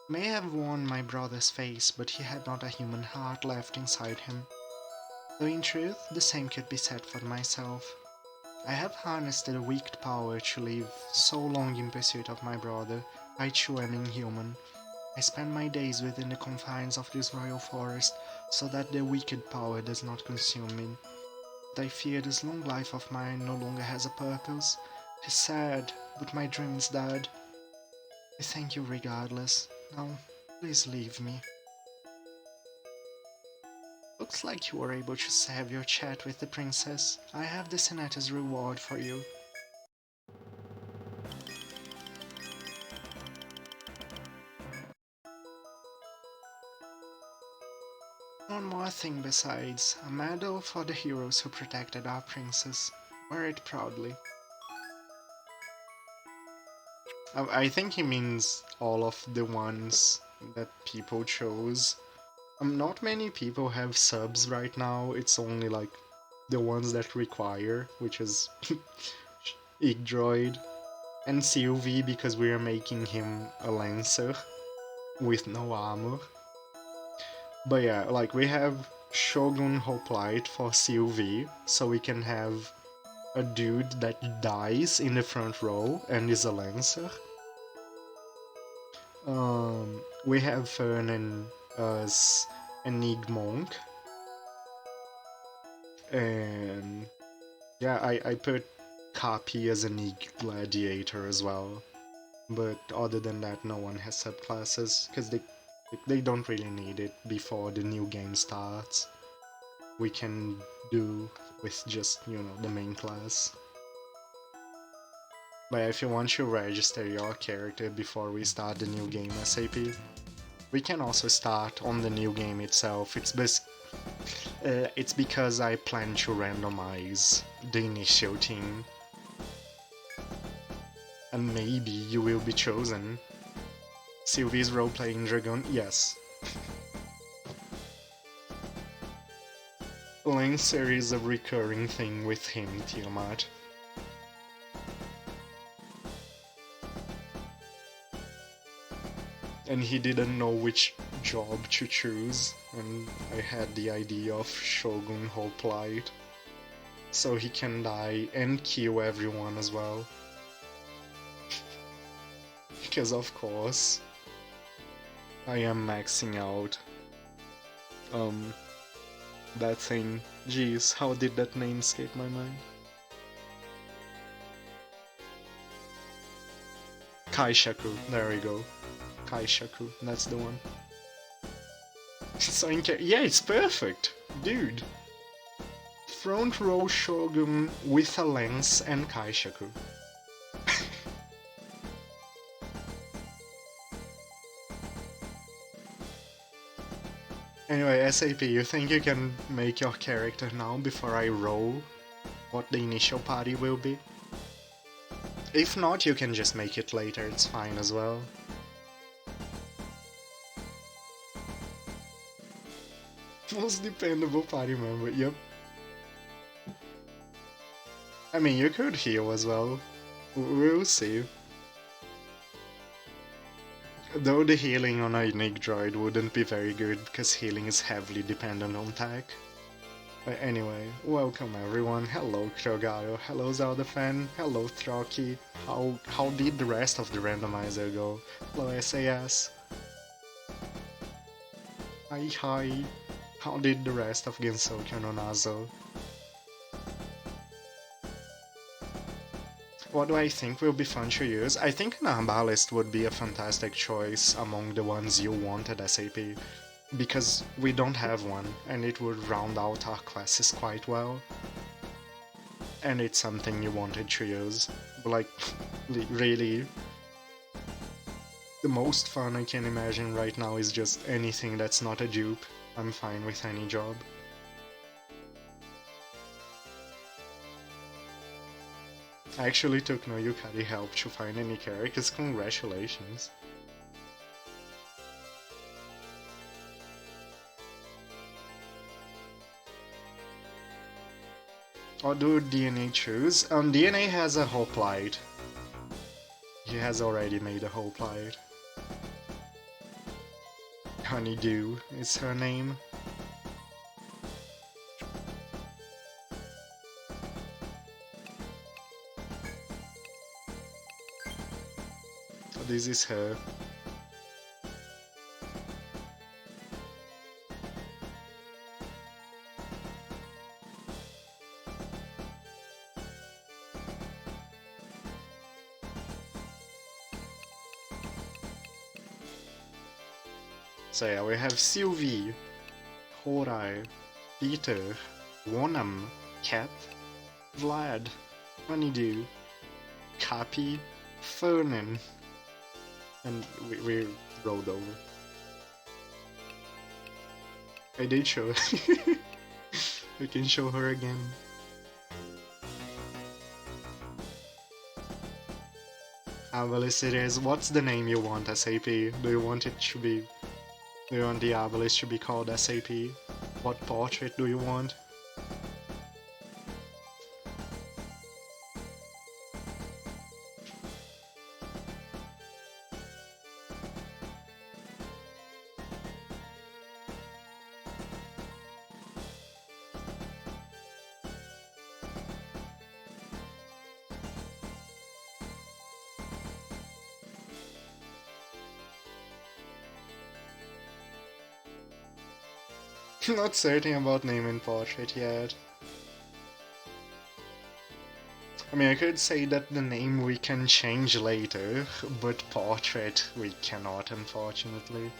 May have won my brother's face, but he had not a human heart left inside him. Though in truth, the same could be said for myself. I have harnessed the wicked power to live so long in pursuit of my brother. I too am inhuman. I spend my days within the confines of this royal forest, so that the wicked power does not consume me. But I fear this long life of mine no longer has a purpose. It is sad, but my dream is dead. I thank you regardless. Now, please leave me. Looks like you were able to have your chat with the princess. I have the senator's reward for you. One more thing besides, a medal for the heroes who protected our princess. Wear it proudly. I think he means all of the ones that people chose. Not many people have subs right now, it's only like the ones that require, which is Yggdroid and Sylvie because we are making him a Lancer with no armor. But yeah, like we have Shogun Hoplite for Sylvie, so we can have a dude that dies in the front row and is a Lancer. We have Fern as Enigmonk. And yeah, I put Kapi as an Ig Gladiator as well. But other than that, no one has subclasses, because they don't really need it before the new game starts. We can do with just, you know, the main class. But if you want to register your character before we start the new game SAP, we can also start on the new game itself. It's because I plan to randomize the initial team. And maybe you will be chosen. Sylvie's role-playing dragon? Yes. Lancer is a recurring thing with him, Tiamat. And he didn't know which job to choose, and I had the idea of Shogun Hoplite. So he can die and kill everyone as well. Because of course, I am maxing out that thing. Jeez, how did that name escape my mind? Kaishaku, there we go. Kaishaku, that's the one. So yeah, it's perfect, dude. Front row Shogun with a lens and Kaishaku. Anyway, SAP, you think you can make your character now before I roll what the initial party will be? If not, you can just make it later, it's fine as well. Most dependable party member, yep. I mean, you could heal as well. We'll see. Though the healing on a unique droid wouldn't be very good, because healing is heavily dependent on tech. But anyway, welcome everyone. Hello Krogaro, hello Zelda fan, hello Throcky. How did the rest of the randomizer go? Hello SAS. Hi. How did the rest of Gensokyo no Nazo? What do I think will be fun to use? I think an Arbalist would be a fantastic choice among the ones you wanted SAP, because we don't have one, and it would round out our classes quite well. And it's something you wanted to use. But like, really, the most fun I can imagine right now is just anything that's not a dupe. I'm fine with any job. I actually took no Yukari help to find any characters, congratulations. Or do DNA choose? DNA has a hoplite. He has already made a hoplite. Honeydew is her name. So this is her. So yeah, we have Sylvie, Horai, Peter, Wonam, Cat, Vlad, Honeydew, Cappy, Fernan, and we rolled over. I did show her. We can show her again. Avalis it is. What's the name you want, SAP? Do you want it to be... Do you want the Avalis to be called SAP? What portrait do you want? Not certain about name and portrait yet. I mean, I could say that the name we can change later, but portrait we cannot, unfortunately.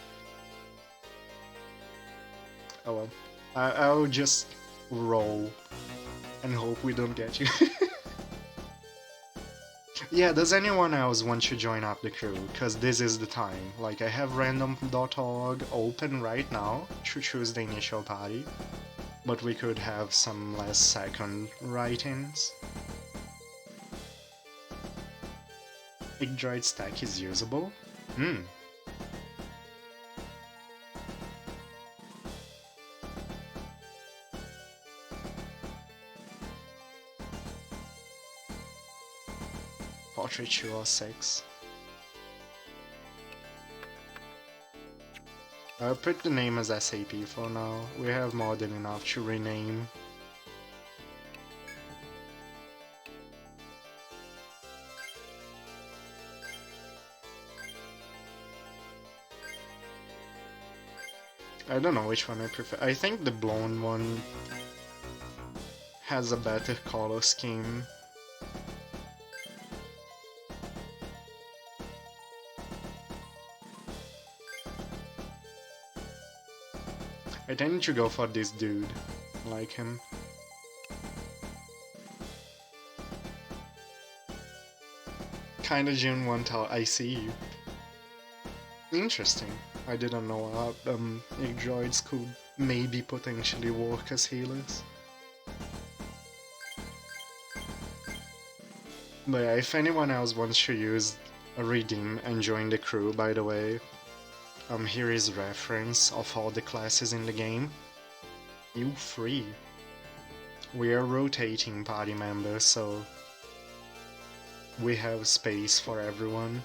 Oh well. I'll just roll and hope we don't get you. Yeah, does anyone else want to join up the crew? Because this is the time. Like, I have random.org open right now to choose the initial party, but we could have some last second write-ins. Igdroid stack is usable? Hmm. Portrait 2 or 6. I'll put the name as SAP for now. We have more than enough to rename. I don't know which one I prefer. I think the blonde one has a better color scheme. I tend to go for this dude. I like him. Kinda June 1000. I see you. Interesting. I didn't know droids could maybe potentially work as healers. But yeah, if anyone else wants to use a redeem and join the crew, by the way, here is reference of all the classes in the game. You free. We are rotating party members, so we have space for everyone.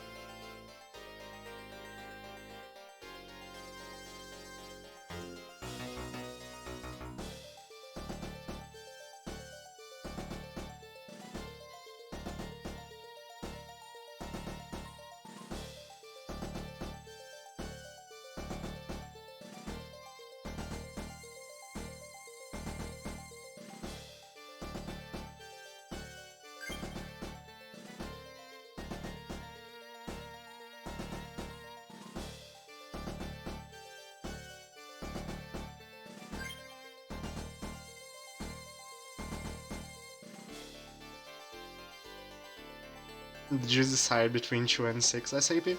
Did you decide between 2 and 6 SAP?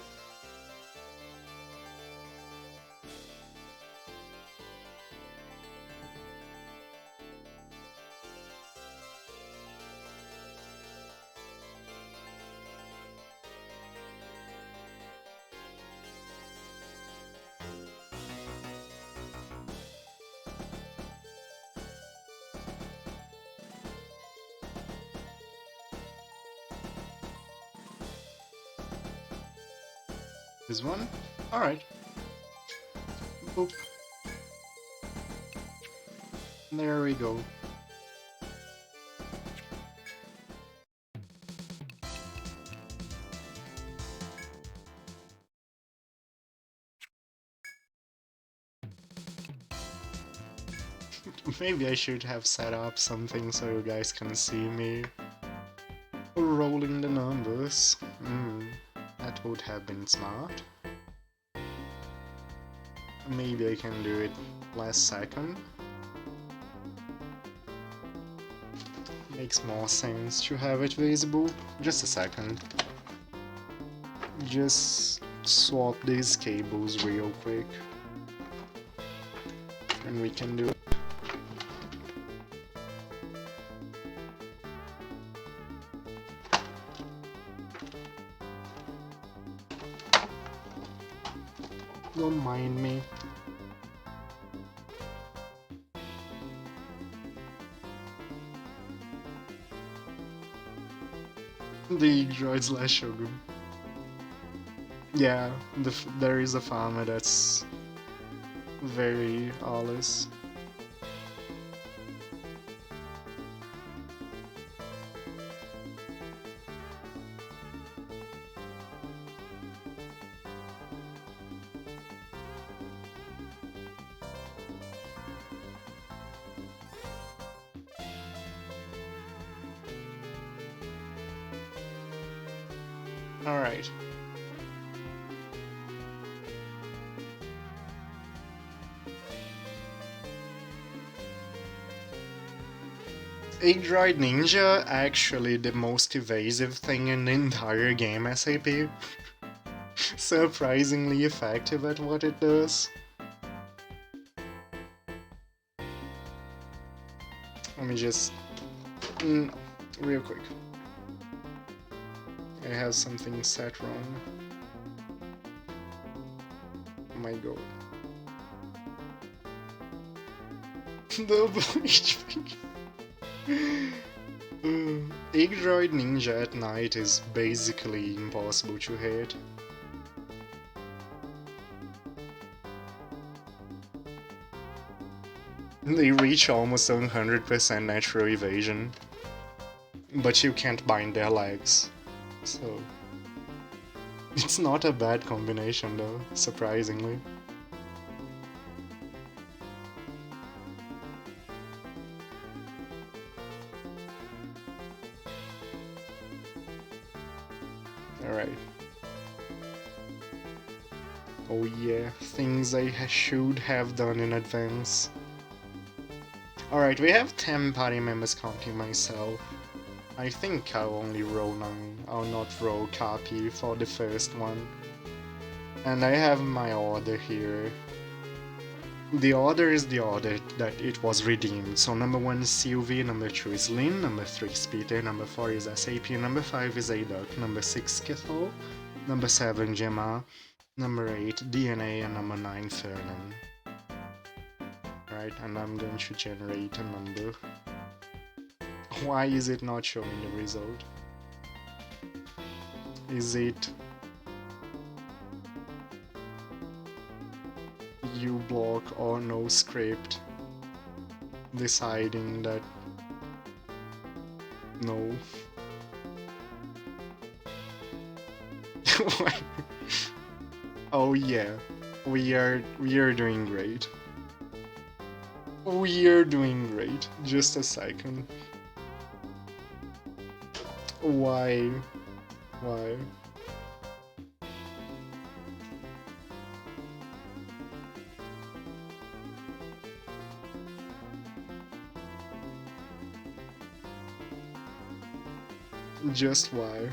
This one? Alright. Boop. There we go. Maybe I should have set up something so you guys can see me rolling the numbers. That would have been smart. Maybe I can do it last second. Makes more sense to have it visible. Just a second. Just swap these cables real quick. And we can do it. Don't mind me. The droids last Shogun. Yeah, there is a farmer that's very aweless. Alright. Droid Ninja actually the most evasive thing in the entire game, SAP. Surprisingly effective at what it does. Let me just... real quick. I have something set wrong. Oh my god. Double HP. Droid Ninja at night is basically impossible to hit. They reach almost 100% natural evasion, but you can't bind their legs, so it's not a bad combination though, surprisingly. Alright. Oh yeah, things I should have done in advance. Alright, we have 10 party members counting myself. I think I'll only roll 9. I'll not roll copy for the first one. And I have my order here. The order is the order that it was redeemed. So number 1 is Sylvie, number 2 is Lynn, number 3 is Peter, number 4 is SAP, number 5 is Aduc, number 6 Kithal, number 7 Gemma, number 8 DNA, and number 9 Fernan. Right, and I'm going to generate a number. Why is it not showing the result? Is it uBlock or no script deciding that no? Oh yeah, we are doing great. We're doing great. Just a second. Why? Why? Just why?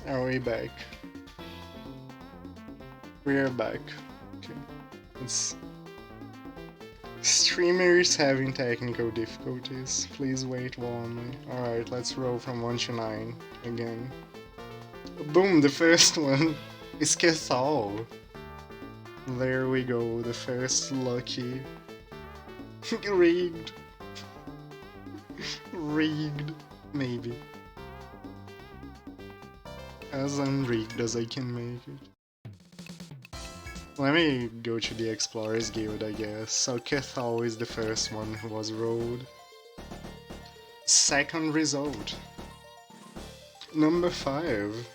Are we back? We're back. Okay. It's streamers having technical difficulties. Please wait warmly. Alright, let's roll from 1 to 9 again. Boom, the first one is Cathal. There we go, the first lucky. Rigged. Rigged, maybe. As unrigged as I can make it. Let me go to the Explorers Guild, I guess. So Cathal is the first one who was rolled. Second result. Number 5.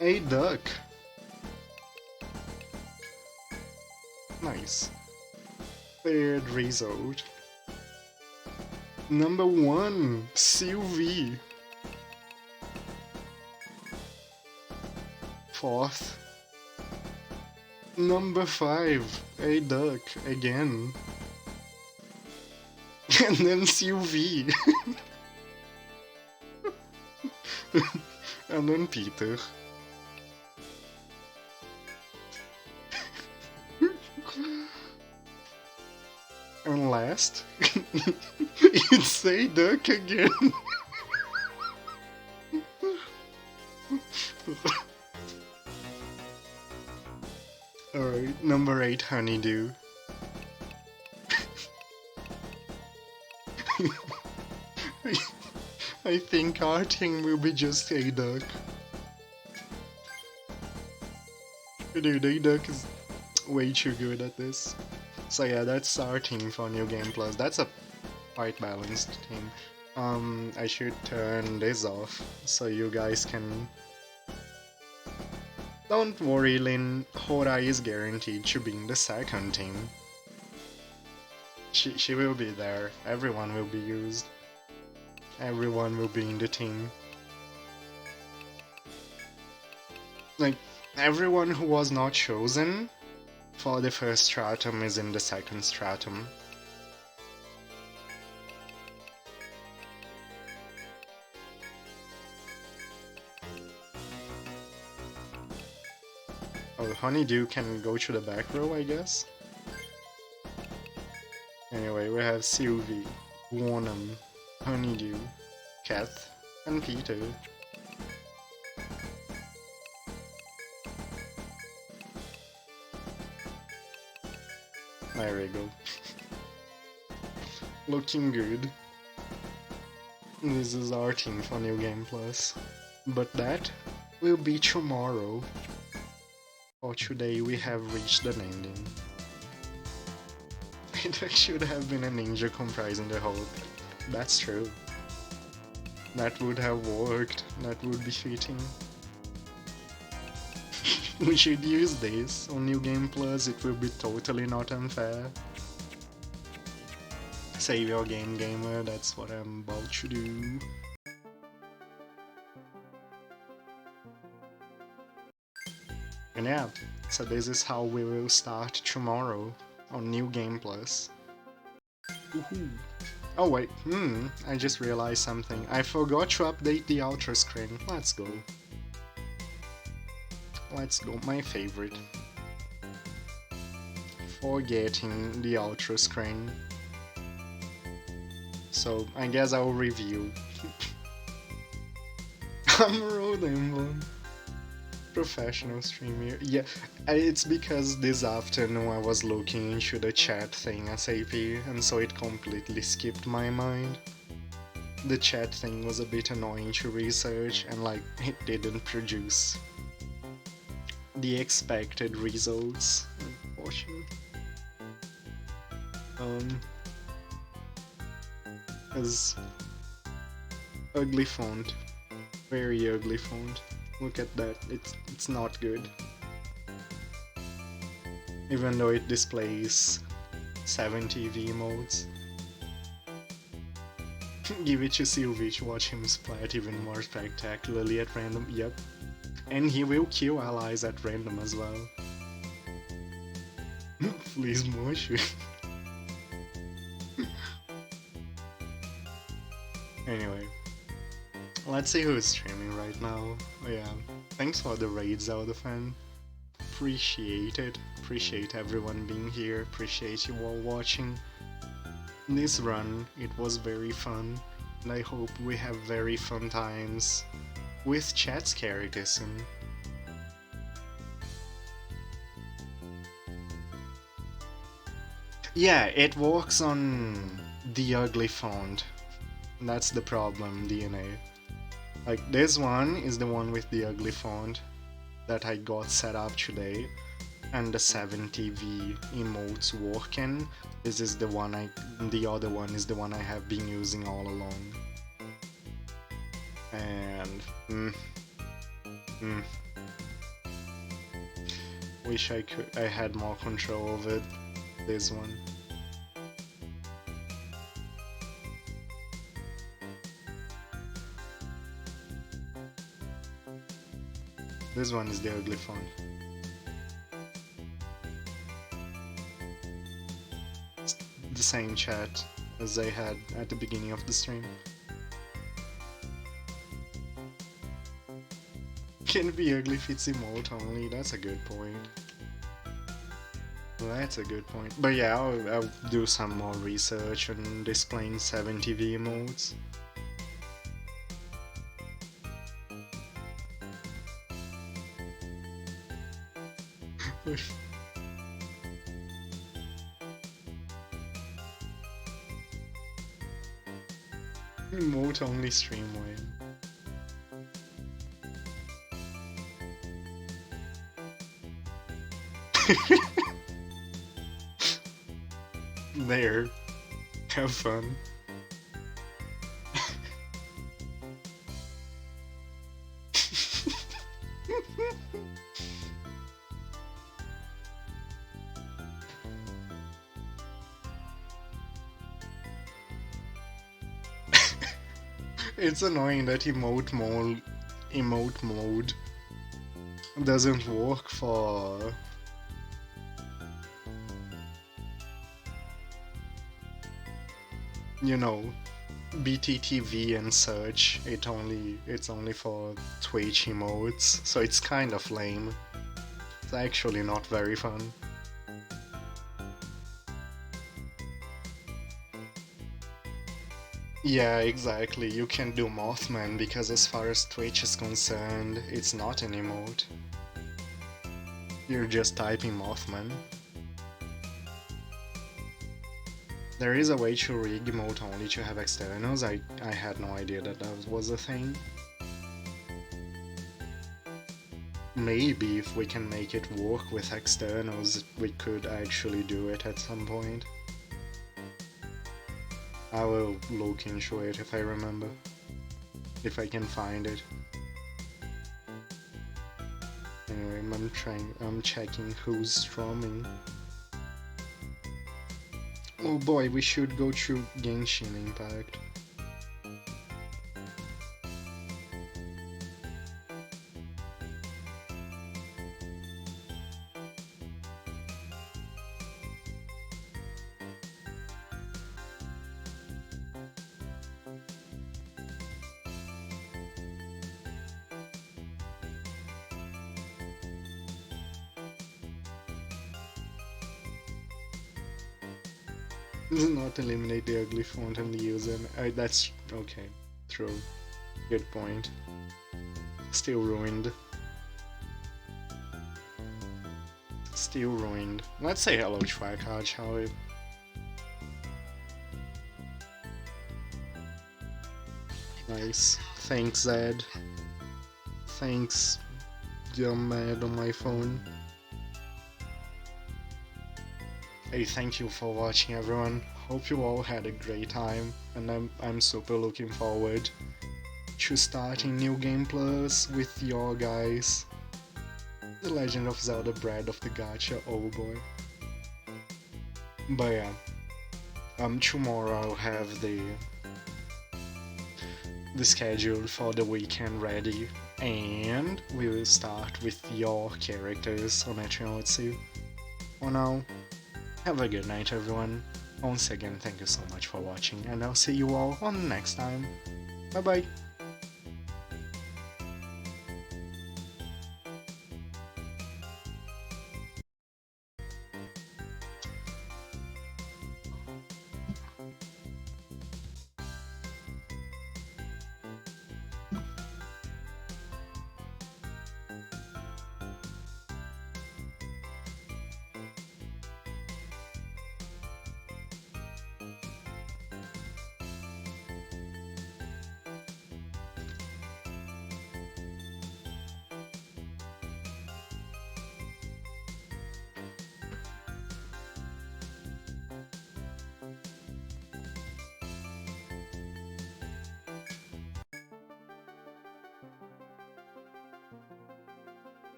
A duck. Nice. Third result. Number 1. Sylvie. Fourth. Number 5. A duck again. And then Sylvie. And then Peter. And last, it's a duck again. Alright, number 8, Honeydew. I think our team will be just a duck. Dude, a duck is way too good at this. So yeah, that's our team for New Game Plus. That's a quite balanced team. I should turn this off so you guys can... Don't worry, Lynn. Hora is guaranteed to be in the second team. She will be there. Everyone will be used. Everyone will be in the team. Like, everyone who was not chosen for the first stratum is in the second stratum. Oh, Honeydew can go to the back row, I guess? Anyway, we have Sylvie, Warnham, Honeydew, Kath, and Peter. There we go. Looking good. This is our team for New Game Plus. But that will be tomorrow. For today we have reached an ending. It should have been a ninja comprising the whole... That's true. That would have worked. That would be fitting. We should use this on New Game Plus, it will be totally not unfair. Save your game, gamer, that's what I'm about to do. And yeah, so this is how we will start tomorrow on New Game Plus. Woohoo! Oh wait, I just realized something. I forgot to update the outro screen. Let's go. Let's go, my favorite. Forgetting the outro screen. So, I guess I'll review. I'm rolling one. Professional streamer. Yeah, it's because this afternoon I was looking into the chat thing SAP, and so it completely skipped my mind. The chat thing was a bit annoying to research, and like, it didn't produce the expected results, unfortunately. Is ugly font, very ugly font. Look at that, it's not good. Even though it displays 70 V modes. Give it to Sylvie to watch him splat even more spectacularly at random. Yep. And he will kill allies at random as well. Please motion. Anyway. Let's see who's streaming right now. Yeah, thanks for the raids, out of fan. Appreciate it. Appreciate everyone being here. Appreciate you all watching this run. It was very fun, and I hope we have very fun times with chat's characters soon. Yeah, it works on the ugly font. That's the problem, DNA. Like, this one is the one with the ugly font that I got set up today, and the 70V emotes working. This is the one the other one is the one I have been using all along. And, wish I had more control of it. This one. This one is the ugly font. It's the same chat as I had at the beginning of the stream. Can it be ugly if it's emote only? That's a good point. That's a good point. But yeah, I'll do some more research on displaying 70V emotes. Emote only stream win. There. Have fun. It's annoying that emote mode doesn't work for BTTV and such. It's only for Twitch emotes, so it's kind of lame. It's actually not very fun. Yeah, exactly. You can do Mothman because as far as Twitch is concerned, it's not an emote. You're just typing Mothman. There is a way to rig emote only to have externals. I had no idea that was a thing. Maybe if we can make it work with externals, we could actually do it at some point. I will look into it if I remember. If I can find it. Anyway, I'm checking who's streaming. Oh boy, we should go through Genshin Impact. Not eliminate the ugly font and the user. That's okay. True. Good point. Still ruined. Still ruined. Let's say hello, Trycard, shall we? Nice. Thanks, Zed. Thanks, dumb man on my phone. Hey, thank you for watching, everyone. Hope you all had a great time, and I'm super looking forward to starting New Game Plus with your guys. The Legend of Zelda Breath of the Gacha, oh boy. But yeah, tomorrow I'll have the schedule for the weekend ready, and we will start with your characters on Etrian Odyssey. For now, have a good night, everyone. Once again, thank you so much for watching, and I'll see you all on the next time. Bye bye.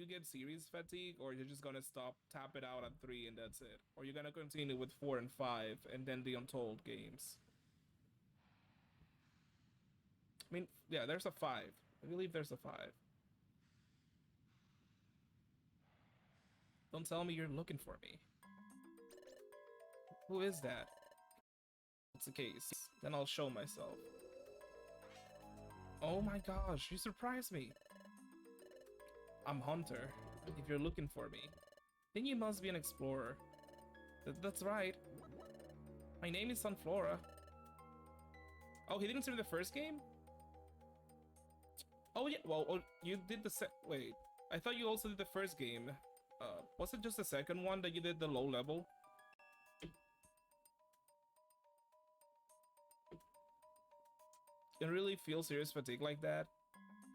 you get series fatigue, or you're just gonna tap it out at 3 and that's it? Or you're gonna continue with 4 and 5 and then the Untold games? I mean, yeah, there's a 5. I believe there's a 5. Don't tell me you're looking for me. Who is that? If it's the case, then I'll show myself. Oh my gosh, you surprised me. I'm Hunter. If you're looking for me, then you must be an explorer. That's right. My name is Sunflora. Oh, he didn't see the first game? Oh yeah, well, oh, you did the wait. I thought you also did the first game. Was it just the second one that you did the low level? You really feel serious fatigue like that?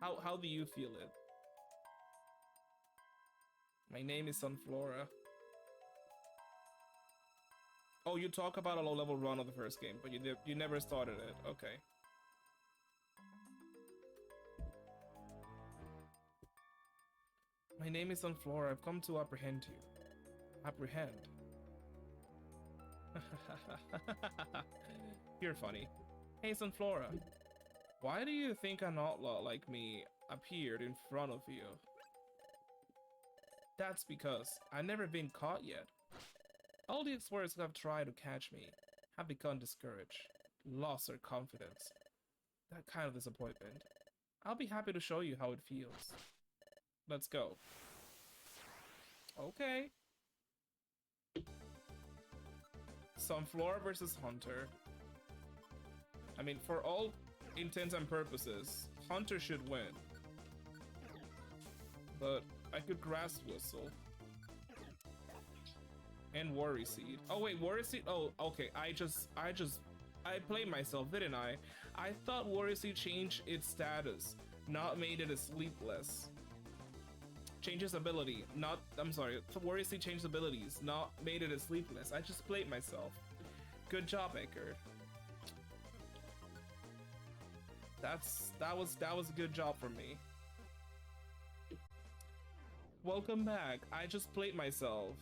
How do you feel it? My name is Sunflora. Oh, you talk about a low-level run of the first game, but you never started it. Okay. My name is Sunflora. I've come to apprehend you. Apprehend? You're funny. Hey, Sunflora. Why do you think an outlaw like me appeared in front of you? That's because I've never been caught yet. All the explorers who have tried to catch me have become discouraged, lost their confidence. That kind of disappointment. I'll be happy to show you how it feels. Let's go. Okay. Sunflora versus Hunter. I mean, for all intents and purposes, Hunter should win. But I could Grass Whistle. And Worry Seed. Oh wait, Worry Seed? Oh, okay. I played myself, didn't I? I thought Worry Seed changed its status, not made it a sleepless. Changes ability, not, I'm sorry, Worry Seed changed abilities, not made it a sleepless. I just played myself. Good job, Eckert. That was a good job from me. Welcome back. I just played myself.